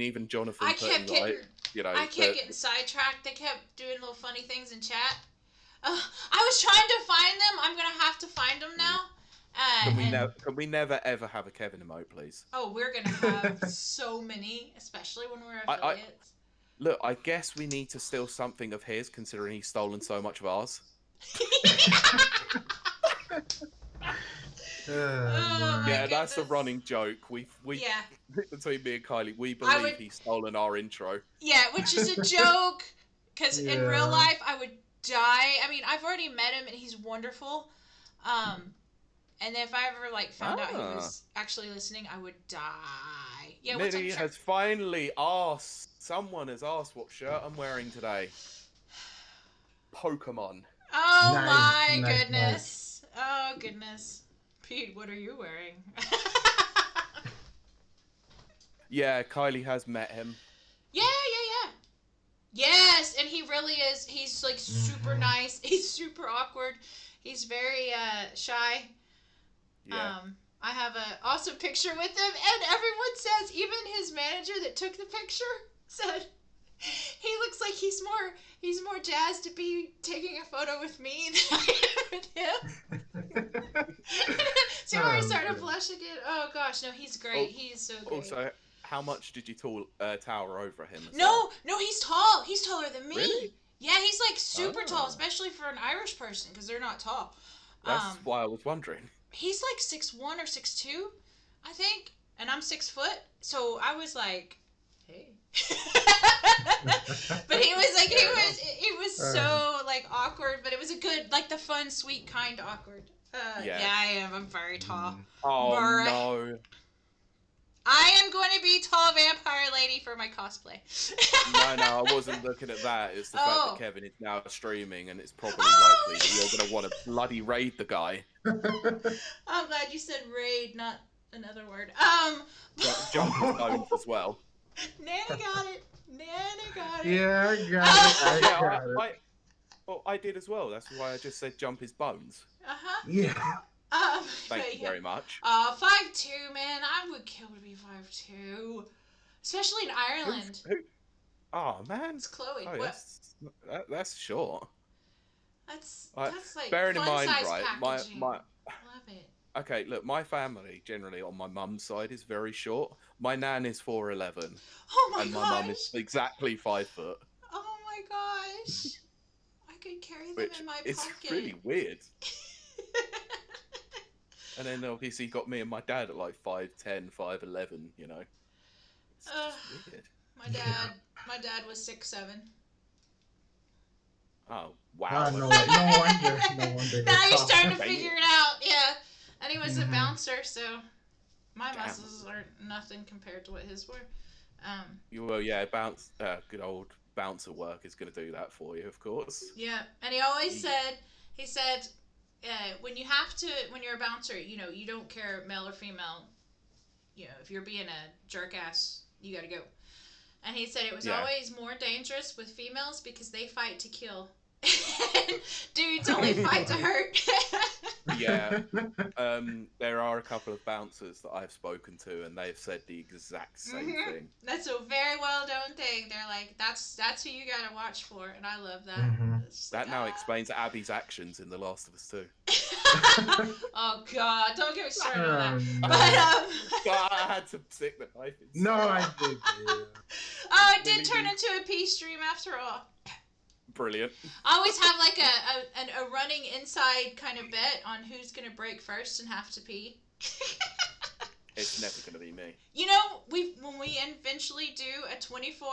even Jonathan. I kept getting sidetracked. They kept doing little funny things in chat. I was trying to find them. I'm gonna have to find them now. Can we never ever have a Kevin emote, please? Oh, we're gonna have so many, especially when we're affiliates. Look, I guess we need to steal something of his, considering he's stolen so much of ours. That's a running joke. We between me and Kylie, we believe he's stolen our intro. Yeah, which is a joke, because in real life I would die. I mean, I've already met him and he's wonderful. And if I ever found out he was actually listening, I would die. Yeah, Niddy has finally asked. Someone has asked what shirt I'm wearing today. Pokemon. Oh my goodness. Nice. Oh goodness. Pete, what are you wearing? Yeah, Kylie has met him. Yeah. Yes, and he really is. He's like super Mm-hmm. nice. He's super awkward. He's very shy. Yeah. I have a awesome picture with him, and everyone says, even his manager that took the picture said he looks like he's more jazzed to be taking a photo with me than I am with him. See where I Oh, started good. blushing again? Oh gosh, no, he's great. Oh, He's so great. also, how much did you tower over him as well? No, he's tall. He's taller than me. Really? Yeah, he's like super tall, Oh, especially for an Irish person because they're not tall. that's why I was wondering. He's like 6'1" or 6'2", I think, and I'm 6 foot. So I was like, hey. But he was like, Fair enough. he was so like awkward, but it was a good, like the fun, sweet, kind awkward. Yeah. Yeah, I am. I'm very tall. Oh Murray. no. I am going to be tall vampire lady for my cosplay. No, I wasn't looking at that. It's the fact Oh. that Kevin is now streaming, and it's probably likely that you're going to want to bloody raid the guy. I'm glad you said raid, not another word. Jump his bones as well. Nana got it. Nana got it. Yeah, I got it. I Yeah, got it. well, I did as well. That's why I just said jump his bones. Uh-huh. Yeah. Thank But you yeah. very much. 5'2", man. I would kill to be 5'2", especially in Ireland. Oh man. It's Chloe. Oh, What? that's short. That's Like, like bearing in fun mind, size right? packaging. My Love it. okay. Look, my family generally on my mum's side is very short. My nan is 4'11", Oh my and my gosh. mum is exactly 5 foot. Oh my gosh. I could carry them Which in my is pocket. really weird. And then obviously you got me and my dad at like 5'10", 5'11", you know. It's just weird. My dad was 6'7". Oh, wow. No okay. wonder. No wonder. Now you're starting to Dang it. figure it out, yeah. And he was a Mhm. bouncer, so my Damn. muscles are nothing compared to what his were. Well, yeah, good old bouncer work is going to do that for you, of course. Yeah, and he always said, when you're a bouncer, you know, you don't care male or female. You know, if you're being a jerk ass, you gotta go. And he said it was always more dangerous with females because they fight to kill. Dudes only fight to hurt. Yeah. There are a couple of bouncers that I've spoken to, and they've said the exact same thing. That's a very well known thing. They're like, that's who you gotta watch for, and I love that. Mhm. That now explains Abby's actions in The Last of Us 2. Oh God, don't get me started on that. No. But I had to stick the knife in. No, I did. Yeah. oh, it did turn into a pee stream after all. Brilliant. I always have like a running inside kind of bet on who's gonna break first and have to pee. It's never going to be me. You know, when we eventually do a 24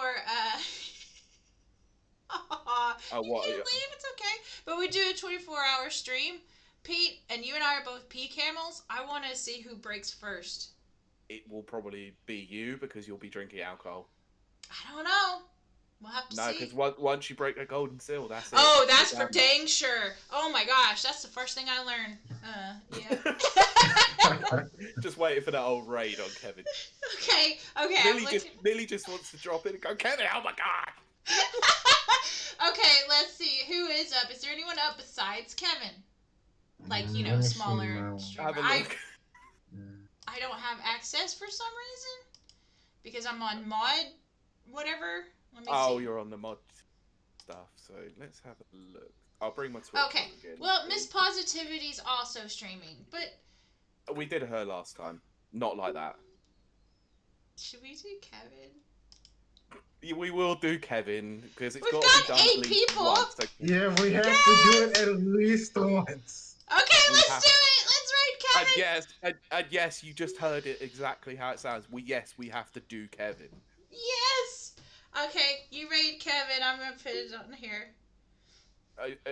you what? can't leave, it's okay. But we do a 24-hour stream. Pete and you and I are both pee camels. I want to see who breaks first. It will probably be you because you'll be drinking alcohol. I don't know. We'll have to No, see. because once you break a golden seal, that's it. Oh, that's You're for down. dang sure. Oh my gosh, that's the first thing I learned. Yeah. Just waiting for that old raid on Kevin. Okay. Lily just wants to drop in and go, Kevin, oh my god! Okay, let's see. Who is up? Is there anyone up besides Kevin? Like, you know, Let me see smaller now. streamer. Have a look. I don't have access for some reason. Because I'm on mod whatever. Let me Oh, see. you're on the mod stuff, so let's have a look. I'll bring my Twitch Okay. on again. Well, Miss Positivity's also streaming, but We did her last time. Not like that. should we do Kevin? We will do Kevin, because it's We've got to be got done 8 at least people. once. So Yeah, we have to do it at least once. Okay, We let's have- do it. Let's raid Kevin. and yes, you just heard it exactly how it sounds. We have to do Kevin. Yes. Okay, you raid Kevin. I'm gonna put it on here.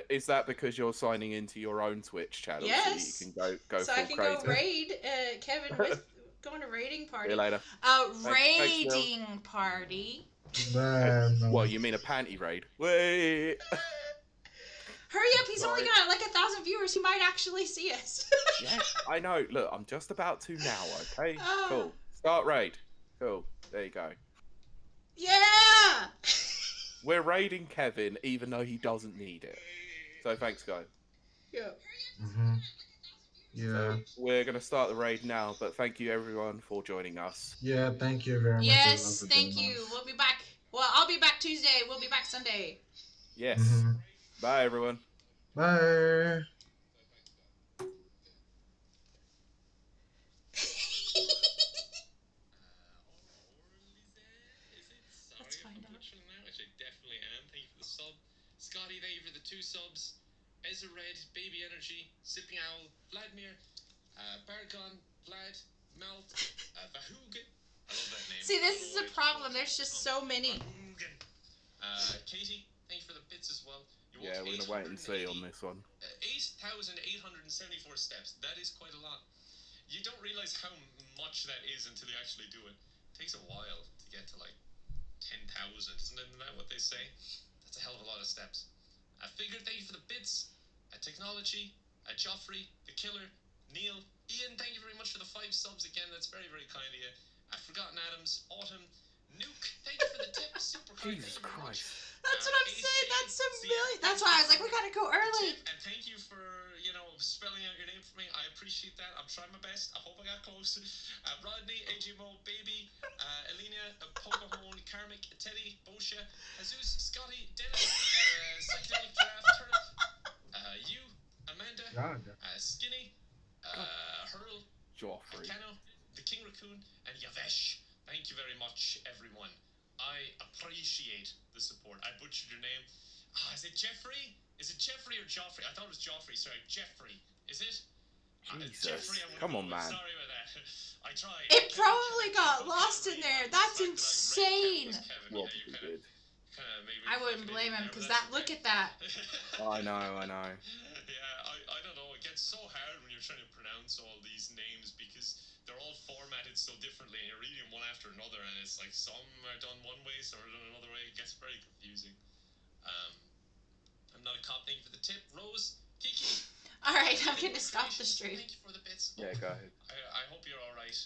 Is that because you're signing into your own Twitch channel Yes. so you can go So full I can crazy? go raid Kevin with going to raiding See party. you later. Thanks, Raiding party. Man, Well, you mean a panty raid? Wait. Hurry up! He's only Sorry. got like 1,000 viewers. He might actually see us. Yeah, I know. Look, I'm just about to now. Okay. Ah. Cool. Start raid. Cool. There you go. Yeah. We're raiding Kevin, even though he doesn't need it. So thanks, guys. Yeah. Mm-hmm. Yeah. So we're gonna start the raid now, but thank you everyone for joining us. Yeah, thank you very much everyone Yes, for thank joining you. us. We'll be back. Well, I'll be back Tuesday. We'll be back Sunday. Yes. Mm-hmm. Bye, everyone. Bye. Let's find out. Which I definitely am. Thank you for the sub. Scotty, thank you for the 2 subs. Ezra Red, Baby Energy, Sipping Owl, Vladimir, Bargon, Vlad, Malt, Vahugan. I love that name. See, this is a problem. There's just so many. Vahugan. Katie, thank you for the bits as well. Yeah, we're gonna wait and see on this one. 8,874 steps. That is quite a lot. You don't realize how much that is until you actually do it. It takes a while to get to like 10,000, isn't that what they say? That's a hell of a lot of steps. Figure, thank you for the bits. Technology, Joffrey, the Killer, Neil, Ian, thank you very much for the 5 subs again. That's very, very kind of you. Forgotten Adams, Autumn, Nuke, thank you for the tip. Super kind. Jesus Christ. That's what I'm saying. That's a million. That's why I was like, we gotta go early. And thank you for, spelling out your name for me. I appreciate that. I'm trying my best. I hope I got close. Rodney, AJMO, Baby, Elena, Pokemon, Karmic, Teddy, Bosha, Jesus, Scotty, Dennis, Psychedelic Giraffe, Turnip, you, Amanda, Skinny, Hurl, Joffrey. Kano, the King Raccoon, and Yavesh. Thank you very much, everyone. I appreciate the support. I butchered your name. Is it Jeffrey? Is it Jeffrey or Joffrey? I thought it was Joffrey. Sorry, Jeffrey. Is it? Jesus. Jeffrey, Come on, man. Sorry about that. I tried. It probably got lost in there. That's insane. Probably did. I wouldn't blame him because look at that. I know. Yeah, I don't know. It gets so hard when you're trying to pronounce all these names because they're all formatted so differently and you're reading them one after another and it's like some are done one way, some are done another way. It gets very confusing. I'm not a cop. Thank you for the tip. Rose, Kiki. All right, I'm gonna stop the stream. Thank you for the bits. Yeah, go ahead. I hope you're all right.